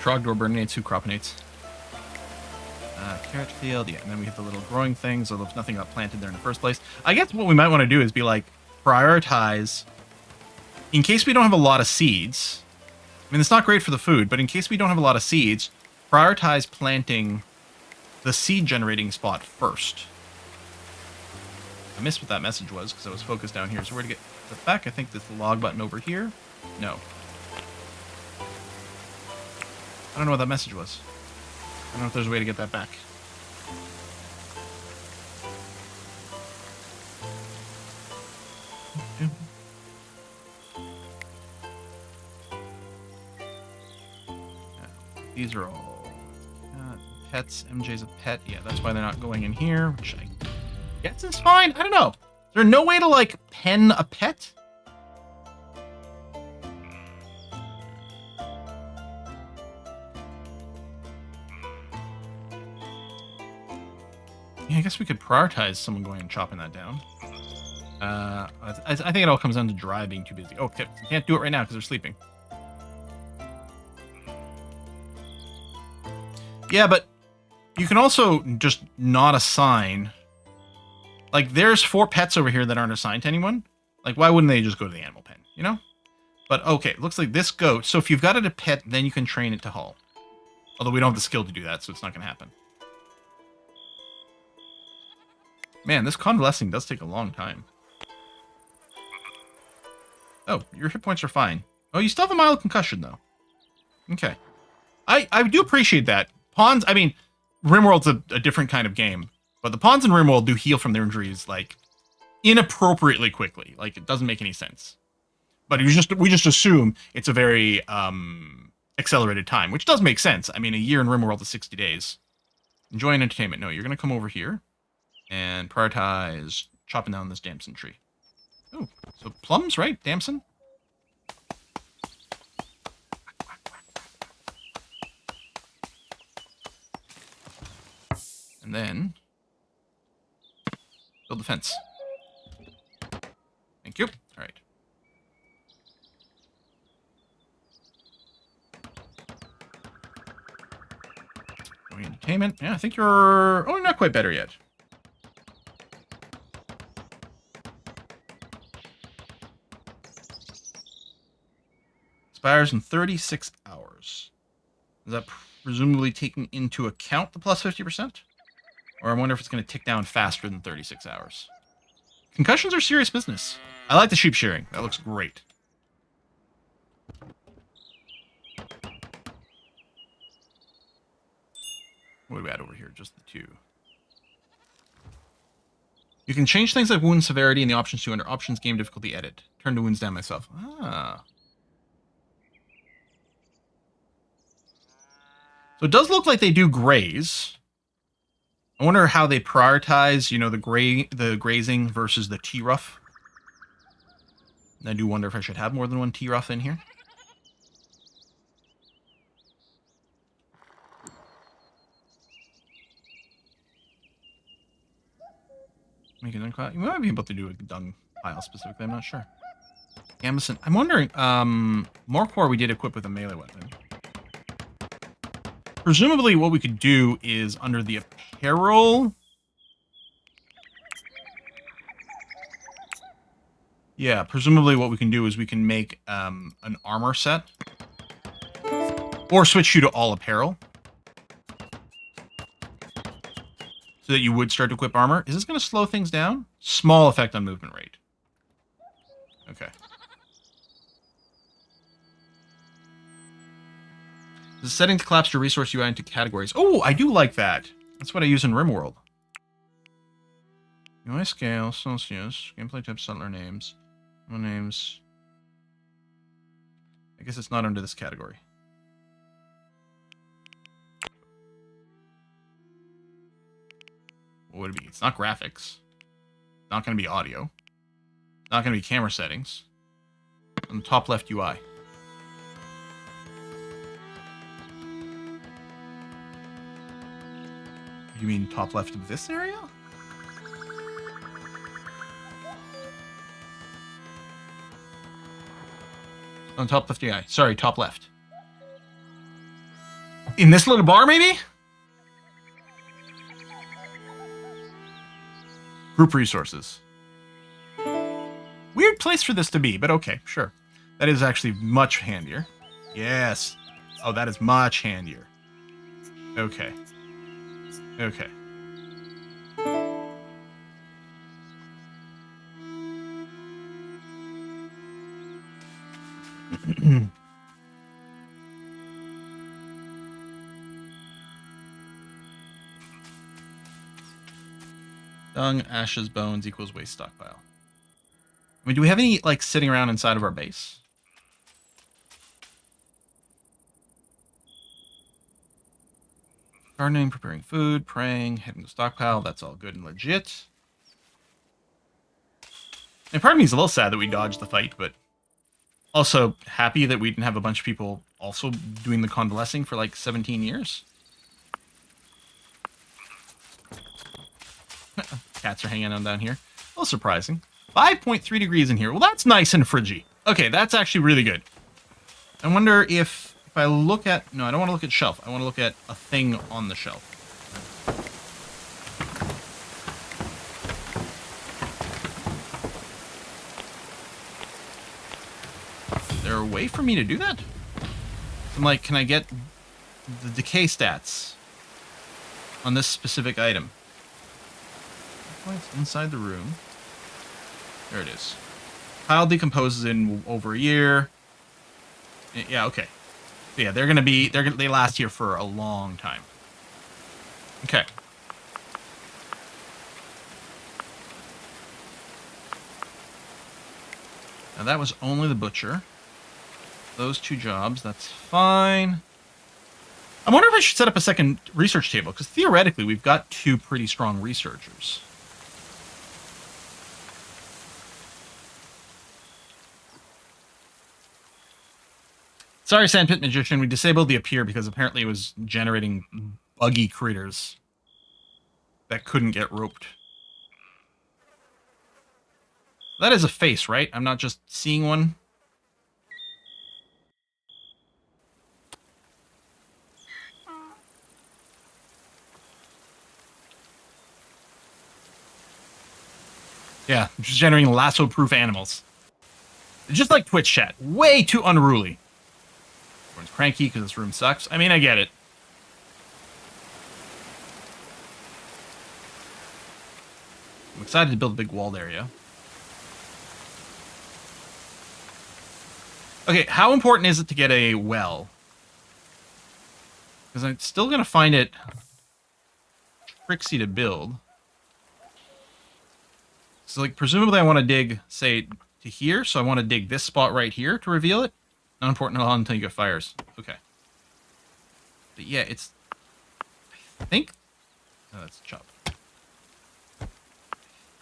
Trogdor burninates, who cropinates? Carrot field, yeah, and then we have the little growing things, although nothing got planted there in the first place. I guess what we might want to do is be like, prioritize, in case we don't have a lot of seeds. I mean, it's not great for the food, but in case we don't have a lot of seeds, prioritize planting the seed generating spot first. I missed what that message was because I was focused down here. So where to get that back? I think there's the log button over here. No. I don't know what that message was. I don't know if there's a way to get that back. These are all pets. MJ's a pet. Yeah, that's why they're not going in here, which I guess is fine. I don't know. Is there no way to, like, pen a pet? Yeah, I guess we could prioritize someone going and chopping that down. I think it all comes down to Dry being too busy. Oh, okay. Can't do it right now because they're sleeping. Yeah, but you can also just not assign. Like, there's 4 pets over here that aren't assigned to anyone. Like, why wouldn't they just go to the animal pen, you know? But, okay, looks like this goat. So if you've got it a pet, then you can train it to haul. Although we don't have the skill to do that, so it's not going to happen. Man, this convalescing does take a long time. Oh, your hit points are fine. Oh, you still have a mild concussion, though. Okay. I do appreciate that. Pawns, I mean, RimWorld's a different kind of game. But the pawns in RimWorld do heal from their injuries, like, inappropriately quickly. Like, it doesn't make any sense. But we just assume it's a very accelerated time, which does make sense. I mean, a year in RimWorld is 60 days. Enjoy and entertainment. No, you're going to come over here and prioritize chopping down this damson tree. Oh, so plums, right? Damson? And then build the fence. Thank you. All right. Going entertainment. Yeah, I think you're... Oh, not quite better yet. Expires in 36 hours. Is that presumably taking into account the plus 50%? Or I wonder if it's going to tick down faster than 36 hours. Concussions are serious business. I like the sheep shearing. That looks great. What do we add over here? Just the 2. You can change things like wound severity in the options too under options game difficulty edit. Turn the wounds down myself. Ah. So it does look like they do graze. I wonder how they prioritize, you know, the grazing versus the T-rough. And I do wonder if I should have more than one T-rough in here. Make it uncloud. You might be able to do a dung pile specifically, I'm not sure. Amazon. I'm wondering, Morcor we did equip with a melee weapon. Presumably what we could do is under the apparel. Yeah, presumably what we can do is we can make an armor set. Or switch you to all apparel. So that you would start to equip armor. Is this going to slow things down? Small effect on movement rate. Okay. The setting to collapse your resource UI into categories. Oh, I do like that. That's what I use in RimWorld. UI scale, Celsius, gameplay type, settler names. No names. I guess it's not under this category. What would it be? It's not graphics. It's not going to be audio. It's not going to be camera settings. On the top left UI. You mean top left of this area? On top left UI. Sorry, top left. In this little bar, maybe? Group resources. Weird place for this to be, but okay, sure. That is actually much handier. Yes. Oh, that is much handier. Okay. Okay. Dung, ashes, bones equals waste stockpile. I mean, do we have any, like, sitting around inside of our base? Gardening, preparing food, praying, heading to stockpile. That's all good and legit. And part of me is a little sad that we dodged the fight, but also happy that we didn't have a bunch of people also doing the convalescing for like 17 years. Cats are hanging out down here. A little surprising. 5.3 degrees in here. Well, that's nice and friggy. Okay, that's actually really good. I wonder if I look at... No, I don't want to look at shelf. I want to look at a thing on the shelf. Is there a way for me to do that? I'm like, can I get the decay stats on this specific item? Points inside the room. There it is. Pile decomposes in over a year. Yeah, okay. Yeah, they last here for a long time. Okay. Now that was only the butcher. Those 2 jobs, that's fine. I wonder if I should set up a second research table, because theoretically we've got 2 pretty strong researchers. Sorry, Sandpit Magician, we disabled the appear because apparently it was generating buggy critters that couldn't get roped. That is a face, right? I'm not just seeing one. Yeah, just generating lasso-proof animals. Just like Twitch chat. Way too unruly. Everyone's cranky because this room sucks. I mean, I get it. I'm excited to build a big walled area. Okay, how important is it to get a well? Because I'm still going to find it tricksy to build. So, like, presumably I want to dig, say, to here. So I want to dig this spot right here to reveal it. Not important at all until you get fires. Okay. But yeah, it's... I think... Oh, that's a chop. I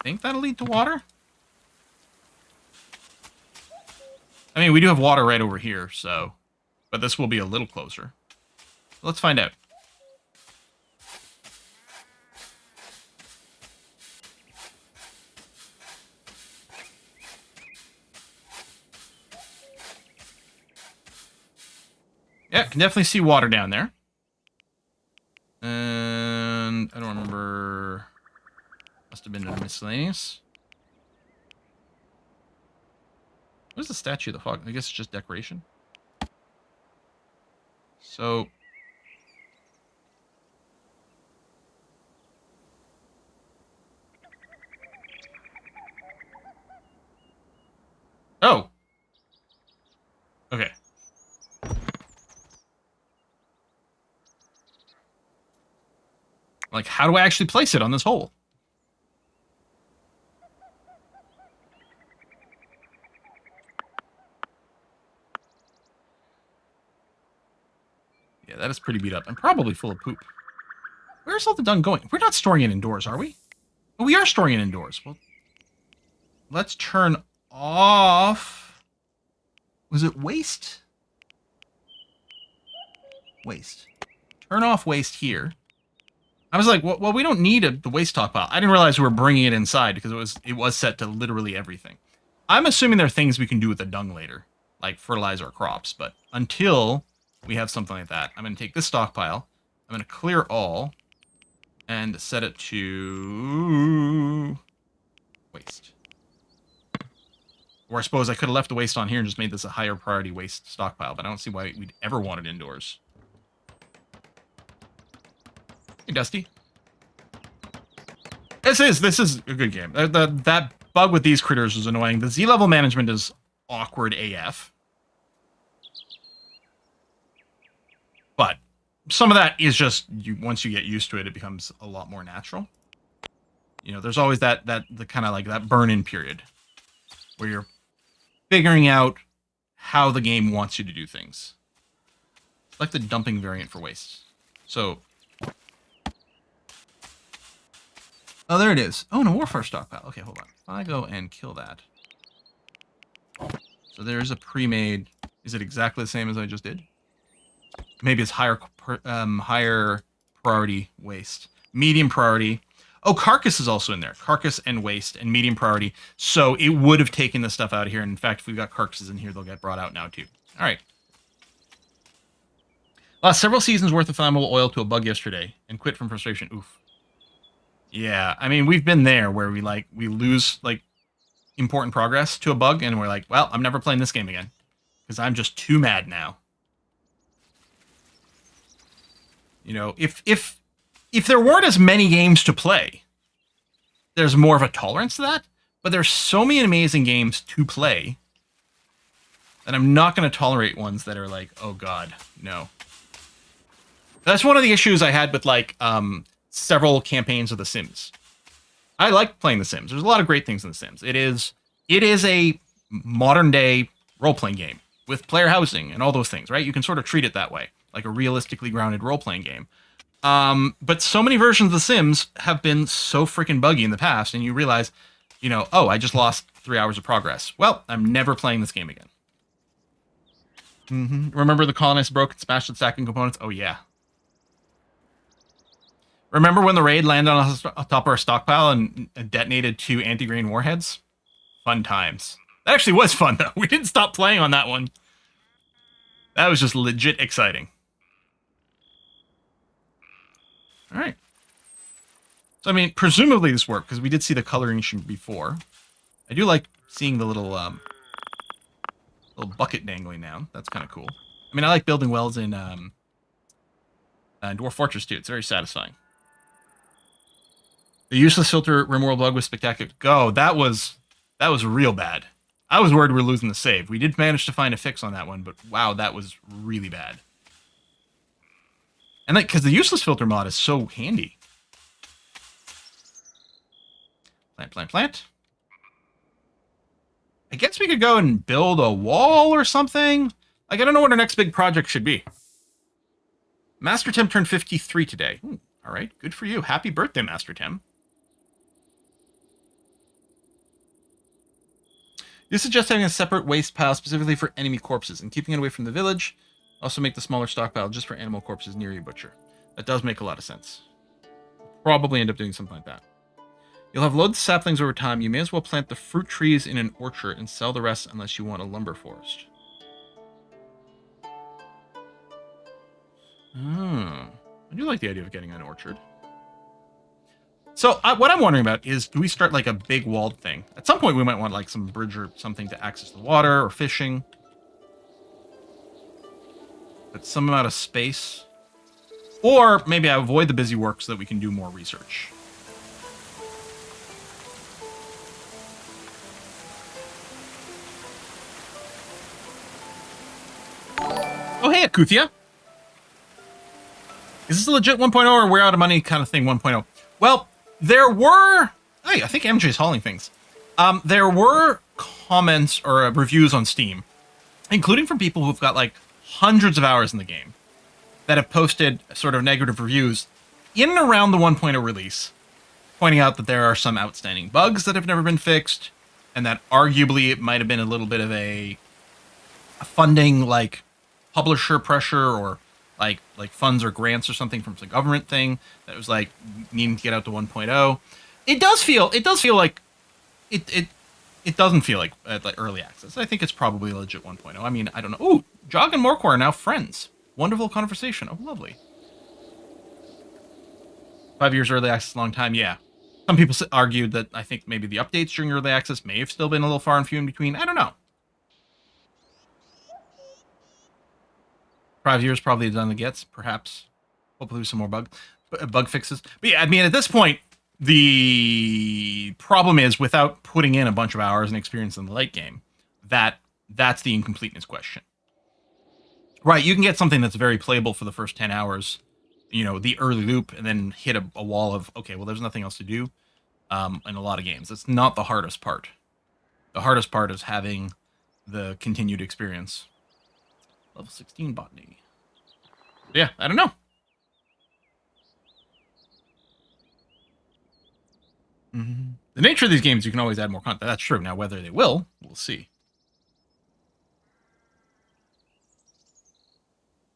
think that'll lead to water? I mean, we do have water right over here, so... But this will be a little closer. Let's find out. Yeah, can definitely see water down there. And I don't remember. Must have been a miscellaneous. What is the statue of the fog? I guess it's just decoration. So. Oh. Okay. Like, how do I actually place it on this hole? Yeah, that is pretty beat up. I'm probably full of poop. Where's all the dung going? We're not storing it indoors, are we? Oh, we are storing it indoors. Well, let's turn off... Was it waste? Waste. Turn off waste here. I was like, well, we don't need the waste stockpile. I didn't realize we were bringing it inside because it was set to literally everything. I'm assuming there are things we can do with the dung later, like fertilize our crops. But until we have something like that, I'm going to take this stockpile. I'm going to clear all and set it to waste. Or I suppose I could have left the waste on here and just made this a higher priority waste stockpile, but I don't see why we'd ever want it indoors. Hey, Dusty. This is a good game. That bug with these critters is annoying. The Z-level management is awkward AF. But some of that is just, once you get used to it, it becomes a lot more natural. You know, there's always the kind of like that burn-in period where you're figuring out how the game wants you to do things. It's like the dumping variant for waste. So Oh, there it is. Oh, no, warfare stockpile. Okay, hold on. If I go and kill that. So there's a pre-made. Is it exactly the same as I just did? Maybe it's higher priority waste. Medium priority. Oh, carcass is also in there. Carcass and waste and medium priority. So it would have taken the stuff out of here. And in fact, if we've got carcasses in here, they'll get brought out now too. All right. Lost several seasons worth of flammable oil to a bug yesterday and quit from frustration. Oof. Yeah, I mean, we've been there where we lose like important progress to a bug and we're like, well, I'm never playing this game again because I'm just too mad now. You know, if there weren't as many games to play, there's more of a tolerance to that, but there's so many amazing games to play that I'm not going to tolerate ones that are like, oh god, no. That's one of the issues I had with like several campaigns of The Sims. I like playing The Sims. There's a lot of great things in The Sims. It is a modern day role-playing game with player housing and all those things, right? You can sort of treat it that way, like a realistically grounded role-playing game. But so many versions of The Sims have been so freaking buggy in the past, and you realize, you know, oh, I just lost 3 hours of progress. Well, I'm never playing this game again. Remember the colonists broke and smashed the stacking components? Oh, yeah. Remember when the raid landed on top of our stockpile and detonated 2 anti-grain warheads? Fun times. That actually was fun, though. We didn't stop playing on that one. That was just legit exciting. All right. So, I mean, presumably this worked, because we did see the coloration before. I do like seeing the little bucket dangling down. That's kind of cool. I mean, I like building wells in Dwarf Fortress, too. It's very satisfying. The useless filter removal bug was spectacular. Go. That was real bad. I was worried we were losing the save. We did manage to find a fix on that one, but wow, that was really bad. And like, because the useless filter mod is so handy. Plant. I guess we could go and build a wall or something. Like, I don't know what our next big project should be. Master Tim turned 53 today. All right, good for you. Happy birthday, Master Tim. You suggest having a separate waste pile specifically for enemy corpses and keeping it away from the village. Also make the smaller stockpile just for animal corpses near your butcher. That does make a lot of sense. Probably end up doing something like that. You'll have loads of saplings over time. You may as well plant the fruit trees in an orchard and sell the rest unless you want a lumber forest. I do like the idea of getting an orchard. So what I'm wondering about is, do we start like a big walled thing? At some point we might want like some bridge or something to access the water or fishing. But some amount of space. Or maybe I avoid the busy work so that we can do more research. Oh, hey, Akuthia. Is this a legit 1.0 or we're out of money kind of thing 1.0? Well, there were... Hey, I think MJ's hauling things. There were comments or reviews on Steam, including from people who've got like hundreds of hours in the game, that have posted sort of negative reviews in and around the 1.0 release, pointing out that there are some outstanding bugs that have never been fixed, and that arguably it might have been a little bit of a funding, like, publisher pressure or like funds or grants or something from the government thing that was like needing to get out to 1.0. It does feel like it doesn't feel like early access. I think it's probably a legit 1.0. I mean, I don't know. Ooh, Jog and Morcor are now friends. Wonderful conversation. Oh, lovely. 5 years early access, a long time. Yeah. Some people argued that I think maybe the updates during early access may have still been a little far and few in between. I don't know. 5 years probably done the gets, perhaps. Hopefully some more bug fixes. But yeah, I mean, at this point, the problem is without putting in a bunch of hours and experience in the late game, that's the incompleteness question. Right, you can get something that's very playable for the first 10 hours, you know, the early loop, and then hit a wall of, okay, well, there's nothing else to do in a lot of games. It's not the hardest part. The hardest part is having the continued experience. Level 16 botany. Yeah, I don't know. The nature of these games, you can always add more content. That's true. Now, whether they will, we'll see.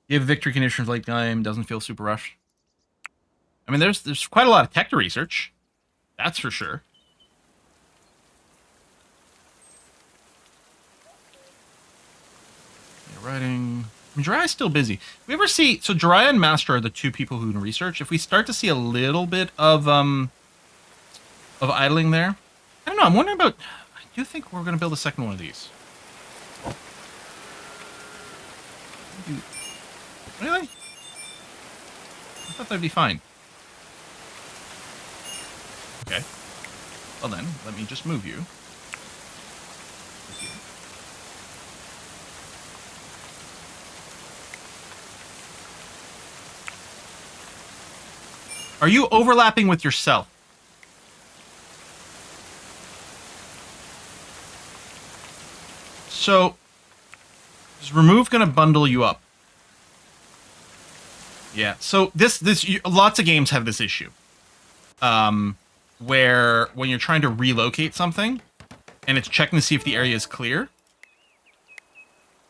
Give victory conditions late game, doesn't feel super rushed. I mean, there's quite a lot of tech to research. That's for sure. Yeah, writing. I mean, Jiraiya's still busy. We ever see, so Jiraiya and Master are the two people who can research. If we start to see a little bit of idling there, I don't know. I'm wondering about. I do think we're going to build a second one of these. Really? I thought that'd be fine. Okay. Well then, let me just move you. Are you overlapping with yourself? So, is remove going to bundle you up? Yeah. So lots of games have this issue, where when you're trying to relocate something, and it's checking to see if the area is clear,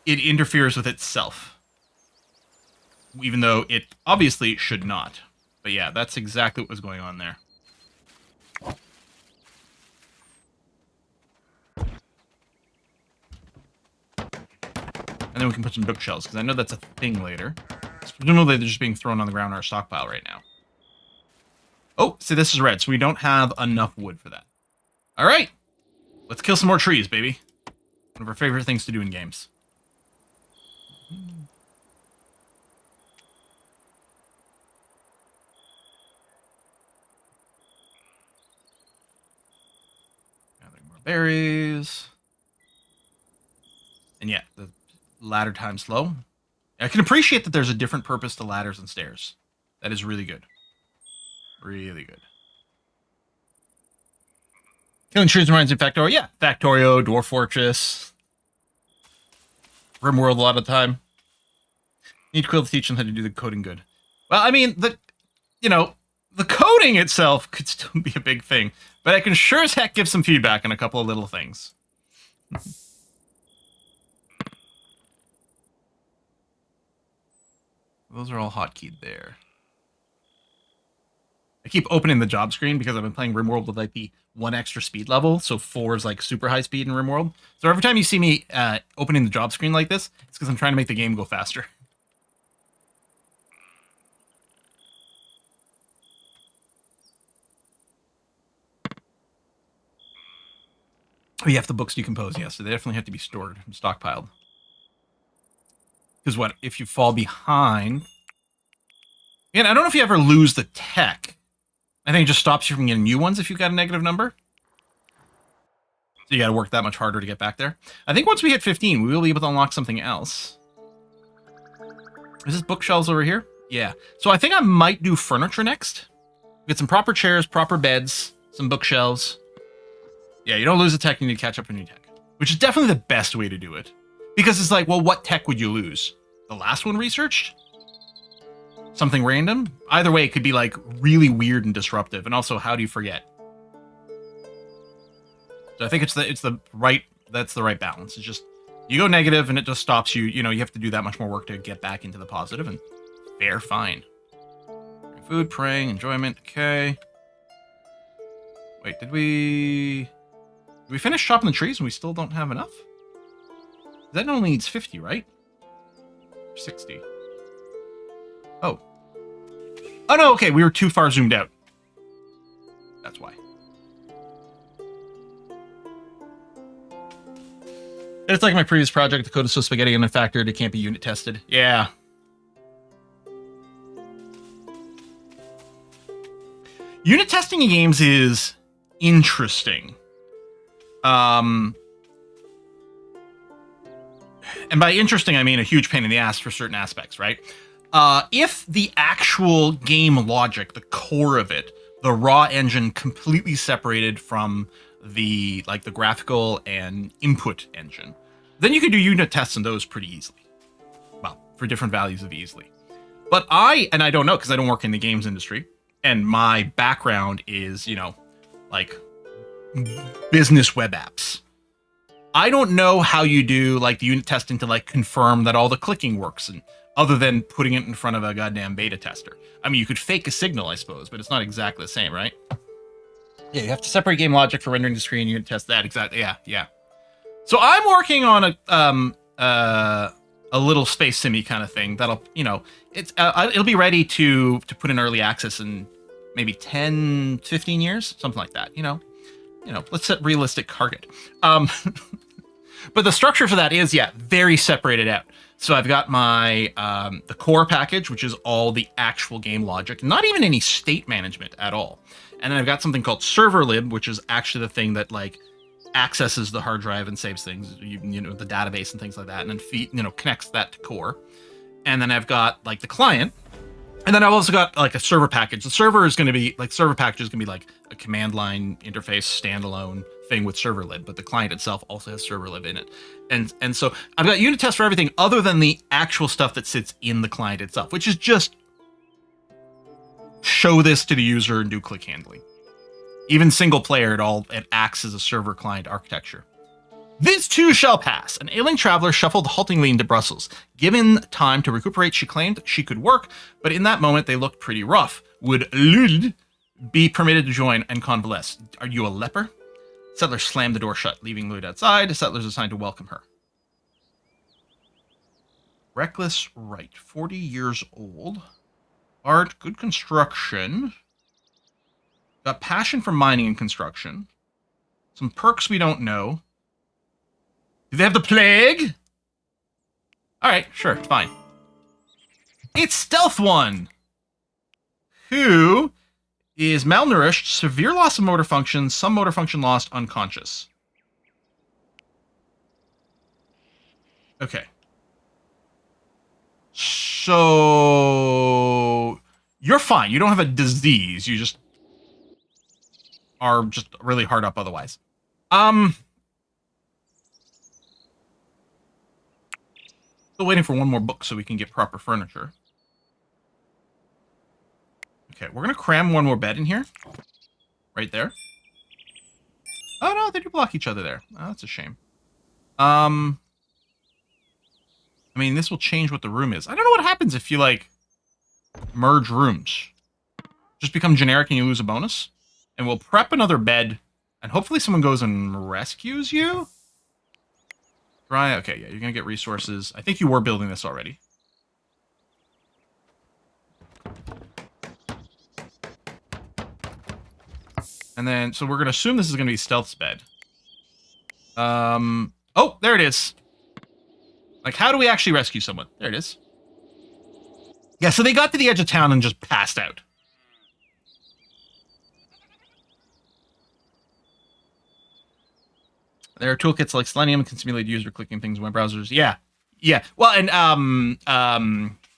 it interferes with itself, even though it obviously should not. But yeah, that's exactly what was going on there. And then we can put some bookshelves, because I know that's a thing later. So presumably they're just being thrown on the ground in our stockpile right now. Oh, see, this is red, so we don't have enough wood for that. All right. Let's kill some more trees, baby. One of our favorite things to do in games. Gathering more berries. And yeah, the ladder time's slow. I can appreciate that there's a different purpose to ladders and stairs. That is really good. Really good. Killing trees reminds me of Factorio. Yeah, Factorio, Dwarf Fortress, RimWorld a lot of the time. Need Quill to teach them how to do the coding good. Well, I mean, the coding itself could still be a big thing, but I can sure as heck give some feedback on a couple of little things. Those are all hotkeyed there. I keep opening the job screen because I've been playing RimWorld with like the 1 extra speed level. So 4 is like super high speed in RimWorld. So every time you see me opening the job screen like this, it's because I'm trying to make the game go faster. Oh, yeah, if the books decompose, yes. So they definitely have to be stored and stockpiled. Because what, if you fall behind... Again, I don't know if you ever lose the tech. I think it just stops you from getting new ones if you've got a negative number. So you got to work that much harder to get back there. I think once we hit 15, we will be able to unlock something else. Is this bookshelves over here? Yeah. So I think I might do furniture next. Get some proper chairs, proper beds, some bookshelves. Yeah, you don't lose the tech, you need to catch up on your tech. Which is definitely the best way to do it. Because it's like, well, what tech would you lose? The last one researched? Something random? Either way, it could be like really weird and disruptive. And also, how do you forget? So I think that's the right balance. It's just, you go negative and it just stops you. You know, you have to do that much more work to get back into the positive, and fair, fine. Food, praying, enjoyment, okay. Wait, did we finish chopping the trees and we still don't have enough? That only needs 50, right? 60. Oh. Oh no, okay, we were too far zoomed out. That's why. It's like my previous project, the code is so spaghetti and unfactored, it can't be unit tested. Yeah. Unit testing in games is interesting. And by interesting, I mean a huge pain in the ass for certain aspects, right? If the actual game logic, the core of it, the raw engine completely separated from the graphical and input engine, then you could do unit tests on those pretty easily. Well, for different values of easily. But I don't know because I don't work in the games industry, and my background is, like business web apps. I don't know how you do like the unit testing to like confirm that all the clicking works, and other than putting it in front of a goddamn beta tester. I mean, you could fake a signal, I suppose, but it's not exactly the same, right? Yeah, you have to separate game logic for rendering the screen. Unit test that exactly. Yeah. So I'm working on a little space simmy kind of thing that'll, it'll be ready to put in early access in maybe 10, 15 years, something like that. Let's set realistic target. But the structure for that is, very separated out. So I've got my the core package, which is all the actual game logic, not even any state management at all. And then I've got something called server lib, which is actually the thing that like accesses the hard drive and saves things, the database and things like that, and then connects that to core. And then I've got like the client, and then I've also got like a server package. The server is going to be like server package is going to be like a command line interface standalone thing with server lib, but the client itself also has server lib in it. And so I've got unit tests for everything other than the actual stuff that sits in the client itself, which is just show this to the user and do click handling. Even single player it acts as a server client architecture. This too shall pass. An ailing traveler shuffled haltingly into Brussels. Given time to recuperate, she claimed she could work, but in that moment they looked pretty rough. Would Lud be permitted to join and convalesce? Are you a leper? Settler slammed the door shut, leaving Lud outside. Settlers assigned to welcome her. Reckless right, 40 years old. Art, good construction. Got passion for mining and construction. Some perks we don't know. Do they have the plague? Alright, sure, fine. It's Stealth One, who is malnourished, severe loss of motor function, some motor function lost, unconscious. Okay. So you're fine. You don't have a disease. You just are just really hard up otherwise. Still waiting for one more book so we can get proper furniture. Okay, we're gonna cram one more bed in here. Right there. Oh no, they do block each other there. Oh, that's a shame. I mean, this will change what the room is. I don't know what happens if you, like, merge rooms. Just become generic and you lose a bonus? And we'll prep another bed, and hopefully someone goes and rescues you? Right, okay, yeah, you're gonna get resources. I think you were building this already. And then, so we're gonna assume this is gonna be Stealth's bed. Oh, there it is. Like, how do we actually rescue someone? There it is. Yeah, so they got to the edge of town and just passed out. There are toolkits like Selenium can simulate user clicking things in web browsers. Yeah. Yeah. Well, and,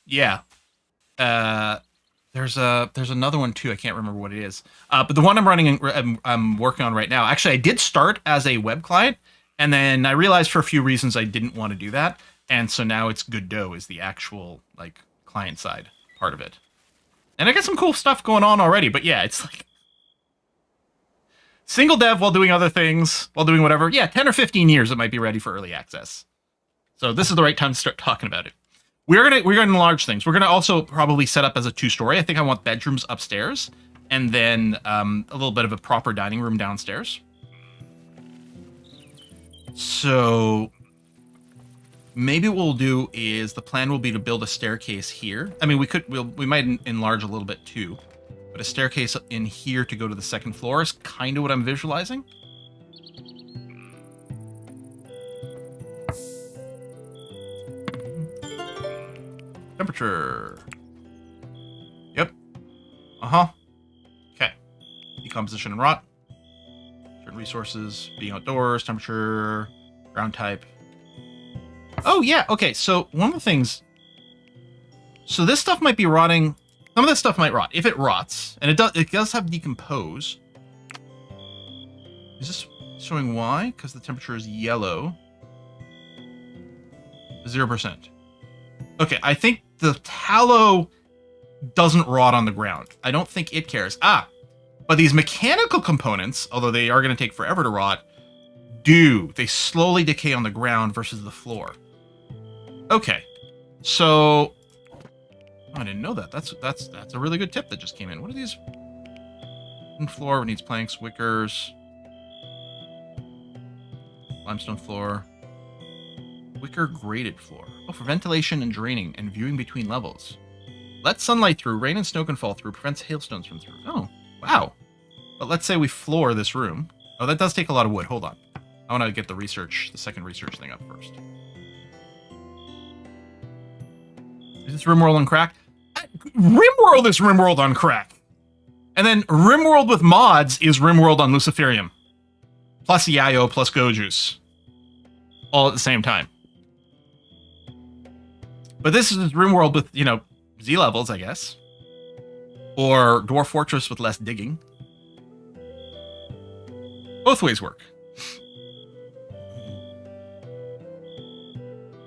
yeah. There's another one too. I can't remember what it is. But the one I'm running, I'm working on right now. Actually, I did start as a web client, and then I realized for a few reasons I didn't want to do that. And so now it's Godot is the actual, like, client side part of it. And I got some cool stuff going on already, but yeah, it's like single dev while doing other things, while doing whatever. Yeah, 10 or 15 years it might be ready for early access. So this is the right time to start talking about it. We're gonna enlarge things. We're gonna also probably set up as a 2-story. I think I want bedrooms upstairs, and then a little bit of a proper dining room downstairs. So maybe what we'll do is the plan will be to build a staircase here. I mean, we might enlarge a little bit too, but a staircase in here to go to the second floor is kind of what I'm visualizing. Temperature. Yep. Okay. Decomposition and rot. Certain resources, being outdoors, temperature, ground type. Oh, yeah. Okay, so one of the things... So this stuff might be rotting. Some of this stuff might rot. If it rots, and it does have decompose. Is this showing why? Because the temperature is yellow. 0%. Okay, I think the tallow doesn't rot on the ground. I don't think it cares. Ah! But these mechanical components, although they are going to take forever to rot, they slowly decay on the ground versus the floor. Okay, so I didn't know that. That's a really good tip that just came in. What are these? Floor needs planks, wickers, limestone floor, wicker graded floor. Oh, for ventilation and draining and viewing between levels. Let sunlight through. Rain and snow can fall through. Prevents hailstones from through. Oh, wow. But let's say we floor this room. Oh, that does take a lot of wood. Hold on. I want to get the second research thing up first. Is this RimWorld on crack? RimWorld is RimWorld on crack. And then RimWorld with mods is RimWorld on Luciferium. Plus Yayo, plus Gojuice. All at the same time. But this is RimWorld with, Z levels, I guess. Or Dwarf Fortress with less digging. Both ways work.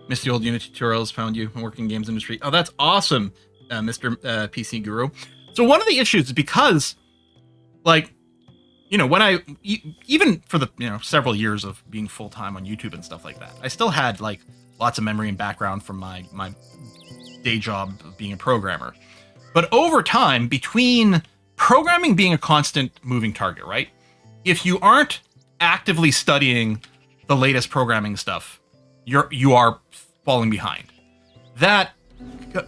Missed the old Unity tutorials, found you in working games industry. Oh, that's awesome, Mr. PC Guru. So one of the issues is because, when even for the, several years of being full-time on YouTube and stuff like that, I still had, lots of memory and background from my day job of being a programmer. But over time, between programming being a constant moving target, right? If you aren't actively studying the latest programming stuff, you are falling behind.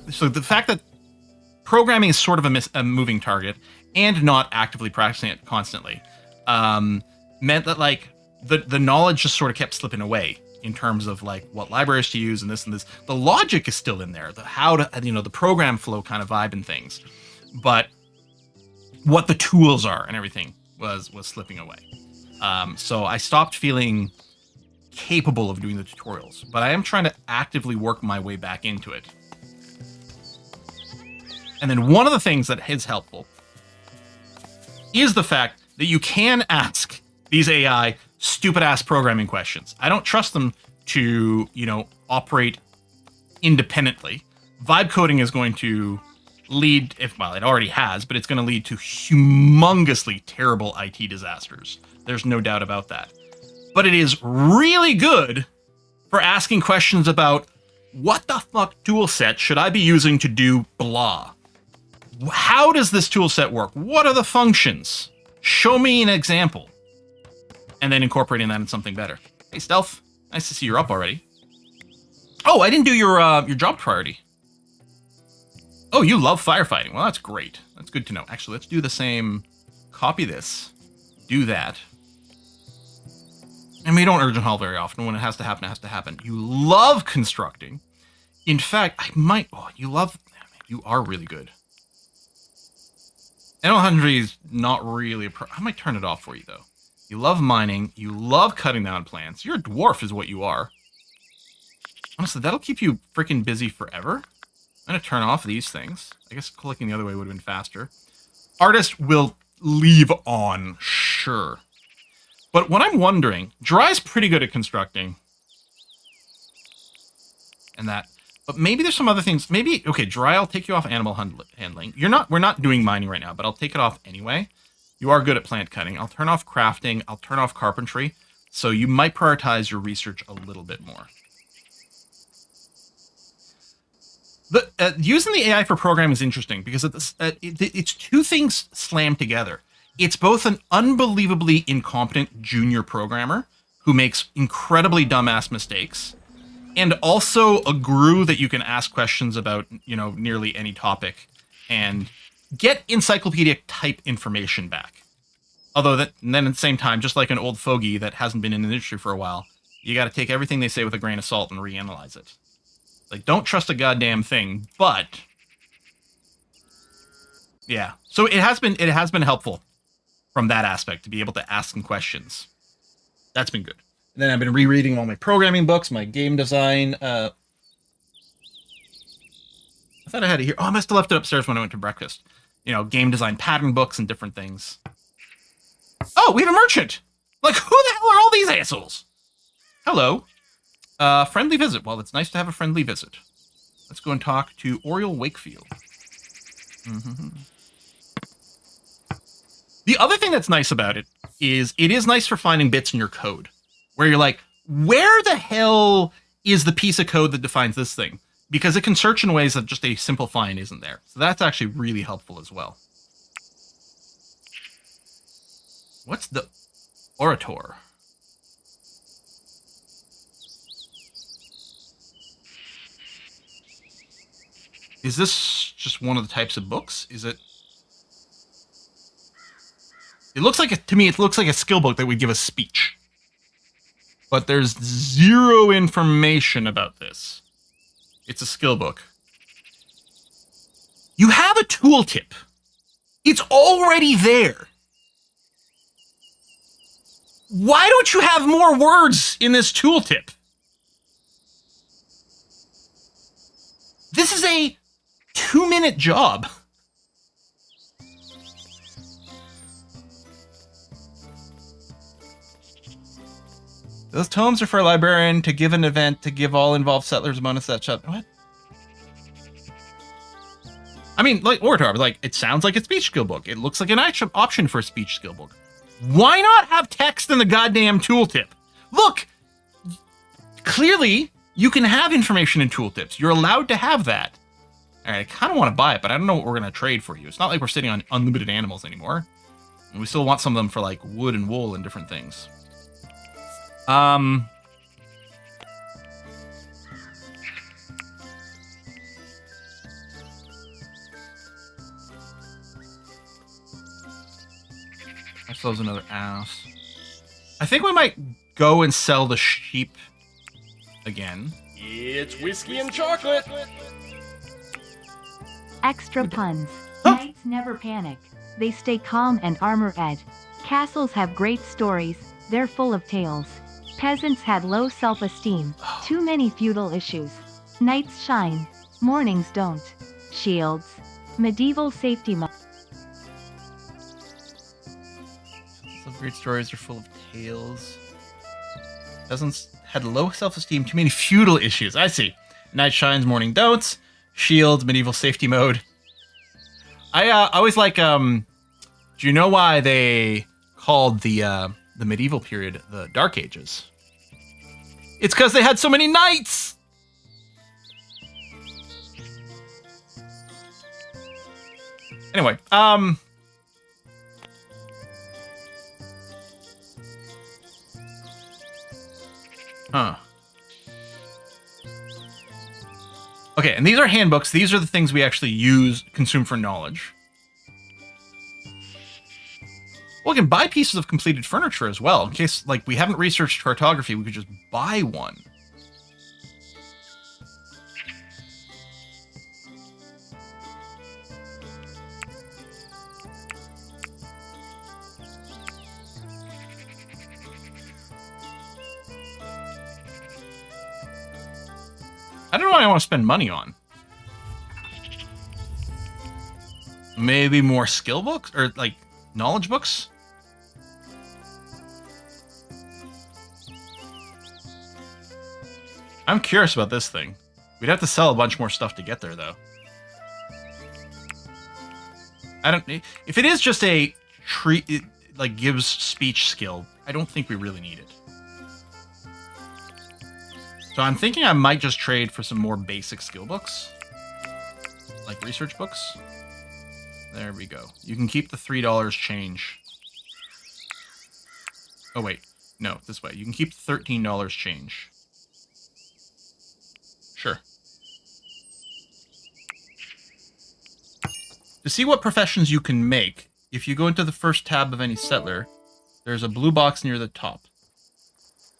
So the fact that programming is sort of a moving target and not actively practicing it constantly meant that the knowledge just sort of kept slipping away in terms of what libraries to use and this and this. The logic is still in there, the program flow kind of vibe and things, but what the tools are and everything was slipping away. So I stopped feeling capable of doing the tutorials, but I am trying to actively work my way back into it. And then one of the things that is helpful is the fact that you can ask these AI stupid-ass programming questions. I don't trust them to, operate independently. Vibe coding is going to lead, it already has, but it's going to lead to humongously terrible IT disasters. There's no doubt about that. But it is really good for asking questions about what the fuck tool set should I be using to do blah? How does this tool set work? What are the functions? Show me an example. And then incorporating that in something better. Hey, Stealth. Nice to see you're up already. Oh, I didn't do your job priority. Oh, you love firefighting. Well, that's great. That's good to know. Actually, let's do the same. Copy this. Do that. And we don't urgent haul very often. When it has to happen, it has to happen. You love constructing. In fact, I might... Oh, you are really good. Animal husbandry is not really I might turn it off for you, though. You love mining. You love cutting down plants. You're a dwarf is what you are. Honestly, that'll keep you freaking busy forever. I'm going to turn off these things. I guess clicking the other way would have been faster. Artist will leave on, sure. But what I'm wondering, Dry's pretty good at constructing. And that. But maybe there's some other things. Maybe, okay, Dry, I'll take you off animal handling. We're not doing mining right now, but I'll take it off anyway. You are good at plant cutting. I'll turn off crafting. I'll turn off carpentry. So you might prioritize your research a little bit more. Using the AI for programming is interesting because it's two things slammed together. It's both an unbelievably incompetent junior programmer who makes incredibly dumbass mistakes, and also a guru that you can ask questions about, nearly any topic and get encyclopedic type information back. Although then at the same time, just like an old fogey that hasn't been in the industry for a while, you got to take everything they say with a grain of salt and reanalyze it. Don't trust a goddamn thing, but yeah. So it has been helpful from that aspect to be able to ask some questions. That's been good. And then I've been rereading all my programming books, my game design. I thought I had it here. Oh, I must have left it upstairs when I went to breakfast. Game design pattern books and different things. Oh, we have a merchant. Who the hell are all these assholes? Hello. Friendly visit. Well, it's nice to have a friendly visit. Let's go and talk to Oriole Wakefield. Mm-hmm. The other thing that's nice about it is nice for finding bits in your code where you're like, where the hell is the piece of code that defines this thing? Because it can search in ways that just a simple find isn't there. So that's actually really helpful as well. What's the orator? Is this just one of the types of books? Is it? It looks like, to me, it looks like a skill book that would give a speech. But there's zero information about this. It's a skill book. You have a tooltip. It's already there. Why don't you have more words in this tooltip? This is a 2-minute job. Those tomes are for a librarian to give an event to give all involved settlers a bonus that shut. What? I mean, like orator, like it sounds like a speech skill book. It looks like an option for a speech skill book. Why not have text in the goddamn tooltip? Look, clearly you can have information in tooltips. You're allowed to have that. All right, I kind of want to buy it, but I don't know what we're going to trade for you. It's not like we're sitting on unlimited animals anymore. And we still want some of them for like wood and wool and different things. I suppose another ass. I think we might go and sell the sheep again. It's whiskey and chocolate. Extra puns. Knights never panic. They stay calm and armor-ed. Castles have great stories. They're full of tales. Peasants had low self-esteem. Too many feudal issues. Knights shine. Mornings don't. Shields. Medieval safety mo- Some great stories are full of tales. Peasants had low self-esteem, too many feudal issues. I see. Night shines, morning don'ts. Shields, medieval safety mode. I always like, do you know why they called the medieval period the Dark Ages? It's because they had so many knights! Anyway, Okay, and these are handbooks. These are the things we actually consume for knowledge. Well, we can buy pieces of completed furniture as well. In case, like, we haven't researched cartography, we could just buy one. I don't know what I want to spend money on. Maybe more skill books? Or, like, knowledge books? I'm curious about this thing. We'd have to sell a bunch more stuff to get there, though. I don't... If it is just a treat... It, like, gives speech skill, I don't think we really need it. So I'm thinking I might just trade for some more basic skill books. Like research books. There we go. You can keep the $3 change. Oh, wait. No, this way. You can keep the $13 change. Sure. To see what professions you can make, if you go into the first tab of any settler, there's a blue box near the top.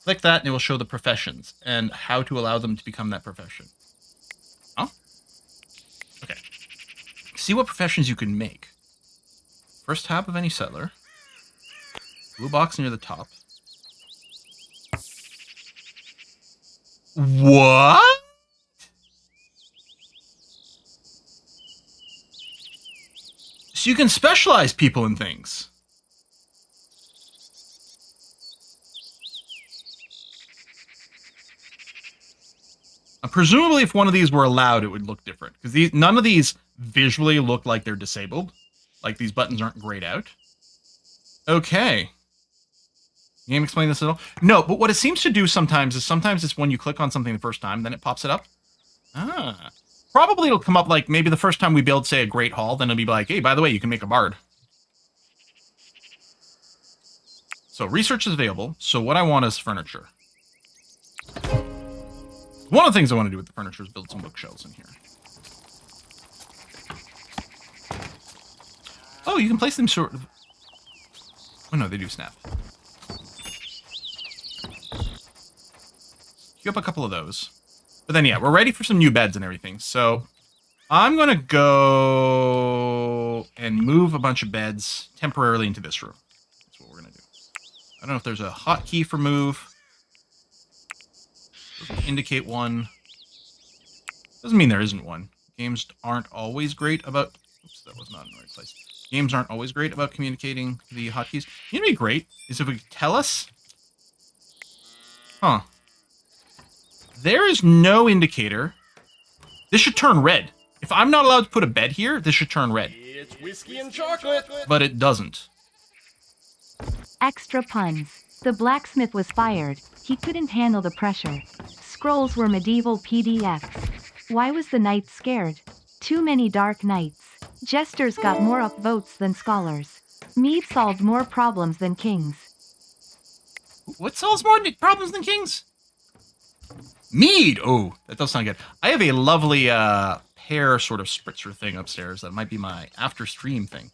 Click that and it will show the professions and how to allow them to become that profession. Oh? Okay. See what professions you can make. First tab of any settler. Blue box near the top. What? So you can specialize people in things. Presumably, if one of these were allowed, it would look different. Because none of these visually look like they're disabled. Like, these buttons aren't grayed out. Okay. Game explain this at all? No, but what it seems to do sometimes it's when you click on something the first time, then it pops it up. Ah. Probably it'll come up like maybe the first time we build, say, a Great Hall, then it'll be like, hey, by the way, you can make a bard. So research is available. So what I want is furniture. One of the things I want to do with the furniture is build some bookshelves in here. Oh, you can place them sort of... Oh, no, they do snap. Queue up a couple of those. But then, yeah, we're ready for some new beds and everything. So I'm going to go and move a bunch of beds temporarily into this room. That's what we're going to do. I don't know if there's a hotkey for move. Doesn't indicate one. Doesn't mean there isn't one. Games aren't always great about... Oops, that was not in the right place. Games aren't always great about communicating the hotkeys. You know what'd be great is if we could tell us... Huh. There is no indicator. This should turn red. If I'm not allowed to put a bed here, this should turn red. It's whiskey and chocolate. But it doesn't. Extra puns. The blacksmith was fired. He couldn't handle the pressure. Scrolls were medieval PDFs. Why was the knight scared? Too many dark nights. Jesters got more upvotes than scholars. Mead solved more problems than kings. What solves more problems than kings? Mead! Oh, that does sound good. I have a lovely pear sort of spritzer thing upstairs. That might be my after stream thing.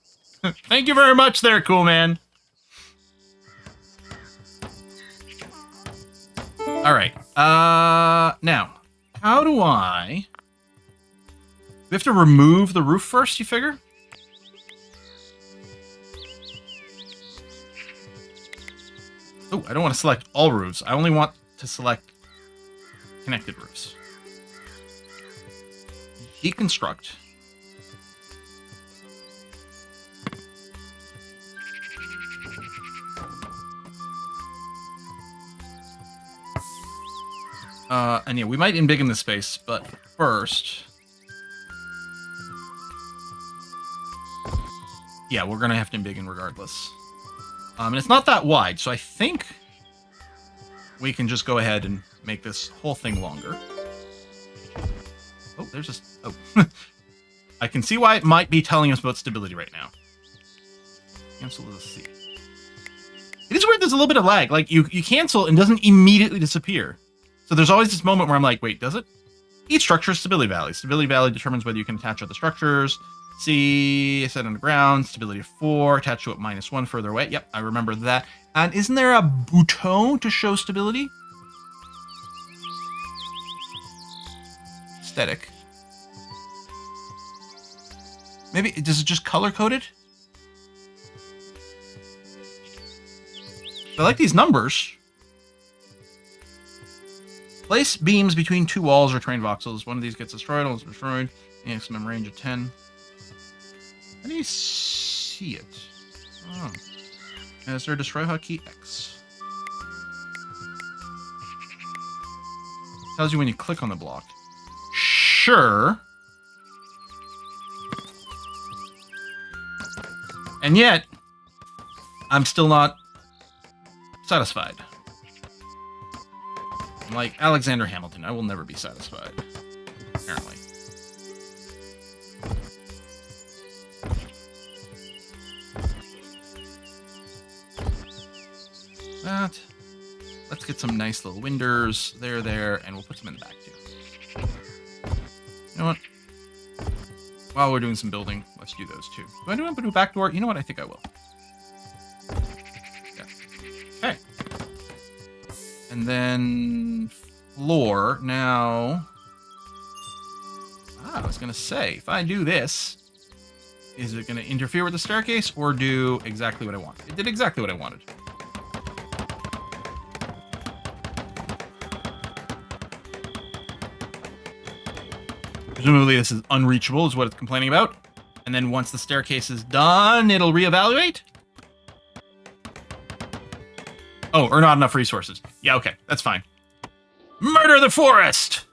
Thank you very much there, cool man. All right. Now, how do I... We have to remove the roof first, you figure? Oh, I don't want to select all roofs. I only want to select connected roofs. Deconstruct. And yeah, we might embiggen the space, but first... Yeah, we're going to have to embiggen regardless. And it's not that wide, so I think we can just go ahead and make this whole thing longer. Oh, there's a... Oh. I can see why it might be telling us about stability right now. Cancel the C. It is weird there's a little bit of lag. Like, you cancel and it doesn't immediately disappear. So there's always this moment where I'm like, wait, does it? Each structure is stability valley. Stability valley determines whether you can attach other structures. C, set on the ground, stability of 4, attach to it -1 further away. Yep, I remember that. And isn't there a bouton to show stability? Aesthetic. Maybe, does it just color code it? I like these numbers. Place beams between two walls or train voxels. One of these gets destroyed, one's destroyed. Maximum range of 10. How do you see it? Oh. Is there a destroy hotkey? X. Tells you when you click on the block. Sure. And yet, I'm still not satisfied. I'm like Alexander Hamilton. I will never be satisfied. Apparently. That. Let's get some nice little windows there, and we'll put them in the back too. You know what? While we're doing some building, let's do those too. Do I want to do a back door? You know what? I think I will. Yeah. Okay. And then floor. Now, I was going to say, if I do this, is it going to interfere with the staircase or do exactly what I want? It did exactly what I wanted. Presumably this is unreachable, is what it's complaining about. And then once the staircase is done, it'll reevaluate. Oh, or not enough resources. Yeah, okay, that's fine. Murder the forest!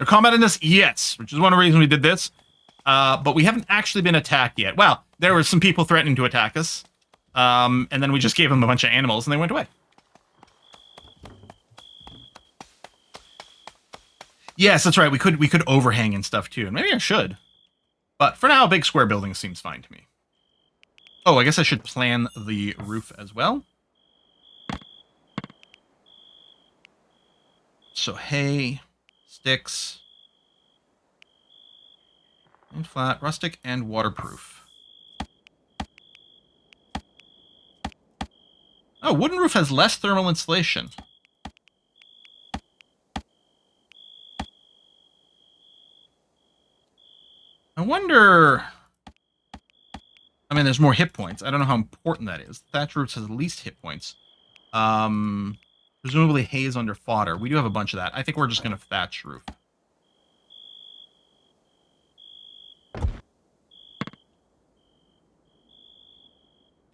For combat in this, yes, which is one of the reasons we did this. But we haven't actually been attacked yet. Well, there were some people threatening to attack us. And then we just gave them a bunch of animals and they went away. Yes, that's right. We could overhang and stuff too. And maybe I should. But for now, a big square building seems fine to me. Oh, I guess I should plan the roof as well. So hay, sticks, and flat, rustic, and waterproof. Oh, wooden roof has less thermal insulation. I wonder... I mean, there's more hit points. I don't know how important that is. Thatch roofs has the least hit points. Presumably haze under fodder. We do have a bunch of that. I think we're just going to thatch roof.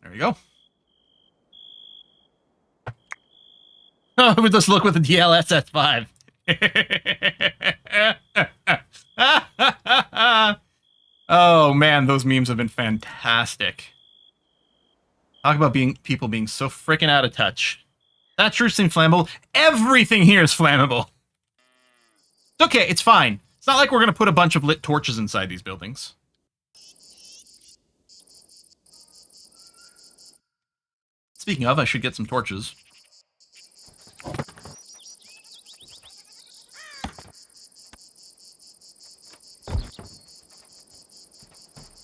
There we go. Oh, we just look with the DLSS 5. Oh man, those memes have been fantastic. Talk about people being so freaking out of touch. That sure seems flammable. Everything here is flammable. It's okay, it's fine. It's not like we're gonna put a bunch of lit torches inside these buildings. Speaking of, I should get some torches.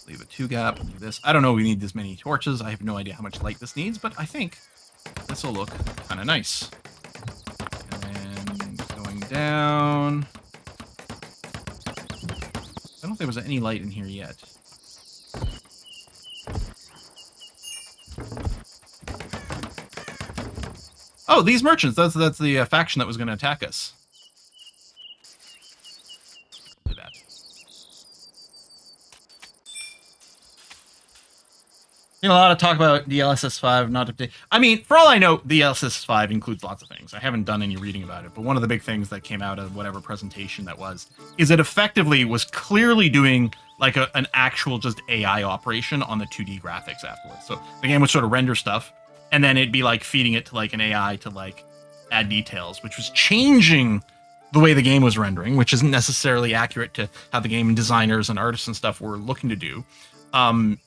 Leave a 2-gap, do this. I don't know if we need this many torches. I have no idea how much light this needs, but I think this will look kind of nice. And then going down. I don't think there's any light in here yet. Oh, these merchants. That's the faction that was going to attack us. Do that. You know, a lot of talk about DLSS 5 not update. I mean, for all I know, DLSS 5 includes lots of things. I haven't done any reading about it, but one of the big things that came out of whatever presentation that was is it effectively was clearly doing like an actual just AI operation on the 2D graphics afterwards. So the game would sort of render stuff, and then it'd be like feeding it to like an AI to like add details, which was changing the way the game was rendering, which isn't necessarily accurate to how the game designers and artists and stuff were looking to do. And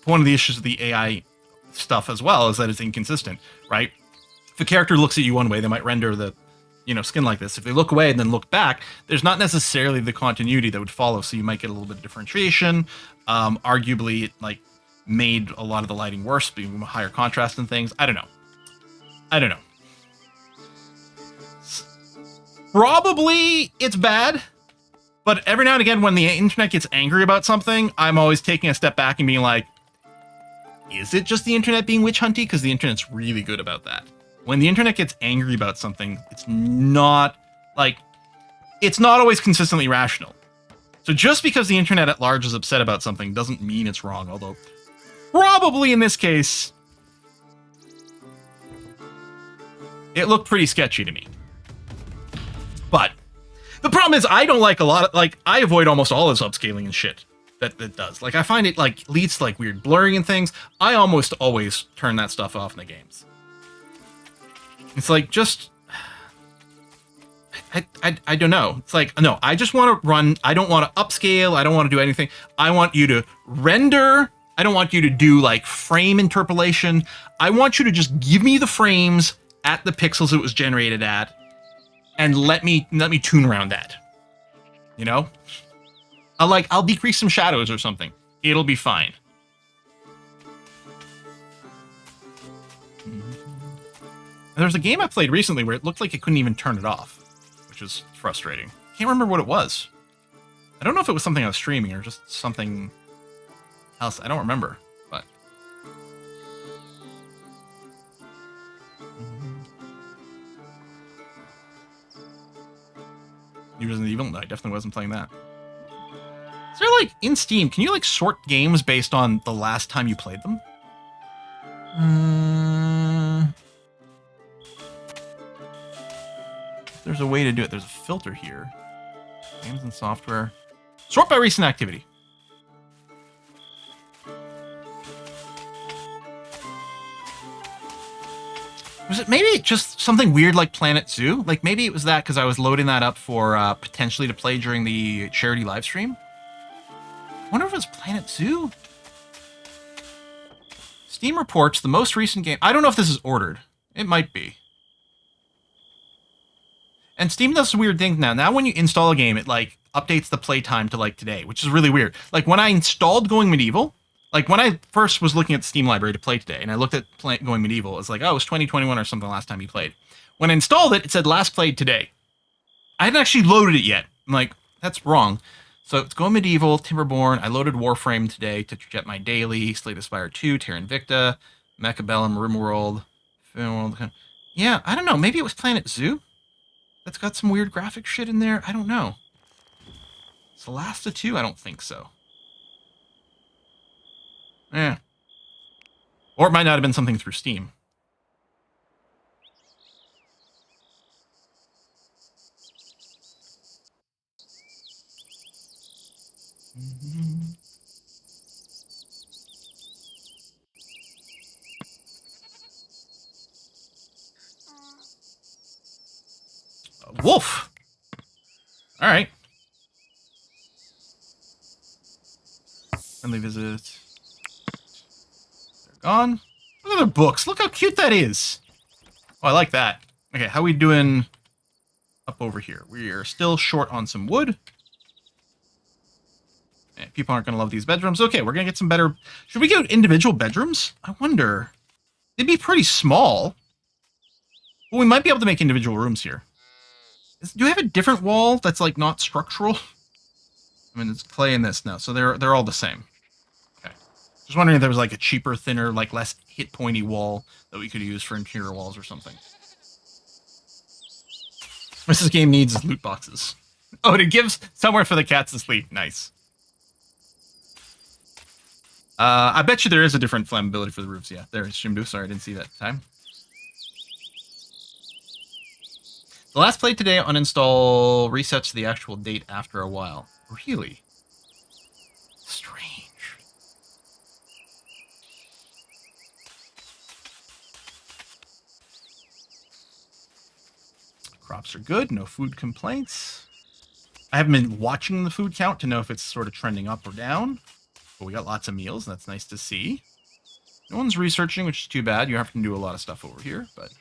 one of the issues with the AI stuff as well is that it's inconsistent, right? If a character looks at you one way, they might render the, skin like this. If they look away and then look back, there's not necessarily the continuity that would follow. So you might get a little bit of differentiation. Arguably, it like made a lot of the lighting worse, being higher contrast and things. I don't know. Probably it's bad. But every now and again, when the internet gets angry about something, I'm always taking a step back and being like, is it just the internet being witch hunty? Because the internet's really good about that. When the internet gets angry about something, it's not always consistently rational. So just because the internet at large is upset about something doesn't mean it's wrong. Although, probably in this case, it looked pretty sketchy to me. But the problem is I don't like a lot of, I avoid almost all this upscaling and shit that it does. Like, I find it, leads to, weird blurring and things. I almost always turn that stuff off in the games. It's just... I don't know. It's no, I just want to run... I don't want to upscale. I don't want to do anything. I want you to render. I don't want you to do, frame interpolation. I want you to just give me the frames at the pixels it was generated at, and let me tune around that. I'll decrease some shadows or something. It'll be fine. And there's a game I played recently where it looked like it couldn't even turn it off, which is frustrating. Can't remember what it was. I don't know if it was something I was streaming or just something else. I don't remember, but... New Resident Evil? No, I definitely wasn't playing that. Is there, in Steam, can you, sort games based on the last time you played them? There's a way to do it. There's a filter here. Games and software. Sort by recent activity. Was it maybe just something weird like Planet Zoo? Like maybe it was that because I was loading that up for potentially to play during the charity live stream. I wonder if it was Planet Zoo? Steam reports the most recent game. I don't know if this is ordered. It might be. And Steam does some weird things now. Now when you install a game, it like updates the playtime to like today, which is really weird. Like when I installed Going Medieval, like when I first was looking at the Steam library to play today, and I looked at Going Medieval, it's like, oh, it was 2021 or something last time you played. When I installed it, it said last played today. I hadn't actually loaded it yet. I'm like, that's wrong. So it's Going Medieval, Timberborn. I loaded Warframe today to get my daily, Slay the Spire 2, Terra Invicta, Mechabellum, RimWorld, Filmworld. Yeah, I don't know. Maybe it was Planet Zoo? That's got some weird graphic shit in there. I don't know. Solasta 2? I don't think so. Eh. Or it might not have been something through Steam. A wolf! Alright. Friendly visit. They're gone. Look at their books. Look how cute that is. Oh, I like that. Okay, how we doing up over here? We are still short on some wood. People aren't going to love these bedrooms. Okay, we're going to get some better... Should we get individual bedrooms? I wonder. They'd be pretty small. Well, we might be able to make individual rooms here. Do we have a different wall that's, like, not structural? I mean, it's clay in this now, so they're all the same. Okay. Just wondering if there was, like, a cheaper, thinner, like, less hit-pointy wall that we could use for interior walls or something. What this game needs is loot boxes. Oh, and it gives somewhere for the cats to sleep. Nice. I bet you there is a different flammability for the roofs. Yeah, there is Shimdu. Sorry, I didn't see that time. The last played today uninstall resets the actual date after a while. Really? Strange. Crops are good. No food complaints. I haven't been watching the food count to know if it's sort of trending up or down. But we got lots of meals, and that's nice to see. No one's researching, which is too bad. You have to do a lot of stuff over here, but...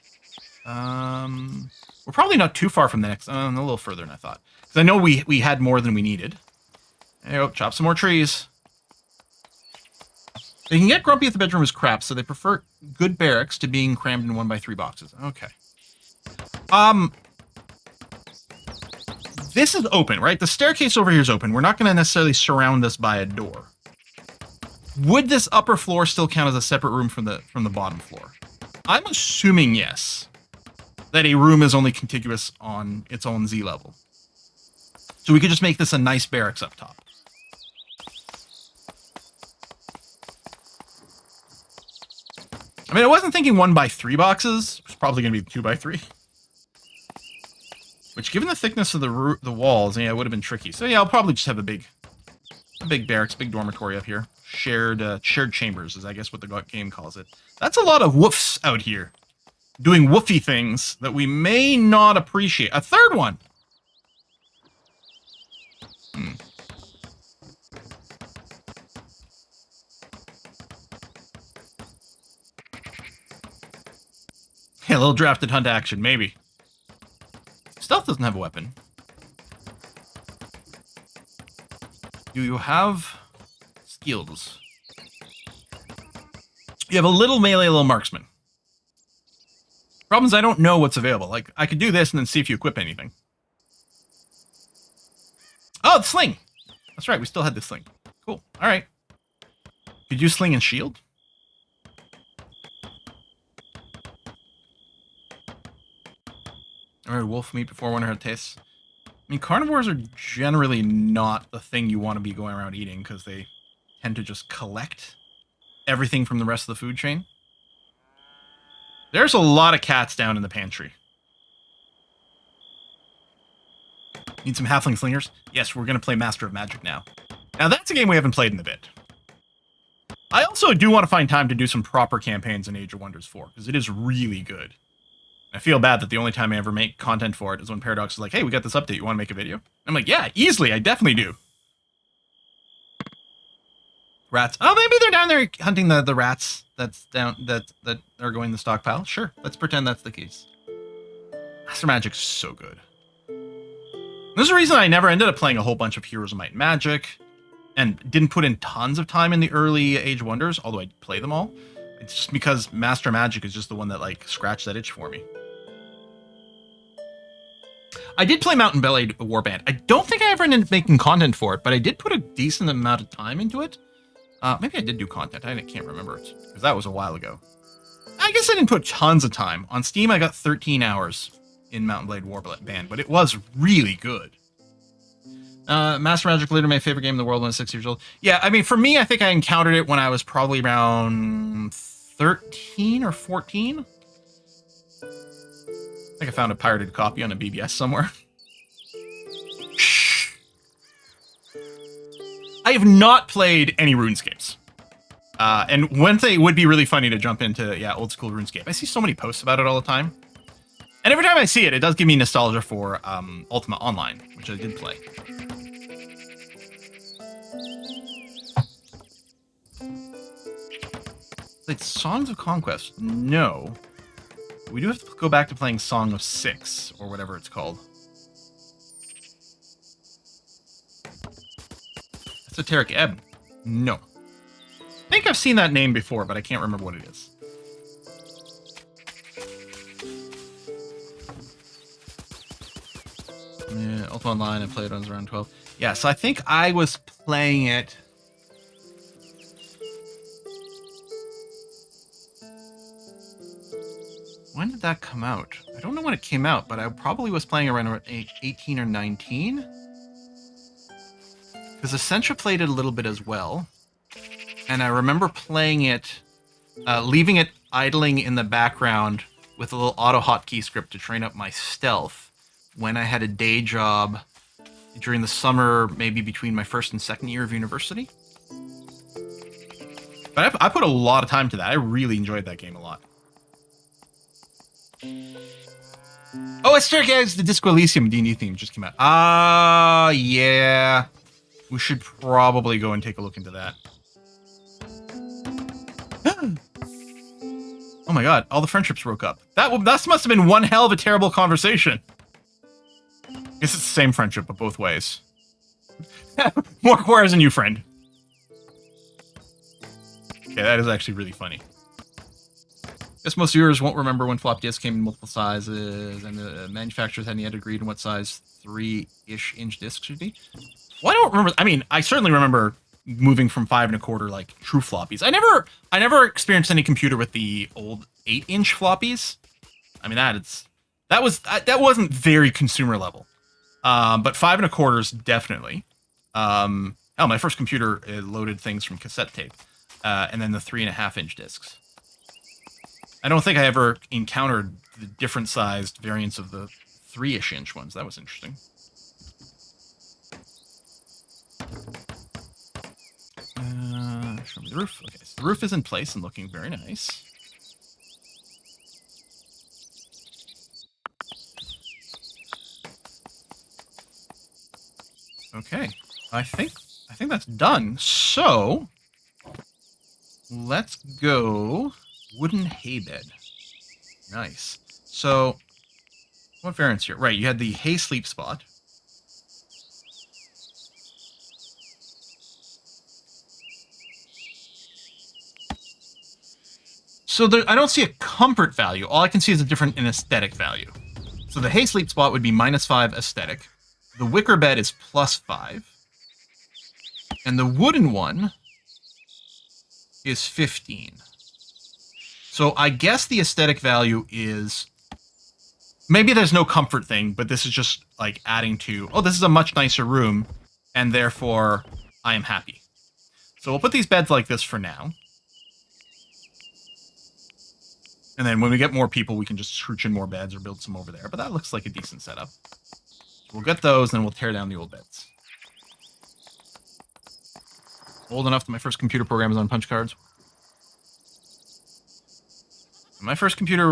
we're probably not too far from the next... a little further than I thought. Because I know we had more than we needed. There you go, chop some more trees. They can get grumpy if the bedroom is crap, so they prefer good barracks to being crammed in 1x3 boxes. Okay. This is open, right? The staircase over here is open. We're not going to necessarily surround us by a door. Would this upper floor still count as a separate room from the bottom floor? I'm assuming yes. That a room is only contiguous on its own Z level. So we could just make this a nice barracks up top. I mean, I wasn't thinking 1x3 boxes. It's probably going to be 2x3. Which, given the thickness of the walls, yeah, it would have been tricky. So yeah, I'll probably just have a big barracks, big dormitory up here. Shared chambers is, I guess, what the game calls it. That's a lot of woofs out here. Doing woofy things that we may not appreciate. A third one! Yeah, a little drafted hunt action, maybe. Stealth doesn't have a weapon. Do you have skills? You have a little melee, a little marksman. Problem is I don't know what's available. Like, I could do this and then see if you equip anything. Oh, the sling! That's right, we still had the sling. Cool, alright. Could you sling and shield? Alright, wolf meat before, wonder how it tastes. I mean, carnivores are generally not the thing you want to be going around eating because they tend to just collect everything from the rest of the food chain. There's a lot of cats down in the pantry. Need some halfling slingers? Yes, we're going to play Master of Magic now. Now, that's a game we haven't played in a bit. I also do want to find time to do some proper campaigns in Age of Wonders 4, because it is really good. I feel bad that the only time I ever make content for it is when Paradox is like, hey, we got this update, you want to make a video? I'm like, yeah, easily, I definitely do. Rats. Oh, maybe they're down there hunting the rats that are going to the stockpile. Sure, let's pretend that's the case. Master Magic's so good. There's a reason I never ended up playing a whole bunch of Heroes of Might and Magic, and didn't put in tons of time in the early Age of Wonders, although I'd play them all. It's just because Master Magic is just the one that, like, scratched that itch for me. I did play Mountain Blade Warband. I don't think I ever ended up making content for it, but I did put a decent amount of time into it. Maybe I did do content. I can't remember it, because that was a while ago. I guess I didn't put tons of time. On Steam, I got 13 hours in Mountain Blade Warband, but it was really good. Master Magic literally my favorite game in the world when I was 6 years old. Yeah, I mean, for me, I think I encountered it when I was probably around 13 or 14. I think I found a pirated copy on a BBS somewhere. Shh. I have not played any RuneScapes. And one thing would be really funny to jump into, yeah, old school RuneScape. I see so many posts about it all the time. And every time I see it, it does give me nostalgia for Ultima Online, which I did play. Like Songs of Conquest? No. We do have to go back to playing Song of Six, or whatever it's called. Esoteric Ebb? No. I think I've seen that name before, but I can't remember what it is. Yeah, Ultima Online, I played when I was around 12. Yeah, so I think I was playing it... When did that come out? I don't know when it came out, but I probably was playing around age 18 or 19. Because Essentia played it a little bit as well. And I remember playing it, leaving it idling in the background with a little auto hotkey script to train up my stealth when I had a day job during the summer, maybe between my first and second year of university. But I put a lot of time to that. I really enjoyed that game a lot. Oh, it's Star Guys, the Disco Elysium D&D theme just came out. Yeah. We should probably go and take a look into that. Oh my god, all the friendships broke up. That must have been one hell of a terrible conversation. I guess it's the same friendship, but both ways. More Juarez than you, friend. Okay, that is actually really funny. Guess most viewers won't remember when flop disks came in multiple sizes, and the manufacturers hadn't yet agreed on what size 3-ish inch discs should be. Well, I don't remember. I mean, I certainly remember moving from 5 1/4 like true floppies. I never experienced any computer with the old 8-inch floppies. I mean, that wasn't very consumer level. But 5 1/4s definitely. My first computer loaded things from cassette tape, and then the 3.5-inch discs. I don't think I ever encountered the different sized variants of the 3-ish inch ones. That was interesting. Show me the roof. Okay, so the roof is in place and looking very nice. Okay, I think that's done. So let's go wooden hay bed. Nice. So what variants here? Right, you had the hay sleep spot. So I don't see a comfort value. All I can see is a different in aesthetic value. So the hay sleep spot would be -5 aesthetic. The wicker bed is +5. And the wooden one is 15. So I guess the aesthetic value is... Maybe there's no comfort thing, but this is just like adding to, oh, this is a much nicer room, and therefore I am happy. So we'll put these beds like this for now. And then when we get more people, we can just scrooch in more beds or build some over there. But that looks like a decent setup. We'll get those, and then we'll tear down the old beds. Old enough that my first computer program was on punch cards. My first computer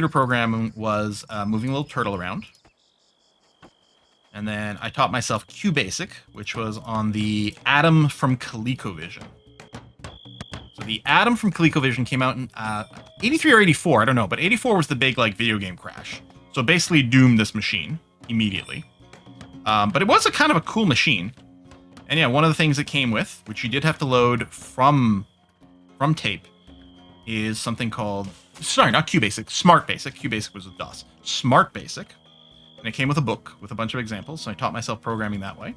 program was moving a little turtle around. And then I taught myself QBasic, which was on the Atom from ColecoVision. So the Atom from ColecoVision came out in 83 or 84, I don't know, but 84 was the big like video game crash. So it basically doomed this machine immediately. But it was a kind of a cool machine. And yeah, one of the things it came with, which you did have to load from tape, is something called, sorry, not QBasic, Smart Basic. QBasic was with DOS. Smart Basic. And it came with a book with a bunch of examples, so I taught myself programming that way.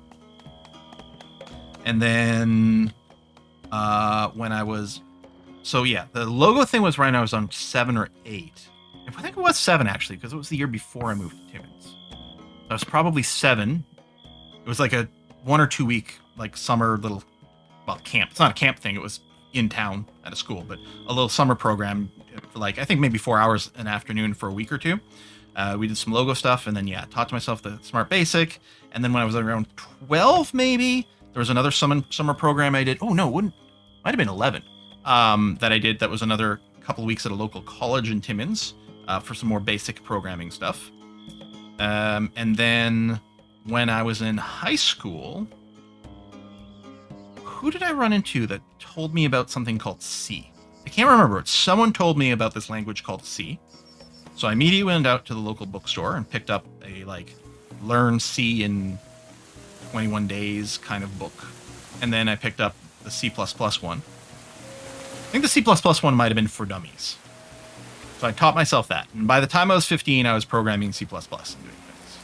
And then when I was, so yeah, the logo thing was when I was on 7 or 8. I think it was 7 actually, because it was the year before I moved to Timmins. I was probably 7. It was like a 1 or 2 week like summer little, well, camp. It's not a camp thing. It was in town at a school, but a little summer program for like, I think maybe 4 hours an afternoon for a week or two. We did some logo stuff, and then yeah, taught myself the Smart Basic. And then when I was around 12, maybe there was another summer program I did. Oh no, might have been 11 that I did. That was another couple of weeks at a local college in Timmins for some more basic programming stuff. And then when I was in high school, who did I run into that told me about something called C? I can't remember it. Someone told me about this language called C. So I immediately went out to the local bookstore and picked up a like learn C in 21 days kind of book. And then I picked up the C++ one. I think the C++ one might have been for dummies. So I taught myself that. And by the time I was 15, I was programming C++ and doing things.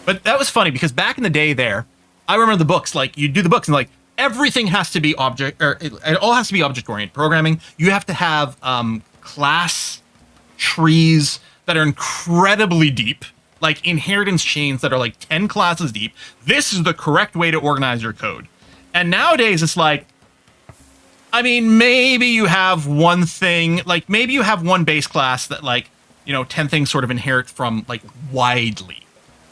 But that was funny because back in the day there, I remember the books, like you do the books and like everything has to be it all has to be object-oriented programming. You have to have class trees that are incredibly deep, like inheritance chains that are like 10 classes deep. This is the correct way to organize your code. And nowadays it's like, I mean, maybe you have one thing, like maybe you have one base class that like, 10 things sort of inherit from like widely,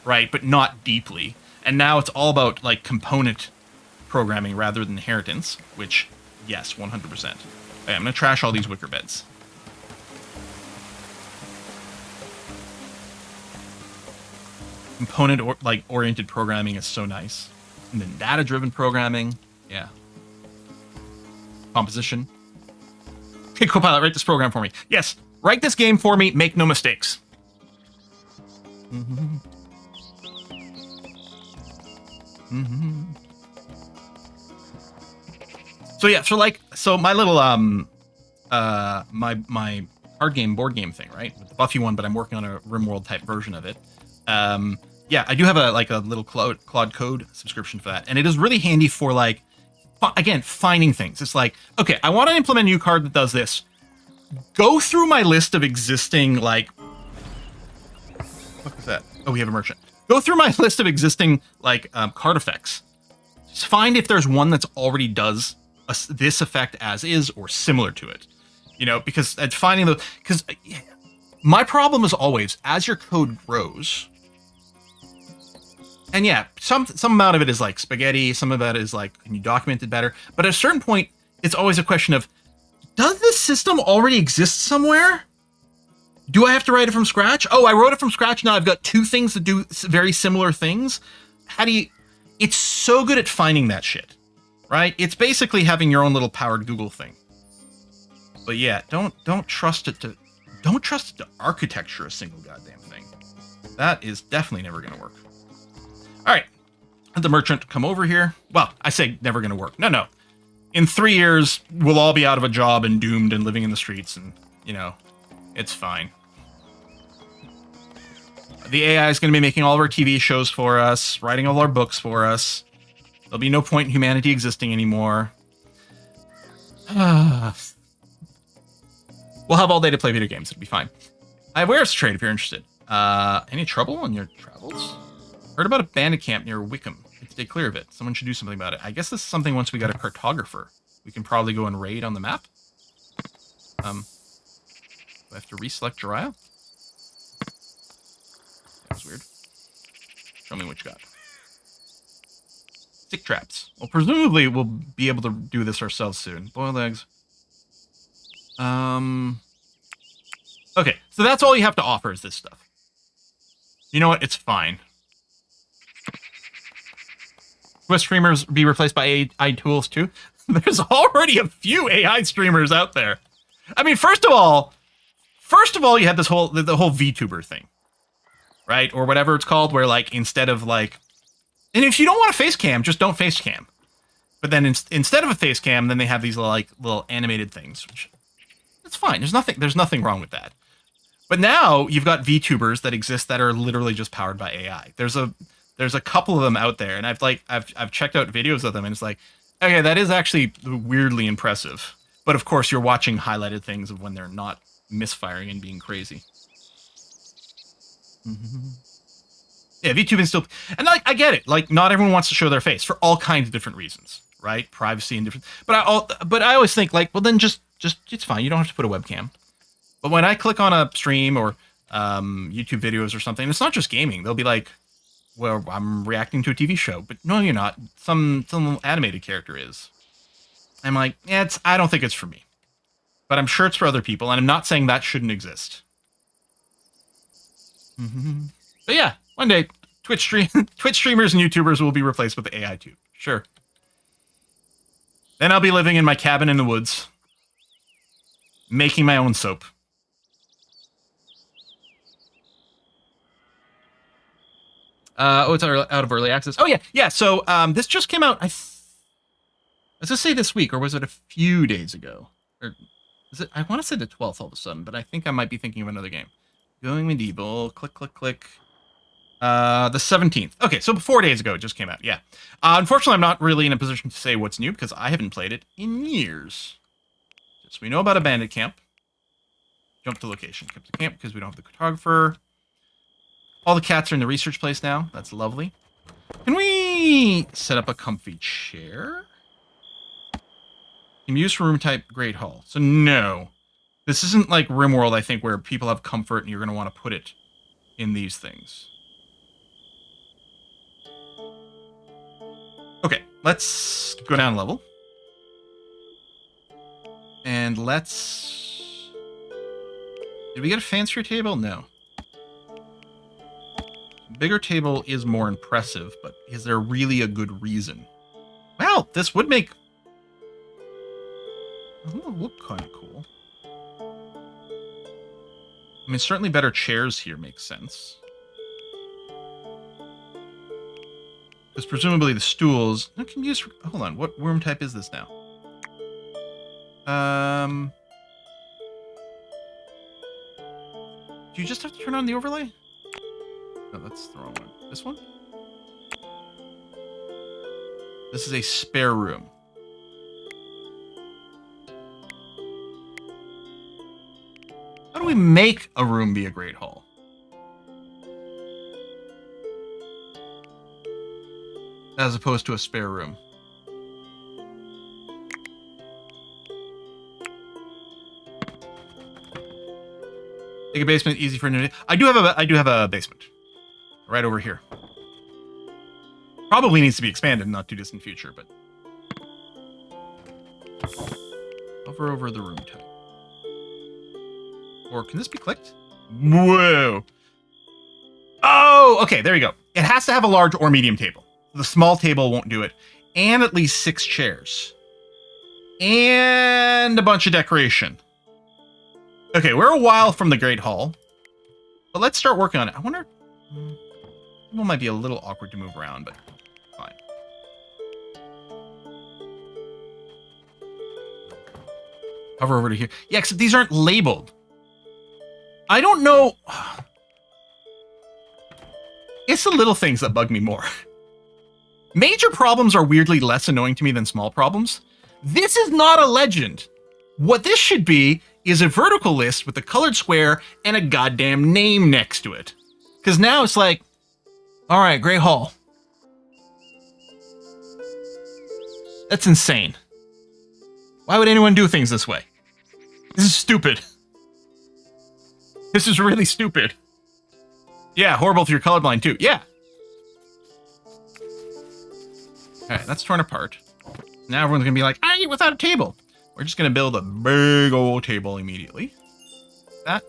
right? But not deeply. And now it's all about like component programming rather than inheritance, which yes, 100%. Okay, I'm gonna trash all these wicker beds. Component oriented programming is so nice. And then data-driven programming, yeah. Composition. Okay, Copilot, write this program for me. Yes, write this game for me, make no mistakes. Mm-hmm. Mm-hmm. So yeah, so my little my board game thing, right? With the Buffy one, but I'm working on a RimWorld type version of it. Yeah, I do have a little Claude Code subscription for that, and it is really handy for like, again, finding things. It's like, okay, I want to implement a new card that does this. Go through my list of existing like, what is that? Oh, we have a merchant. Go through my list of existing like card effects. Just find if there's one that's already does this effect as is or similar to it. Because finding the because my problem is always as your code grows. And yeah, some amount of it is like spaghetti. Some of that is like, can you document it better? But at a certain point, it's always a question of, does this system already exist somewhere? Do I have to write it from scratch? Oh, I wrote it from scratch. Now I've got 2 things that do very similar things. It's so good at finding that shit, right? It's basically having your own little powered Google thing. But yeah, don't trust it to architecture a single goddamn thing. That is definitely never going to work. All right, let the merchant come over here. Well, I say never going to work. No. In 3 years, we'll all be out of a job and doomed and living in the streets, and it's fine. The AI is going to be making all of our TV shows for us, writing all our books for us. There'll be no point in humanity existing anymore. We'll have all day to play video games. It'll be fine. I have wares to trade if you're interested. Any trouble on your travels? Heard about a bandit camp near Wickham. Stay clear of it. Someone should do something about it. I guess this is something once we got a cartographer. We can probably go and raid on the map. Do I have to reselect Jiraiya? That was weird. Show me what you got. Stick traps. Well, presumably we'll be able to do this ourselves soon. Boiled eggs. Okay, so that's all you have to offer is this stuff. You know what? It's fine. Will streamers be replaced by AI tools too? There's already a few AI streamers out there. I mean, first of all, you had this whole the whole VTuber thing, right? Or whatever it's called, where like instead of like, and if you don't want a face cam, just don't face cam. But then instead of a face cam, then they have these little animated things, which it's fine. There's nothing wrong with that. But now you've got VTubers that exist that are literally just powered by AI. There's a couple of them out there, and I've checked out videos of them, and it's like, okay, that is actually weirdly impressive. But of course, you're watching highlighted things of when they're not misfiring and being crazy. Mm-hmm. Yeah, VTubing still, and like I get it. Like not everyone wants to show their face for all kinds of different reasons, right? Privacy and different. But I always think like, well, then just it's fine. You don't have to put a webcam. But when I click on a stream or YouTube videos or something, it's not just gaming. They'll be like, well, I'm reacting to a TV show, but no, you're not. Some animated character is. I'm like, yeah, I don't think it's for me. But I'm sure it's for other people, and I'm not saying that shouldn't exist. Mm-hmm. But yeah, one day, Twitch streamers and YouTubers will be replaced with AI too. Sure. Then I'll be living in my cabin in the woods, making my own soap. It's out of early access. Oh yeah. So this just came out. I was gonna say this week, or was it a few days ago? Or is it? I want to say the 12th all of a sudden, but I think I might be thinking of another game. Going medieval. Click. The 17th. Okay, so 4 days ago it just came out. Yeah. Unfortunately, I'm not really in a position to say what's new because I haven't played it in years. So we know about a bandit camp. Jump to location. Jump to camp because we don't have the cartographer. All the cats are in the research place now. That's lovely. Can we set up a comfy chair? Can use for room type Great Hall. So no. This isn't like RimWorld, I think, where people have comfort and you're going to want to put it in these things. Okay, let's go down a level. And let's... Did we get a fancier table? No. Bigger table is more impressive, but is there really a good reason? Well, this would make... Oh, look kind of cool. I mean, certainly better chairs here makes sense. Because presumably the stools... I can use... Hold on, what room type is this now? Do you just have to turn on the overlay? No, that's the wrong one. This one? This is a spare room. How do we make a room be a great hall? As opposed to a spare room. Take a basement, easy for new. I do have a basement. Right over here. Probably needs to be expanded in not too distant future, but hover over the room type. Or can this be clicked? Whoa. Oh, okay, there you go. It has to have a large or medium table. The small table won't do it. And at least 6 chairs. And a bunch of decoration. Okay, we're a while from the Great Hall. But let's start working on it. I wonder... It might be a little awkward to move around, but fine. Hover over to here. Yeah, except these aren't labeled. I don't know. It's the little things that bug me more. Major problems are weirdly less annoying to me than small problems. This is not a legend. What this should be is a vertical list with a colored square and a goddamn name next to it. Because now it's like, all right, Great Hall. That's insane. Why would anyone do things this way? This is stupid. This is really stupid. Yeah, horrible if you're colorblind too. Yeah. All right, that's torn apart. Now everyone's gonna be like, I eat without a table. We're just gonna build a big old table immediately. That.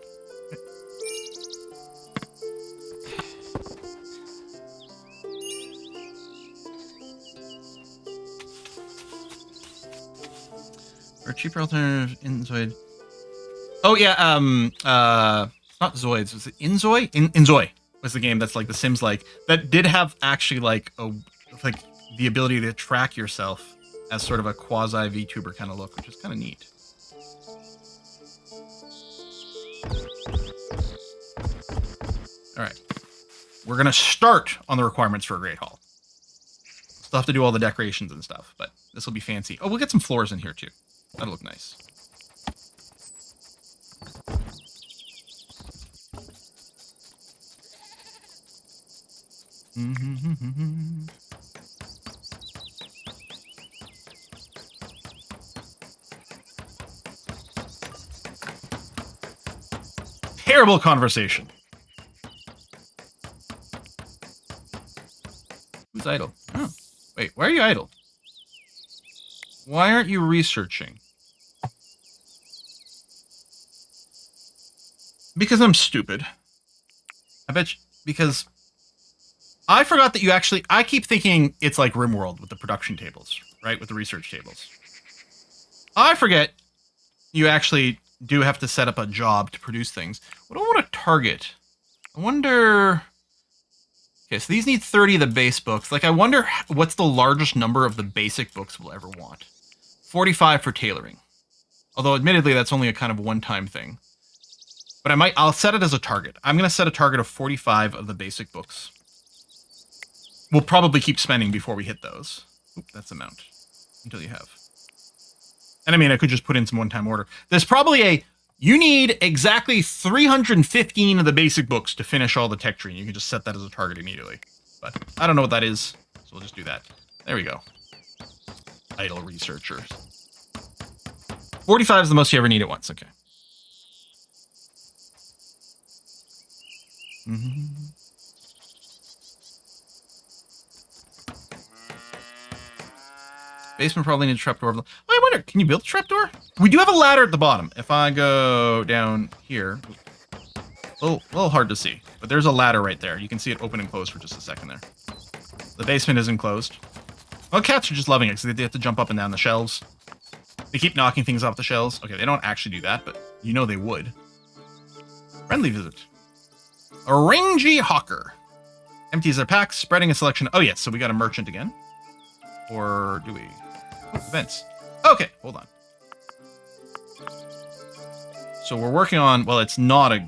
Or cheaper alternative in Zoid. Oh yeah, not Zoids. Was it Inzoi? Inzoi was the game that's like The Sims like that did have actually like the ability to track yourself as sort of a quasi VTuber kind of look, which is kind of neat. All right, we're gonna start on the requirements for a Great Hall. Still have to do all the decorations and stuff, but this will be fancy. Oh, we'll get some floors in here too. That'll look nice. Terrible conversation. Who's idle? Oh, wait, why are you idle? Why aren't you researching? Because I'm stupid. I bet you, because I forgot that you actually, I keep thinking it's like RimWorld with the production tables, right? With the research tables. I forget you actually do have to set up a job to produce things. What do I want to target? I wonder... Okay, so these need 30 of the base books. Like, I wonder what's the largest number of the basic books we'll ever want. 45 for tailoring. Although, admittedly, that's only a kind of one-time thing. But I'll set it as a target. I'm going to set a target of 45 of the basic books. We'll probably keep spending before we hit those. Oop, that's amount. Until you have. And I mean, I could just put in some one-time order. There's probably you need exactly 315 of the basic books to finish all the tech tree. And you can just set that as a target immediately. But I don't know what that is, so we'll just do that. There we go. Idle researchers. 45 is the most you ever need at once. Okay. Mm-hmm. Basement probably needs a trapdoor. Oh, I wonder, can you build a trapdoor? We do have a ladder at the bottom. If I go down here, a little hard to see, but there's a ladder right there. You can see it open and close for just a second there. The basement isn't closed. Well, cats are just loving it because they have to jump up and down the shelves. They keep knocking things off the shelves. Okay, they don't actually do that, but you know they would. Friendly visit. A rangy hawker. Empties their packs, spreading a selection. Oh, yes, so we got a merchant again. Or do we? Oh, events. Okay, hold on. So we're working on, well, it's not a,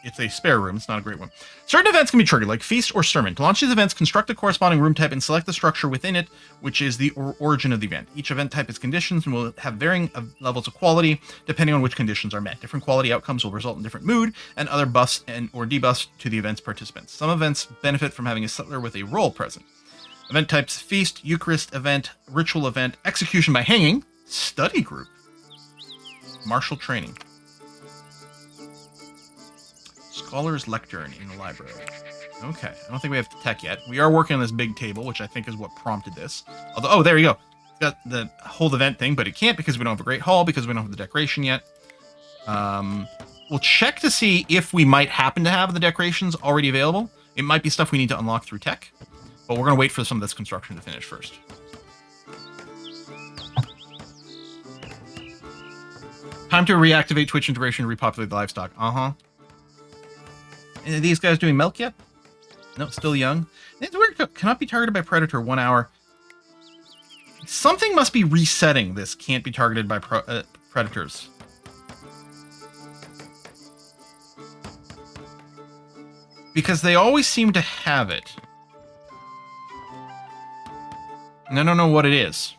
it's a spare room. It's not a great one. Certain events can be triggered, like feast or sermon. To launch these events, construct the corresponding room type and select the structure within it, which is the origin of the event. Each event type is conditions and will have varying levels of quality depending on which conditions are met. Different quality outcomes will result in different mood and other buffs and or debuffs to the event's participants. Some events benefit from having a settler with a role present. Event types: feast, Eucharist event, ritual event, execution by hanging, study group, martial training, scholar's lectern in the library. Okay, I don't think we have tech yet. We are working on this big table, which I think is what prompted this. Although, oh, there you go. It's got the whole event thing, but it can't because we don't have a great hall, because we don't have the decoration yet. We'll check to see if we might happen to have the decorations already available. It might be stuff we need to unlock through tech. But we're going to wait for some of this construction to finish first. Time to reactivate Twitch integration and repopulate the livestock. Uh-huh. Are these guys doing milk yet? No, still young. It's weird. Cannot be targeted by predator 1 hour. Something must be resetting this. Can't be targeted by predators. Because they always seem to have it. And I don't know what it is.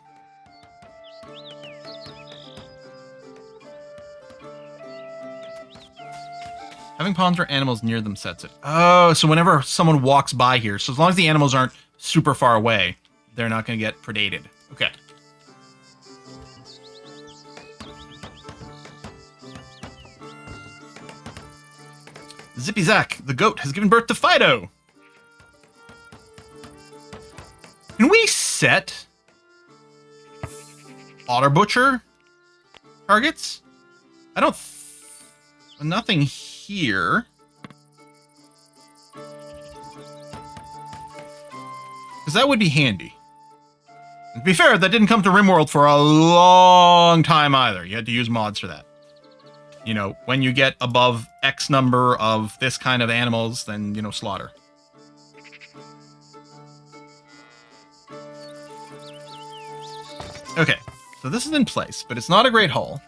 Having pawns or animals near them sets it. Oh, so whenever someone walks by here, so as long as the animals aren't super far away, they're not going to get predated. Okay. Zippy Zack, the goat, has given birth to Fido. Can we set otter butcher targets. I don't... nothing here. Because that would be handy. And to be fair, that didn't come to RimWorld for a long time either. You had to use mods for that. You know, when you get above X number of this kind of animals, then, you know, slaughter. Okay, so this is in place, but it's not a great hall.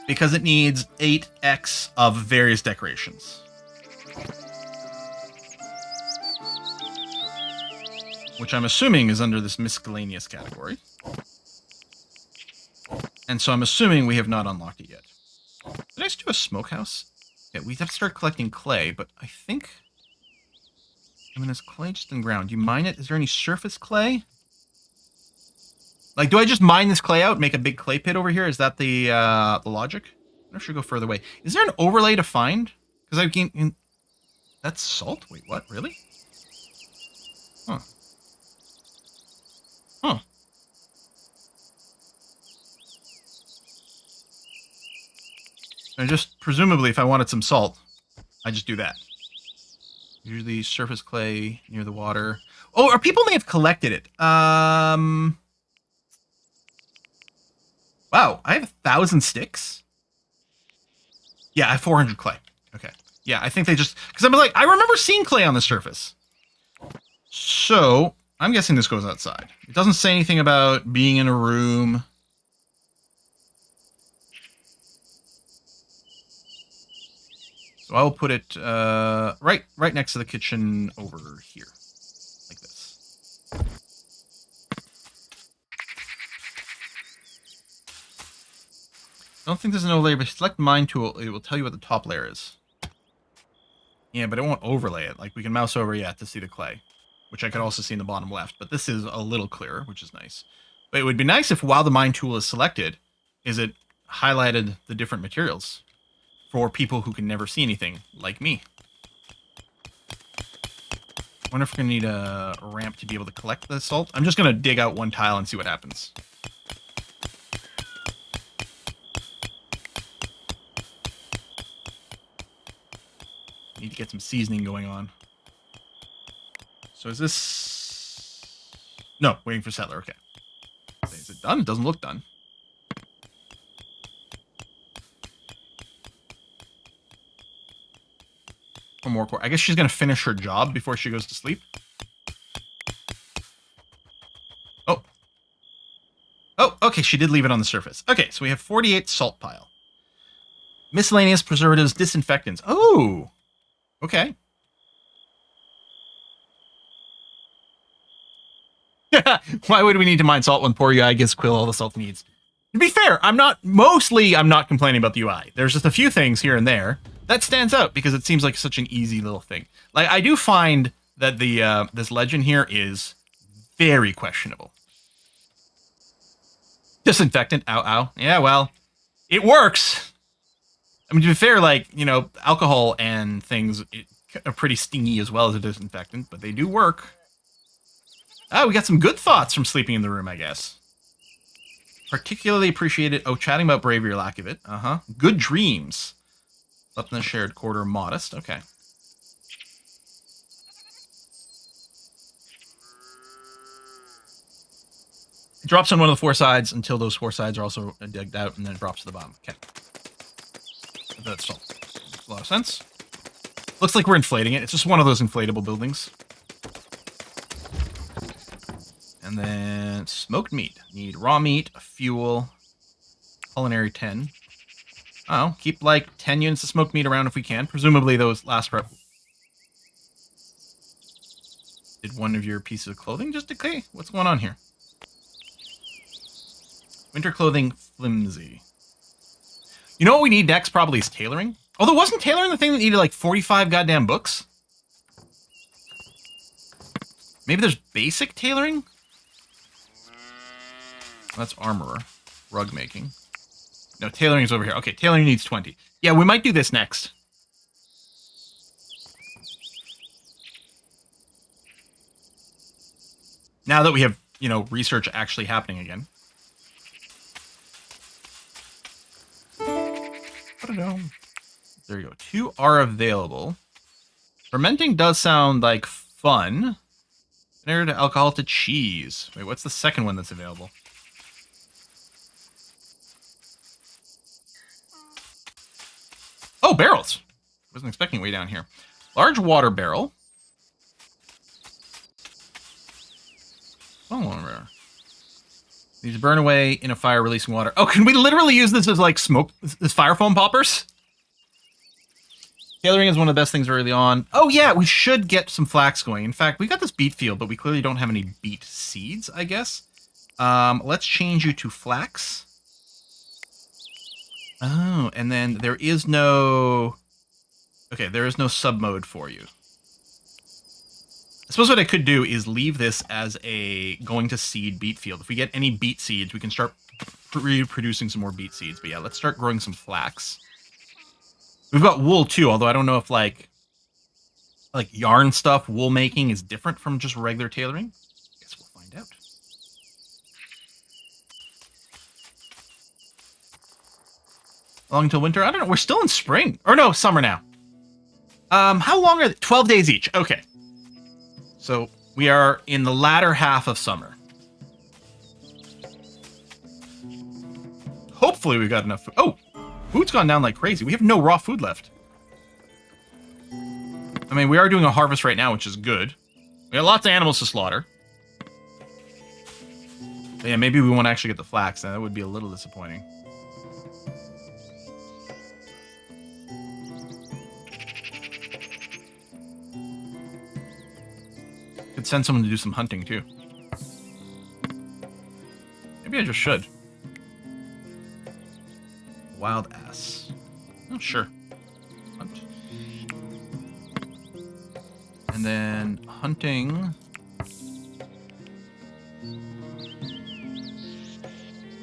Because it needs 8x of various decorations. Which I'm assuming is under this miscellaneous category. And so I'm assuming we have not unlocked it yet. Did I just do a smokehouse? Yeah, we have to start collecting clay, but I think... I mean, is clay just in ground? Do you mine it? Is there any surface clay? Like, do I just mine this clay out, make a big clay pit over here? Is that the logic? I should go further away. Is there an overlay to find? Because I've gained... That's salt? Wait, what? Really? Huh. Huh. I just, presumably, if I wanted some salt, I just do that. Usually surface clay near the water. Oh, or people may have collected it. Wow, I have 1,000 sticks? Yeah, I have 400 clay. Okay. Yeah, I think they just... Because I'm like, I remember seeing clay on the surface. So, I'm guessing this goes outside. It doesn't say anything about being in a room. So I'll put it right next to the kitchen over here. Like this. I don't think there's an overlay, but select mine tool, it will tell you what the top layer is. Yeah, but it won't overlay it. Like, we can mouse over, yeah, to see the clay. Which I could also see in the bottom left. But this is a little clearer, which is nice. But it would be nice if, while the mine tool is selected, it highlighted the different materials. For people who can never see anything, like me. I wonder if we're going to need a ramp to be able to collect the salt. I'm just going to dig out one tile and see what happens. Need to get some seasoning going on. So is this... No, waiting for settler, okay. Is it done? It doesn't look done. One more core. I guess she's going to finish her job before she goes to sleep. Oh. Oh, okay, she did leave it on the surface. Okay, so we have 48 salt pile. Miscellaneous preservatives, disinfectants. Oh! Okay. Why would we need to mine salt when poor UI gives Quill all the salt he needs? To be fair, I'm not complaining about the UI. There's just a few things here and there that stands out because it seems like such an easy little thing. Like, I do find that the this legend here is very questionable. Disinfectant, ow, ow. Yeah, well, it works. I mean, to be fair, like, you know, alcohol and things are pretty stingy as well as a disinfectant, but they do work. Oh, we got some good thoughts from sleeping in the room, I guess. Particularly appreciated. Oh, chatting about bravery or lack of it. Uh-huh. Good dreams. Slept in the shared quarter. Modest. Okay. It drops on one of the four sides until those four sides are also digged out, and then it drops to the bottom. Okay. That's all. Makes a lot of sense. Looks like we're inflating it. It's just one of those inflatable buildings. And then smoked meat. Need raw meat, fuel, culinary 10. Oh, keep like 10 units of smoked meat around if we can. Presumably those last rep. Did one of your pieces of clothing just decay? What's going on here? Winter clothing flimsy. You know what we need next probably is tailoring. Although wasn't tailoring the thing that needed like 45 goddamn books? Maybe there's basic tailoring? That's armorer. Rug making. No, tailoring is over here. Okay, tailoring needs 20. Yeah, we might do this next. Now that we have, research actually happening again. There you go. 2 are available. Fermenting does sound like fun. Vinegar to alcohol to cheese. Wait, what's the second one that's available? Oh, barrels. Wasn't expecting way down here. Large water barrel. Oh, these burn away in a fire, releasing water. Oh, can we literally use this as like smoke, as fire foam poppers? Tailoring is one of the best things early on. Oh yeah, we should get some flax going. In fact, we got this beet field, but we clearly don't have any beet seeds, I guess. Let's change you to flax. Oh, and then there is no... Okay, there is no sub mode for you. I suppose what I could do is leave this as a going to seed beet field. If we get any beet seeds, we can start producing some more beet seeds. But yeah, let's start growing some flax. We've got wool too, although I don't know if like yarn stuff, wool making is different from just regular tailoring. Guess we'll find out. Long until winter? I don't know. We're still in spring. Or no, summer now. How long are they? 12 days each. Okay. So we are in the latter half of summer. Hopefully we've got enough food. Oh, food's gone down like crazy. We have no raw food left. I mean, we are doing a harvest right now, which is good. We got lots of animals to slaughter. But yeah, maybe we won't actually get the flax. That would be a little disappointing. Could send someone to do some hunting too. Maybe I just should. Wild ass. Oh, sure. Hunt. And then hunting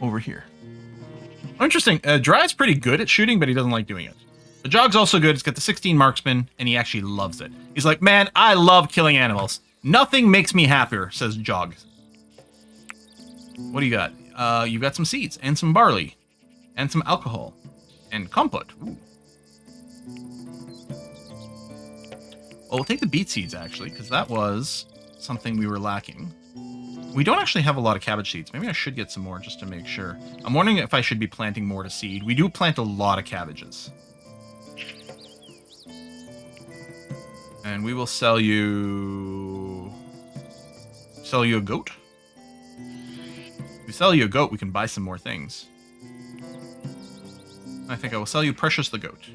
over here. Oh, interesting. Dry's pretty good at shooting, but he doesn't like doing it. The Jog's also good. He's got the 16 marksman, and he actually loves it. He's like, man, I love killing animals. Nothing makes me happier, says Jog. What do you got? You've got some seeds, and some barley, and some alcohol, and compote. Ooh. Well, we'll take the beet seeds, actually, because that was something we were lacking. We don't actually have a lot of cabbage seeds. Maybe I should get some more just to make sure. I'm wondering if I should be planting more to seed. We do plant a lot of cabbages. And we will sell you a goat. If we sell you a goat, we can buy some more things. I think I will sell you Precious the goat.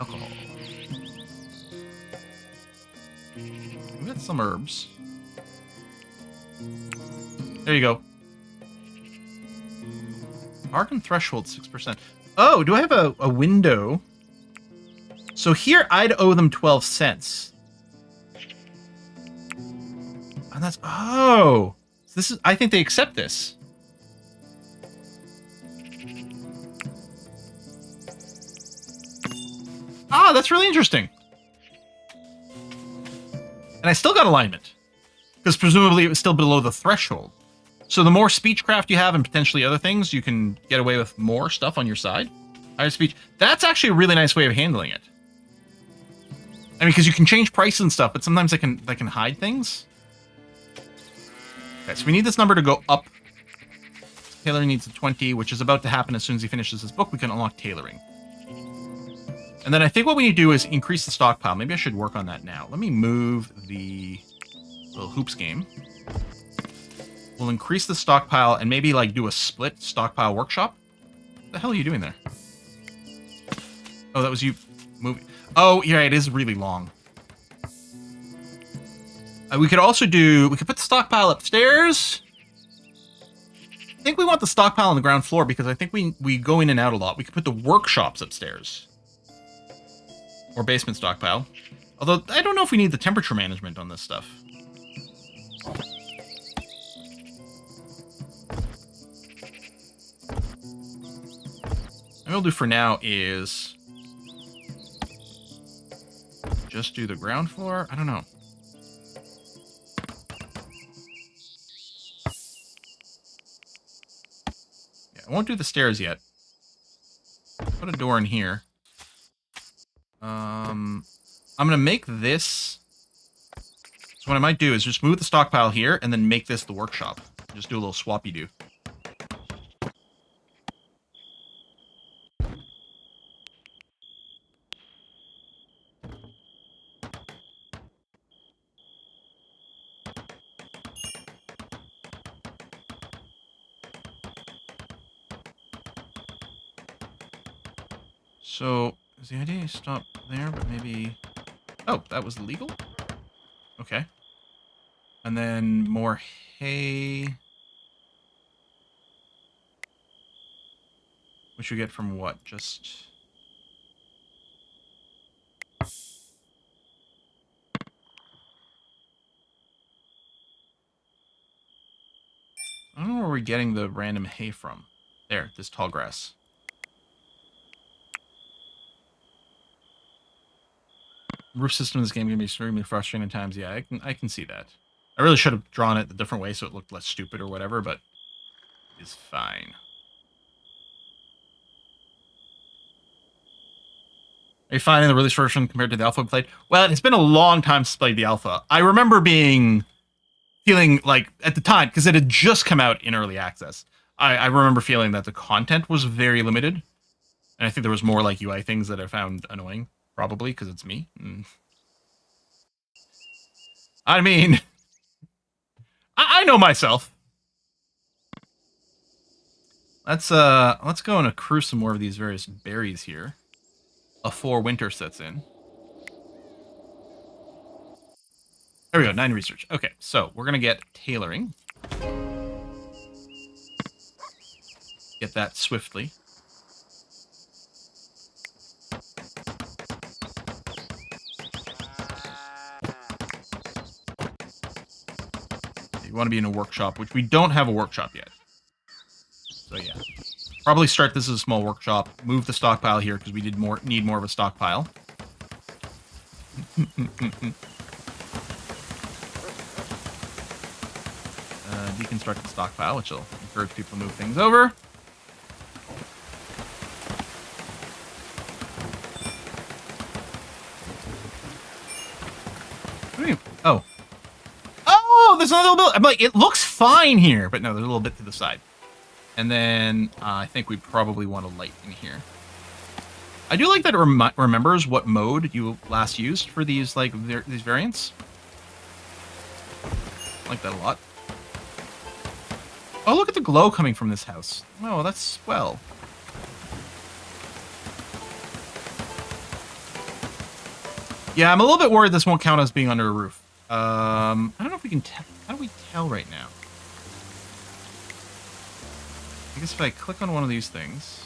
Alcohol. We got some herbs. There you go. Bargain threshold 6%. Oh, do I have a window? So here I'd owe them 12 cents. And that's so this is I think they accept this. Ah, that's really interesting. And I still got alignment. Because presumably it was still below the threshold. So the more speechcraft you have and potentially other things, you can get away with more stuff on your side. Higher speech. That's actually a really nice way of handling it. I mean, because you can change price and stuff, but sometimes they can hide things. Okay, so we need this number to go up. Tailoring needs a 20, which is about to happen as soon as he finishes his book. We can unlock tailoring. And then I think what we need to do is increase the stockpile. Maybe I should work on that now. Let me move the little hoops game. We'll increase the stockpile and maybe like do a split stockpile workshop. What the hell are you doing there? Oh, that was you moving. Oh, yeah, it is really long. We could also do, we could put the stockpile upstairs. I think we want the stockpile on the ground floor because I think we go in and out a lot. We could put the workshops upstairs. Or basement stockpile. Although, I don't know if we need the temperature management on this stuff. What we'll do for now is... just do the ground floor? I don't know. Yeah, I won't do the stairs yet. Put a door in here. I'm gonna make this. So what I might do is just move the stockpile here and then make this the workshop. Just do a little swappy do. So, is the idea to stop there, but maybe... Oh, that was legal? Okay. And then more hay... Which you get from what? Just... I don't know where we're getting the random hay from. There, this tall grass. Roof system in this game can be extremely frustrating at times. Yeah, I can see that. I really should have drawn it a different way so it looked less stupid or whatever, but it's fine. Are you finding the release version compared to the alpha we played? Well, it's been a long time since I played the alpha. I remember feeling like, at the time, because it had just come out in early access, I remember feeling that the content was very limited. And I think there was more like UI things that I found annoying, probably, because it's me. I mean, I know myself. Let's go and accrue some more of these various berries here before winter sets in. There we go, 9 research. Okay, so we're gonna get tailoring. Get that swiftly. You want to be in a workshop, which we don't have a workshop yet. So yeah, probably start this as a small workshop. Move the stockpile here because we need more of a stockpile. Deconstruct the stockpile, which will encourage people to move things over. What do you mean? Oh. Oh, there's another little bit. I'm like, it looks fine here, but no, there's a little bit to the side. And then I think we probably want a light in here. I do like that it remembers what mode you last used for these these variants. I like that a lot. Oh, look at the glow coming from this house. Oh, that's swell. Yeah, I'm a little bit worried this won't count as being under a roof. I don't know if we can tell. How do we tell right now? I guess if I click on one of these things.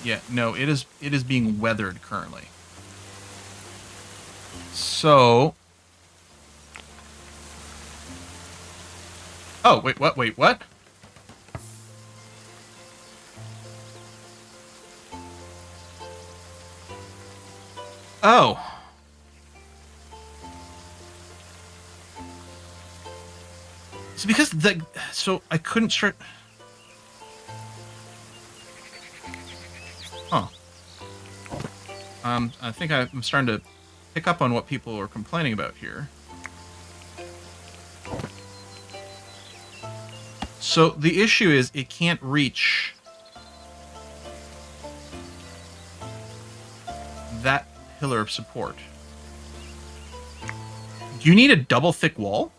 Yeah, no, it is being weathered currently. So... Oh, wait, what? Wait, what? Oh. It's because so I couldn't start... Huh. I think I'm starting to pick up on what people are complaining about here. So the issue is it can't reach that pillar of support. Do you need a double thick wall?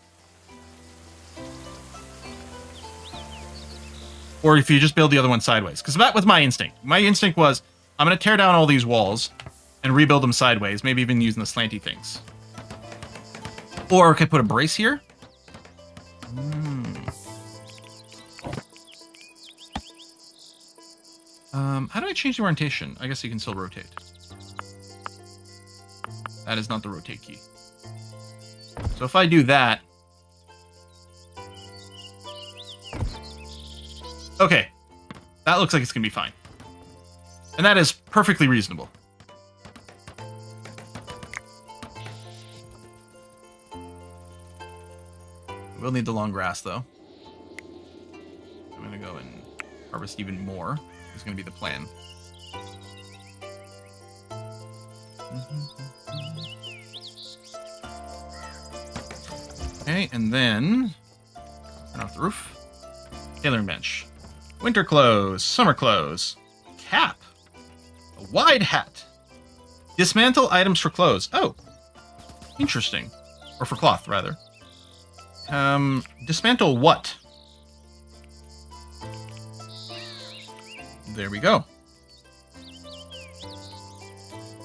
Or if you just build the other one sideways? Because that was my instinct. My instinct was, I'm going to tear down all these walls and rebuild them sideways, maybe even using the slanty things. Or could I put a brace here? How do I change the orientation? I guess you can still rotate. That is not the rotate key. So if I do that... Okay. That looks like it's going to be fine. And that is perfectly reasonable. We'll need the long grass, though. I'm going to go and harvest even more. Is going to be the plan. Okay, and then turn off the roof. Tailoring bench. Winter clothes. Summer clothes. Cap. A wide hat. Dismantle items for clothes. Oh. Interesting. Or for cloth, rather. Dismantle what? There we go.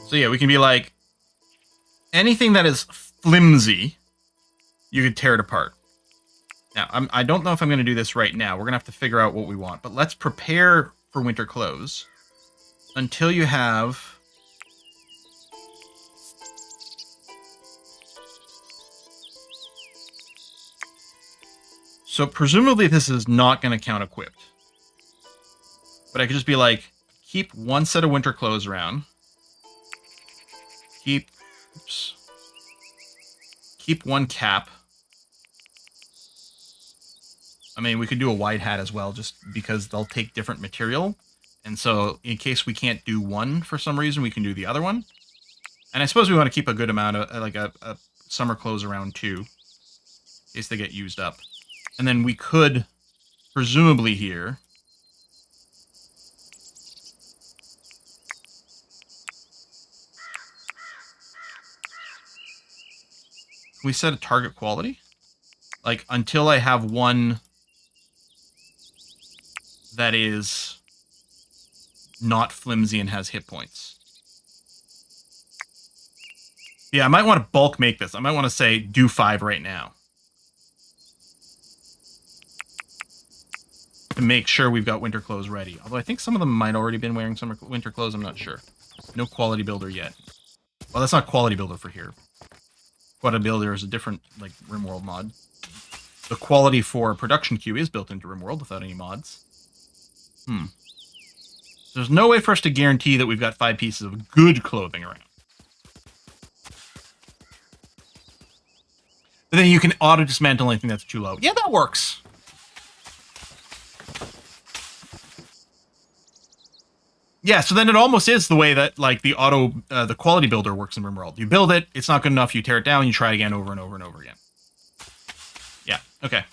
So yeah, we can be like, anything that is flimsy, you could tear it apart. Now, I don't know if I'm going to do this right now. We're going to have to figure out what we want. But let's prepare for winter clothes until you have... So presumably this is not going to count equipped. But I could just be like, keep one set of winter clothes around. Keep one cap. I mean, we could do a wide hat as well, just because they'll take different material. And so in case we can't do one for some reason, we can do the other one. And I suppose we want to keep a good amount of, like a summer clothes around too, in case they get used up. And then we could, presumably here, we set a target quality? Like, until I have one that is not flimsy and has hit points. Yeah, I might want to bulk make this. I might want to say, do 5 right now. To make sure we've got winter clothes ready. Although I think some of them might already been wearing winter clothes, I'm not sure. No quality builder yet. Well, that's not quality builder for here. Quality builder is a different, like, RimWorld mod. The quality for production queue is built into RimWorld without any mods. There's no way for us to guarantee that we've got 5 pieces of good clothing around. But then you can auto-dismantle anything that's too low. Yeah, that works. Yeah, so then it almost is the way that, like, the quality builder works in RimWorld. You build it, it's not good enough, you tear it down, you try again over and over and over again. Yeah, okay.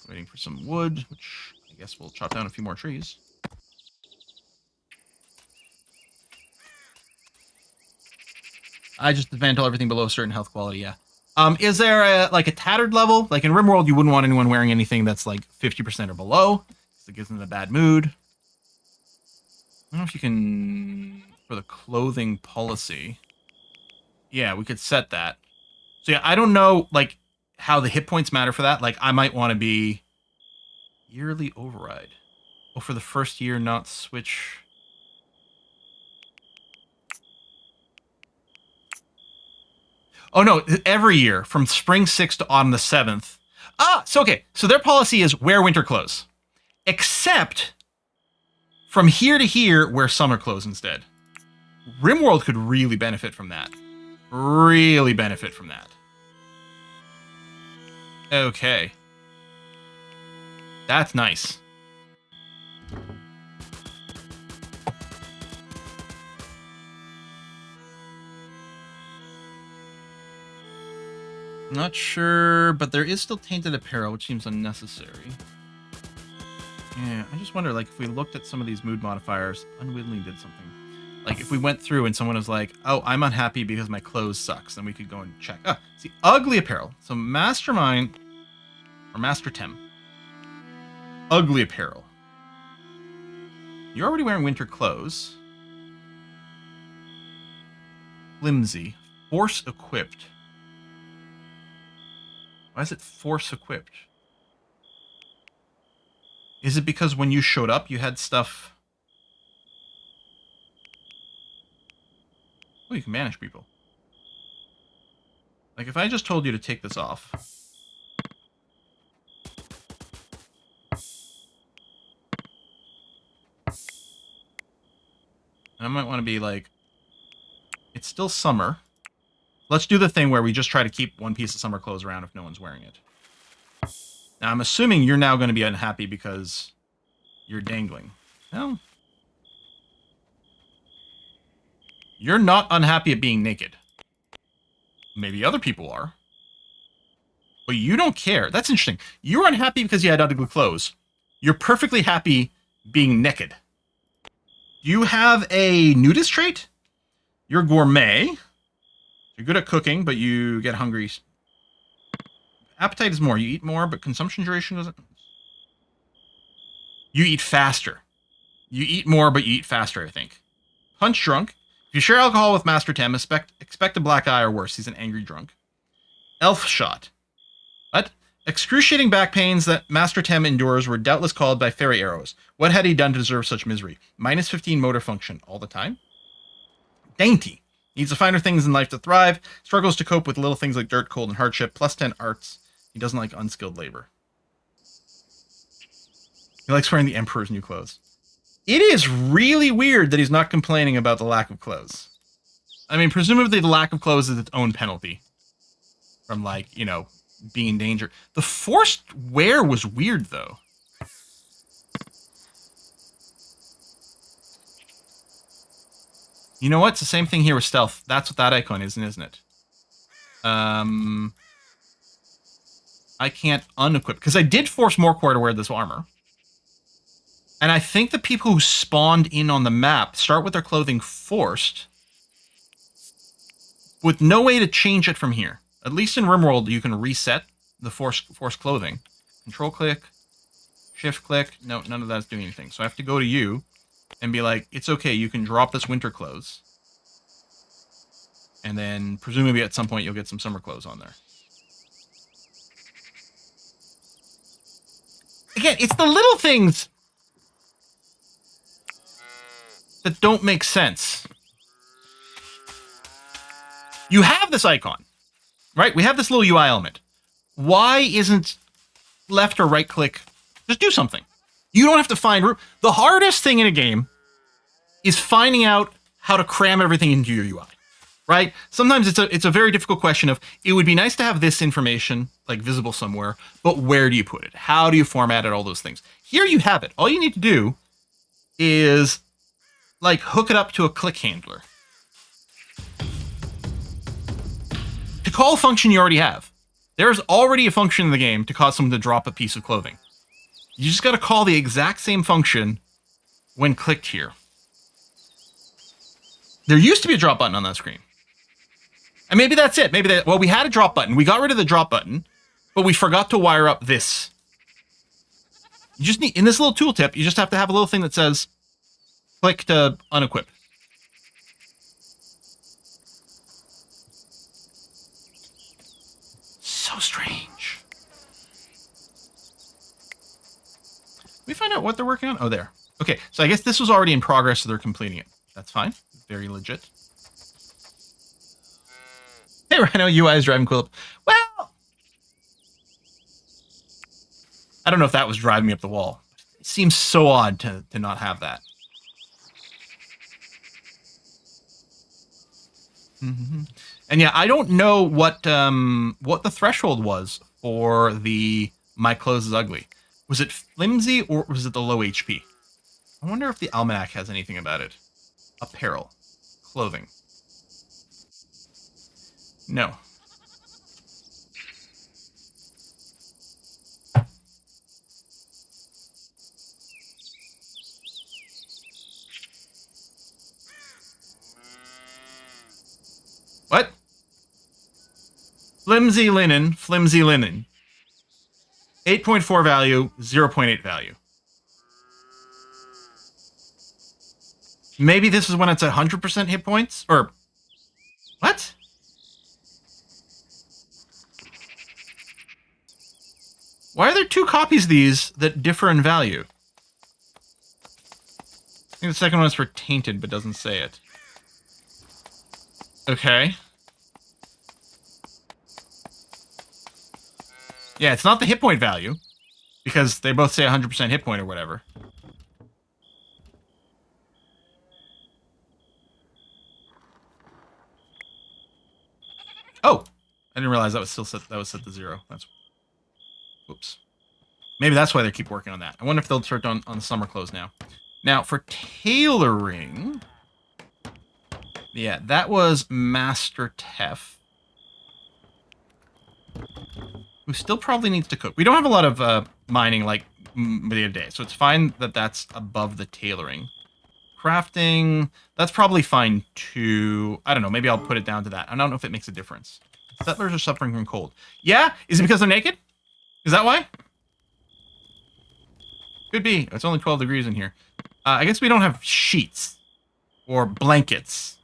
Waiting for some wood, which I guess we'll chop down a few more trees. I just dismantle everything below a certain health quality, yeah. Is there a tattered level? Like in RimWorld, you wouldn't want anyone wearing anything that's like 50% or below, because it gives them a bad mood. I don't know if you can, for the clothing policy. Yeah, we could set that. So yeah, I don't know, like, how the hit points matter for that. Like, I might want to be yearly override. Oh, for the first year, not switch. Oh, no, every year, from spring 6th to autumn the 7th. Ah, so okay, so their policy is wear winter clothes. Except... from here to here, wear summer clothes instead. RimWorld could really benefit from that. Really benefit from that. Okay. That's nice. Not sure, but there is still tainted apparel, which seems unnecessary. Yeah, I just wonder, like, if we looked at some of these mood modifiers, unwittingly did something. Like, if we went through and someone was like, oh, I'm unhappy because my clothes sucks, then we could go and check. Ah, see, ugly apparel. So Mastermind, or Master Tem. Ugly apparel. You're already wearing winter clothes. Flimsy. Force equipped. Why is it force equipped? Is it because when you showed up, you had stuff... Oh, you can banish people. Like, if I just told you to take this off... I might want to be like, it's still summer. Let's do the thing where we just try to keep one piece of summer clothes around if no one's wearing it. Now, I'm assuming you're now going to be unhappy because you're dangling. Well, you're not unhappy at being naked. Maybe other people are. But you don't care. That's interesting. You're unhappy because you had ugly clothes. You're perfectly happy being naked. You have a nudist trait? You're gourmet. You're good at cooking, but you get hungry. Appetite is more. You eat more, but consumption duration doesn't... You eat faster. You eat more, but you eat faster, I think. Punch drunk. If you share alcohol with Master Tem, expect a black eye or worse. He's an angry drunk. Elf shot. What? Excruciating back pains that Master Tem endures were doubtless caused by fairy arrows. What had he done to deserve such misery? Minus 15 motor function all the time. Dainty. Needs the finer things in life to thrive. Struggles to cope with little things like dirt, cold, and hardship. Plus 10 arts. He doesn't like unskilled labor. He likes wearing the Emperor's new clothes. It is really weird that he's not complaining about the lack of clothes. I mean, presumably the lack of clothes is its own penalty. From, like, you know, being in danger. The forced wear was weird, though. You know what? It's the same thing here with stealth. That's what that icon is, isn't it? I can't unequip. Because I did force Morquar to wear this armor. And I think the people who spawned in on the map start with their clothing forced. With no way to change it from here. At least in RimWorld, you can reset the forced clothing. Control click. Shift click. No, none of that's doing anything. So I have to go to you and be like, it's okay, you can drop this winter clothes. And then presumably at some point you'll get some summer clothes on there. Again, it's the little things that don't make sense. You have this icon, right? We have this little UI element. Why isn't left or right click? Just do something. You don't have to find room. The hardest thing in a game is finding out how to cram everything into your UI, right? Sometimes it's a very difficult question of, it would be nice to have this information like visible somewhere, but where do you put it? How do you format it? All those things. Here you have it. All you need to do is like hook it up to a click handler. To call a function you already have. There's already a function in the game to cause someone to drop a piece of clothing. You just got to call the exact same function when clicked here. There used to be a drop button on that screen. And maybe that's it. Maybe well, we had a drop button. We got rid of the drop button, but we forgot to wire up this. You just need, in this little tooltip, you just have to have a little thing that says, click to unequip. So strange. We find out what they're working on? Oh, there. Okay, so I guess this was already in progress, so they're completing it. That's fine. Very legit. Hey, Rhino, UI is driving Quill up. Well, I don't know if that was driving me up the wall. It seems so odd to not have that. Mm-hmm. And yeah, I don't know what the threshold was for the my clothes is ugly. Was it flimsy or was it the low HP? I wonder if the almanac has anything about it. Apparel. Clothing. No. What? Flimsy linen, flimsy linen. 8.4 value, 0.8 value. Maybe this is when it's 100% hit points? Or... what? Why are there two copies of these that differ in value? I think the second one is for tainted, but doesn't say it. Okay. Yeah, it's not the hit point value, because they both say 100% hit point or whatever. I didn't realize that was still set. That was set to 0. That's. Whoops. Maybe that's why they keep working on that. I wonder if they'll start on the summer clothes now. Now for tailoring. Yeah, that was Master Tef. Who still probably needs to cook. We don't have a lot of mining like day to day, so it's fine that that's above the tailoring. Crafting, that's probably fine too. I don't know, maybe I'll put it down to that. I don't know if it makes a difference. Settlers are suffering from cold. Yeah? Is it because they're naked? Is that why? Could be. It's only 12 degrees in here. I guess we don't have sheets or blankets.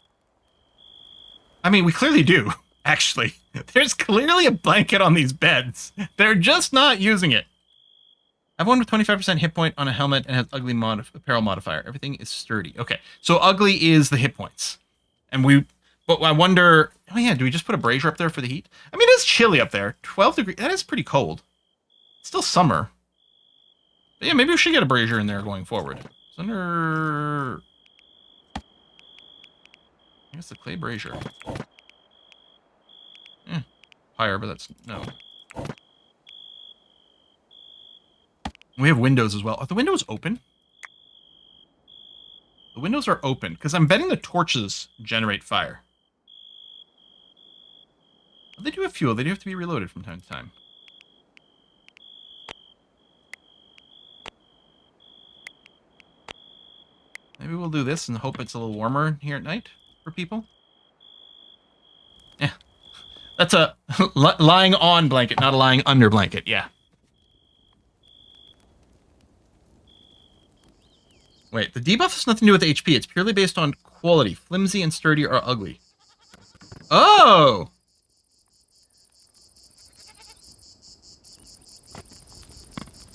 I mean, we clearly do, actually. There's clearly a blanket on these beds. They're just not using it. I have one with 25% hit point on a helmet and has ugly apparel modifier. Everything is sturdy. Okay, so ugly is the hit points. But I wonder, oh yeah, do we just put a brazier up there for the heat? I mean, it's chilly up there. 12 degrees, that is pretty cold. It's still summer. But yeah, maybe we should get a brazier in there going forward. It's under... I guess the clay brazier. Higher, but that's... no. We have windows as well. Are the windows open? The windows are open, because I'm betting the torches generate fire. They do have fuel. They do have to be reloaded from time to time. Maybe we'll do this and hope it's a little warmer here at night for people. Yeah. That's a lying on blanket, not a lying under blanket. Yeah. Wait, the debuff has nothing to do with HP. It's purely based on quality. Flimsy and sturdy are ugly. Oh!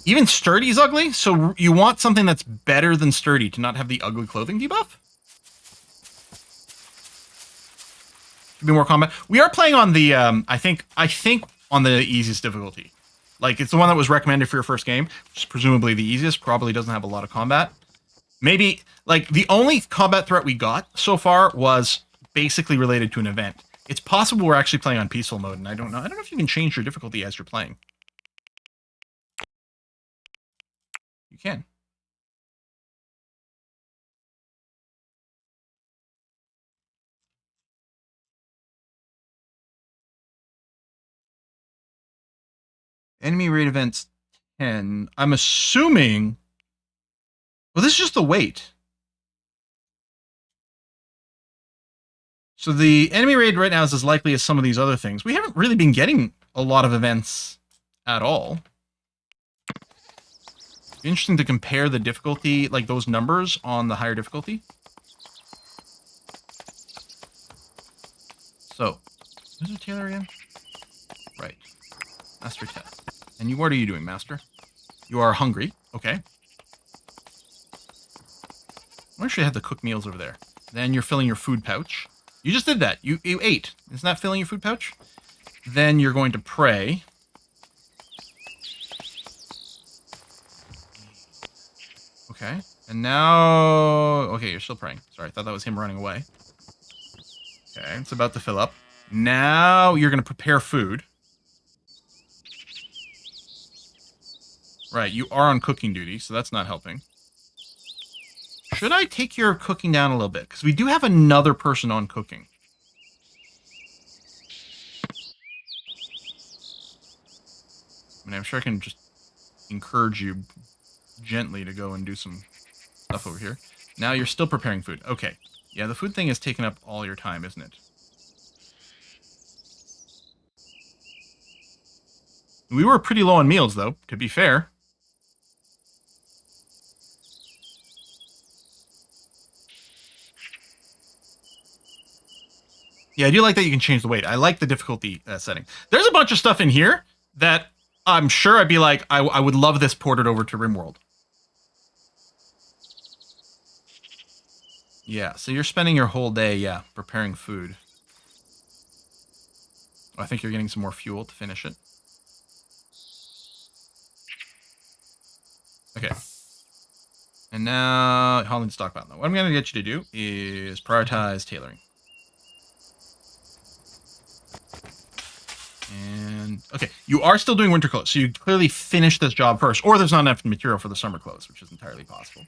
Even sturdy is ugly? So you want something that's better than sturdy to not have the ugly clothing debuff? Should be more combat. We are playing on the, I think on the easiest difficulty. Like, it's the one that was recommended for your first game, which is presumably the easiest, probably doesn't have a lot of combat. Maybe, like, the only combat threat we got so far was basically related to an event. It's possible we're actually playing on peaceful mode, and I don't know. I don't know if you can change your difficulty as you're playing. You can. Enemy raid events 10. I'm assuming... Well, this is just the weight. So the enemy raid right now is as likely as some of these other things. We haven't really been getting a lot of events at all. Interesting to compare the difficulty, like those numbers on the higher difficulty. So, who's the tailor again? Right. Master Test. And what are you doing, Master? You are hungry. Okay. I actually had the cooked meals over there. Then you're filling your food pouch. You just did that. You ate. Isn't that filling your food pouch? Then you're going to pray. Okay. And now... Okay, you're still praying. Sorry, I thought that was him running away. Okay, it's about to fill up. Now you're going to prepare food. Right, you are on cooking duty, so that's not helping. Should I take your cooking down a little bit? Because we do have another person on cooking. I mean, I'm sure I can just encourage you gently to go and do some stuff over here. Now you're still preparing food. Okay. Yeah, the food thing is taking up all your time, isn't it? We were pretty low on meals, though, to be fair. Yeah, I do like that you can change the weight. I like the difficulty setting. There's a bunch of stuff in here that I'm sure I'd be like, I would love this ported over to RimWorld. Yeah, so you're spending your whole day, yeah, preparing food. Oh, I think you're getting some more fuel to finish it. Okay. And now, hauling stockpile. Now, what I'm going to get you to do is prioritize tailoring. And okay, you are still doing winter clothes, so you clearly finished this job first, or there's not enough material for the summer clothes, which is entirely possible.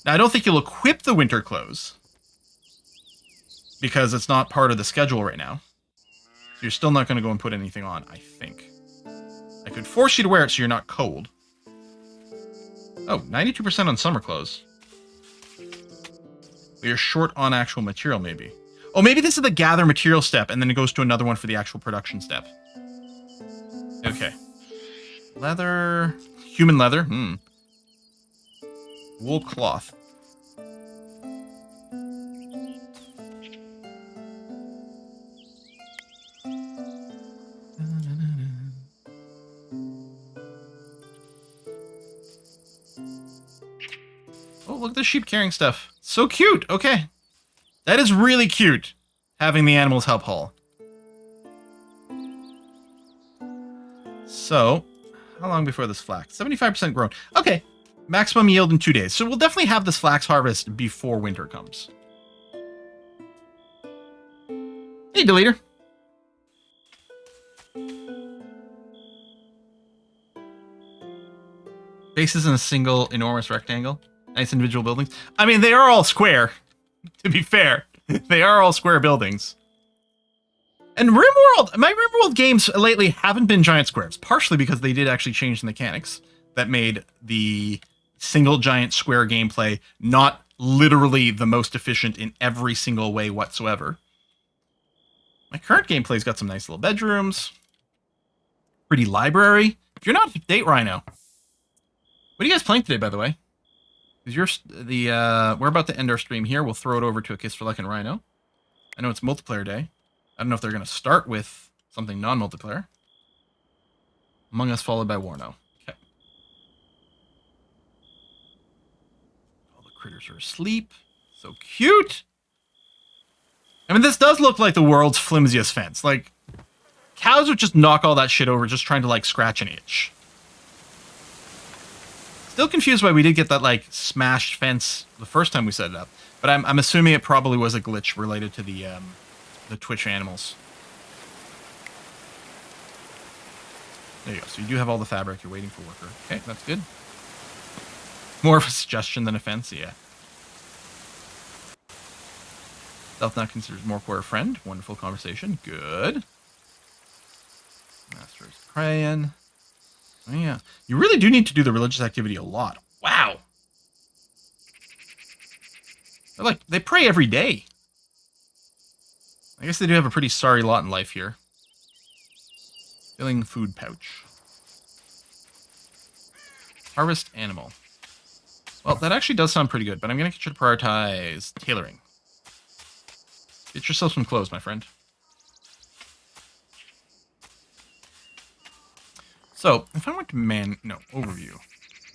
Now, I don't think you'll equip the winter clothes because it's not part of the schedule right now. So you're still not going to go and put anything on, I think. I could force you to wear it so you're not cold. Oh, 92% on summer clothes. But you're short on actual material, maybe. Oh, maybe this is the gather material step, and then it goes to another one for the actual production step. Okay. Leather. Human leather. Wool cloth. Oh, look at the sheep carrying stuff. So cute. Okay. That is really cute, having the animals help haul. So, how long before this flax? 75% grown. Okay. Maximum yield in 2 days. So we'll definitely have this flax harvest before winter comes. Hey, deleter. Bases in a single enormous rectangle. Nice individual buildings. I mean, they are all square, to be fair. They are all square buildings. And RimWorld, my RimWorld games lately haven't been giant squares, partially because they did actually change the mechanics that made the single giant square gameplay not literally the most efficient in every single way whatsoever. My current gameplay's got some nice little bedrooms. Pretty library. If you're not up to date, Rhino. What are you guys playing today, by the way? Because we're about to end our stream here. We'll throw it over to A Kiss for Luck and Rhino. I know it's multiplayer day. I don't know if they're going to start with something non-multiplayer. Among Us followed by Warno. Okay. All the critters are asleep. So cute. I mean, this does look like the world's flimsiest fence. Like, cows would just knock all that shit over just trying to, like, scratch an itch. Still confused why we did get that, like, smashed fence the first time we set it up. But I'm assuming it probably was a glitch related to the Twitch animals. There you go. So you do have all the fabric. You're waiting for worker. Okay, that's good. More of a suggestion than a fence, yeah. Self not considers Morquare a friend. Wonderful conversation. Good. Master's praying. Oh, yeah. You really do need to do the religious activity a lot. Wow. They pray every day. I guess they do have a pretty sorry lot in life here. Filling food pouch. Harvest animal. Well, that actually does sound pretty good, but I'm going to get you to prioritize tailoring. Get yourself some clothes, my friend. So, if I went to overview.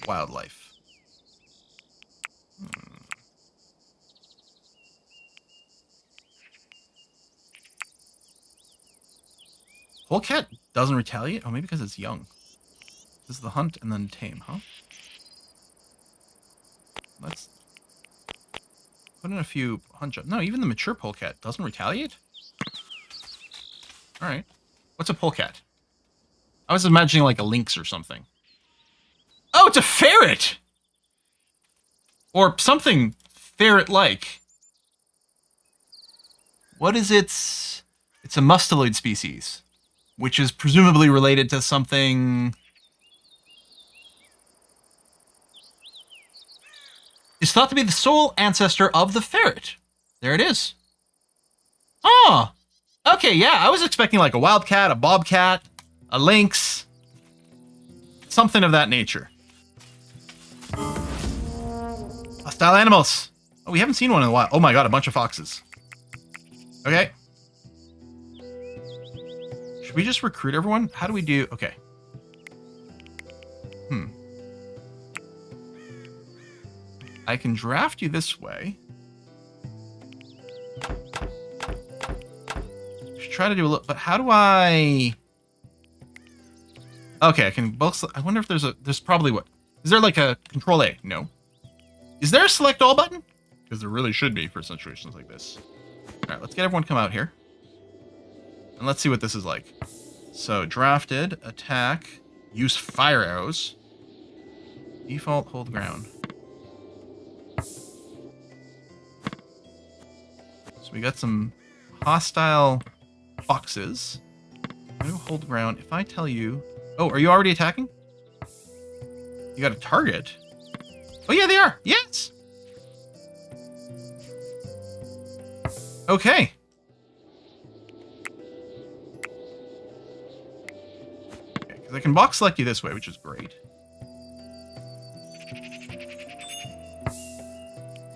Wildlife. Polecat doesn't retaliate? Oh, maybe because it's young. This is the hunt and then tame, huh? Let's put in a few hunt jobs. No, even the mature polecat doesn't retaliate? Alright. What's a polecat? I was imagining like a lynx or something. Oh, it's a ferret! Or something ferret-like. What is its... It's a mustaloid species, which is presumably related to something... It's thought to be the sole ancestor of the ferret. There it is. Oh! Okay, yeah, I was expecting like a wildcat, a bobcat, a lynx. Something of that nature. Hostile animals. Oh, we haven't seen one in a while. Oh my god, a bunch of foxes. Okay. Should we just recruit everyone? How do we do... Okay. I can draft you this way. Should try to do a little... But how do I... Okay, I can both... I wonder if there's a... There's probably what... Is there like a Control A? No. Is there a Select All button? Because there really should be for situations like this. Alright, let's get everyone come out here. And let's see what this is like. So drafted, attack, use fire arrows, default hold ground. So we got some hostile boxes. I'm gonna hold ground. If I tell you, oh, are you already attacking? You got a target. Oh yeah, they are. Yes. Okay. Because I can box select you this way, which is great.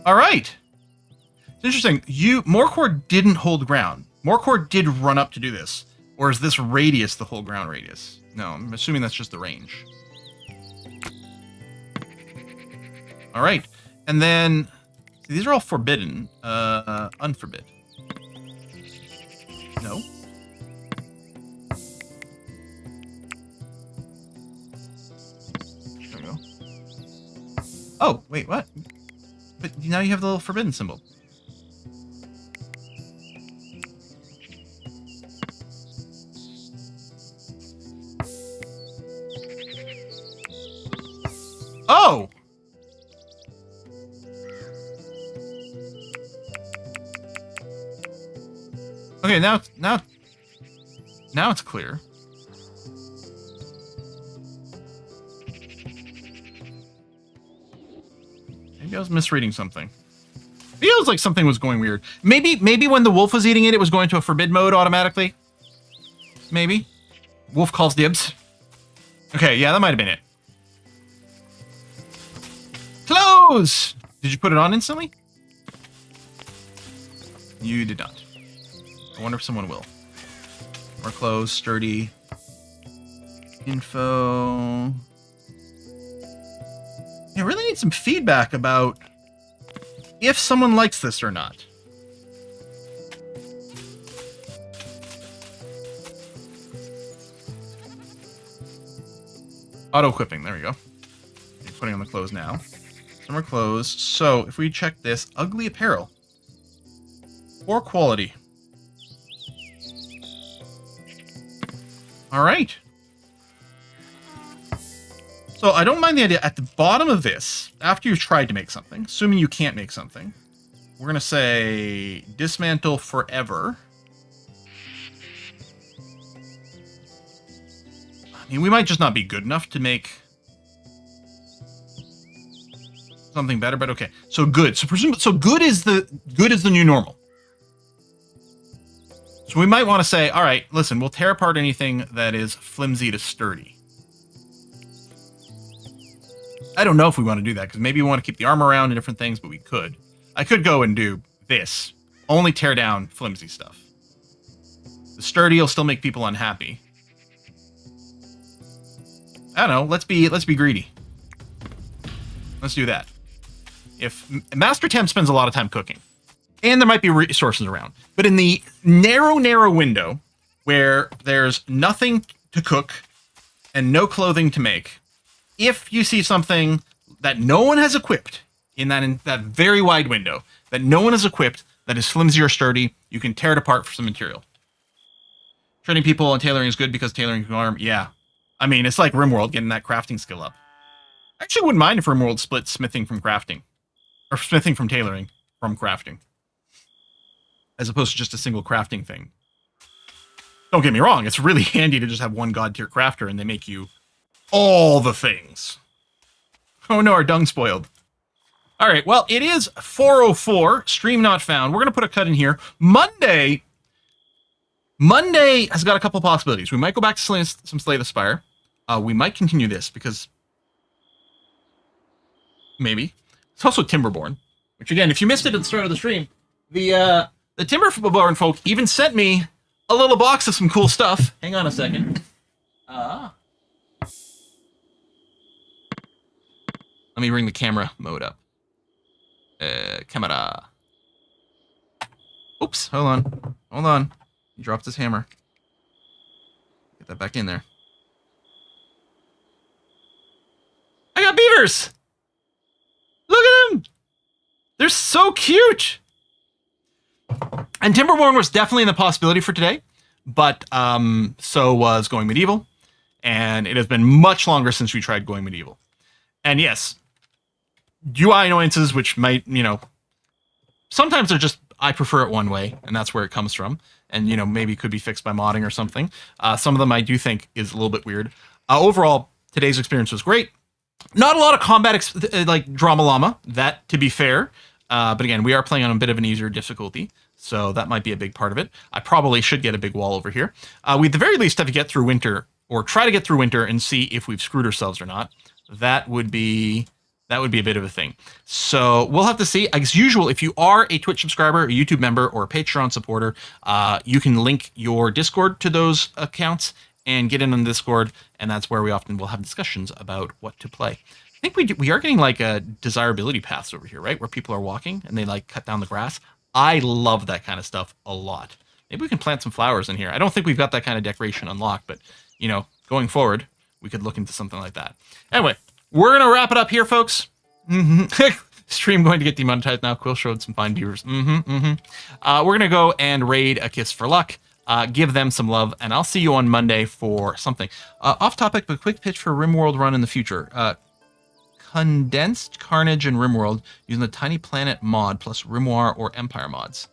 All right. It's interesting. Morcor didn't hold ground. Morcor did run up to do this. Or is this radius the whole ground radius? No, I'm assuming that's just the range. All right. And then these are all forbidden. Unforbid. No. There we go. Oh, wait, what? But now you have the little forbidden symbol. Oh! Okay, now it's clear. Maybe I was misreading something. Feels like something was going weird. Maybe when the wolf was eating it, it was going to a forbid mode automatically. Maybe. Wolf calls dibs. Okay, yeah, that might have been it. Close! Did you put it on instantly? You did not. I wonder if someone will. More close, sturdy. Info. I really need some feedback about if someone likes this or not. Auto-equipping, there we go. Okay, putting on the clothes now. Some are clothes. So, if we check this, ugly apparel. Poor quality. Alright. So, I don't mind the idea. At the bottom of this, after you've tried to make something, assuming you can't make something, we're going to say dismantle forever. I mean, we might just not be good enough to make something better, but okay. So good. So good is the new normal. So we might want to say, all right, listen, we'll tear apart anything that is flimsy to sturdy. I don't know if we want to do that, because maybe we want to keep the armor around and different things, but we could. I could go and do this. Only tear down flimsy stuff. The sturdy will still make people unhappy. I don't know. Let's be greedy. Let's do that. If Master Temp spends a lot of time cooking, and there might be resources around, but in the narrow window where there's nothing to cook and no clothing to make, if you see something that no one has equipped in that very wide window, that no one has equipped, that is flimsy or sturdy, you can tear it apart for some material. Training people on tailoring is good because tailoring can arm. Yeah. I mean, it's like RimWorld getting that crafting skill up. I actually wouldn't mind if RimWorld split smithing from crafting. Or smithing from tailoring from crafting. As opposed to just a single crafting thing. Don't get me wrong, it's really handy to just have one god tier crafter and they make you all the things. Oh no, our dung spoiled. Alright, well, it is 4:04, stream not found. We're going to put a cut in here. Monday has got a couple possibilities. We might go back to some Slay the Spire. We might continue this because maybe. It's also Timberborn, which again, if you missed it at the start of the stream, the Timberborn folk even sent me a little box of some cool stuff. Hang on a second. Let me bring the camera mode up. Camera. Oops, hold on. He dropped his hammer. Get that back in there. I got beavers! Look at them! They're so cute! And Timberborn was definitely in the possibility for today, but so was Going Medieval, and it has been much longer since we tried Going Medieval. And yes, UI annoyances, which might, sometimes they're just, I prefer it one way, and that's where it comes from. And, maybe it could be fixed by modding or something. Some of them I do think is a little bit weird. Overall, today's experience was great. Not a lot of combat, like Drama Llama, that, to be fair. But again, we are playing on a bit of an easier difficulty, so that might be a big part of it. I probably should get a big wall over here. We, at the very least, have to get through winter, or try to get through winter and see if we've screwed ourselves or not. That would be a bit of a thing. So we'll have to see. As usual, if you are a Twitch subscriber, a YouTube member, or a Patreon supporter, you can link your Discord to those accounts and get in on Discord, and that's where we often will have discussions about what to play. I think we are getting like a desirability paths over here, right? Where people are walking and they like cut down the grass. I love that kind of stuff a lot. Maybe we can plant some flowers in here. I don't think we've got that kind of decoration unlocked, but going forward, we could look into something like that. Anyway, we're going to wrap it up here, folks. Stream going to get demonetized now. Quill showed some fine viewers. We're going to go and raid A Kiss for Luck. Give them some love, and I'll see you on Monday for something. Off topic, but quick pitch for RimWorld run in the future. Condensed Carnage and RimWorld using the Tiny Planet mod plus Rimwar or Empire mods.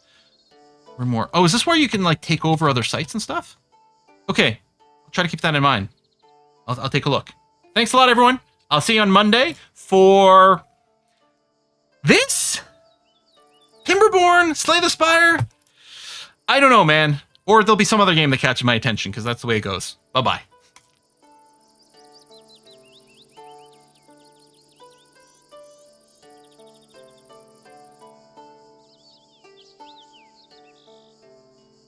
Rimwar. Oh, is this where you can like take over other sites and stuff? Okay, I'll try to keep that in mind. I'll take a look. Thanks a lot, everyone. I'll see you on Monday for this Timberborn, Slay the Spire. I don't know, man. Or there'll be some other game that catches my attention because that's the way it goes. Bye-bye.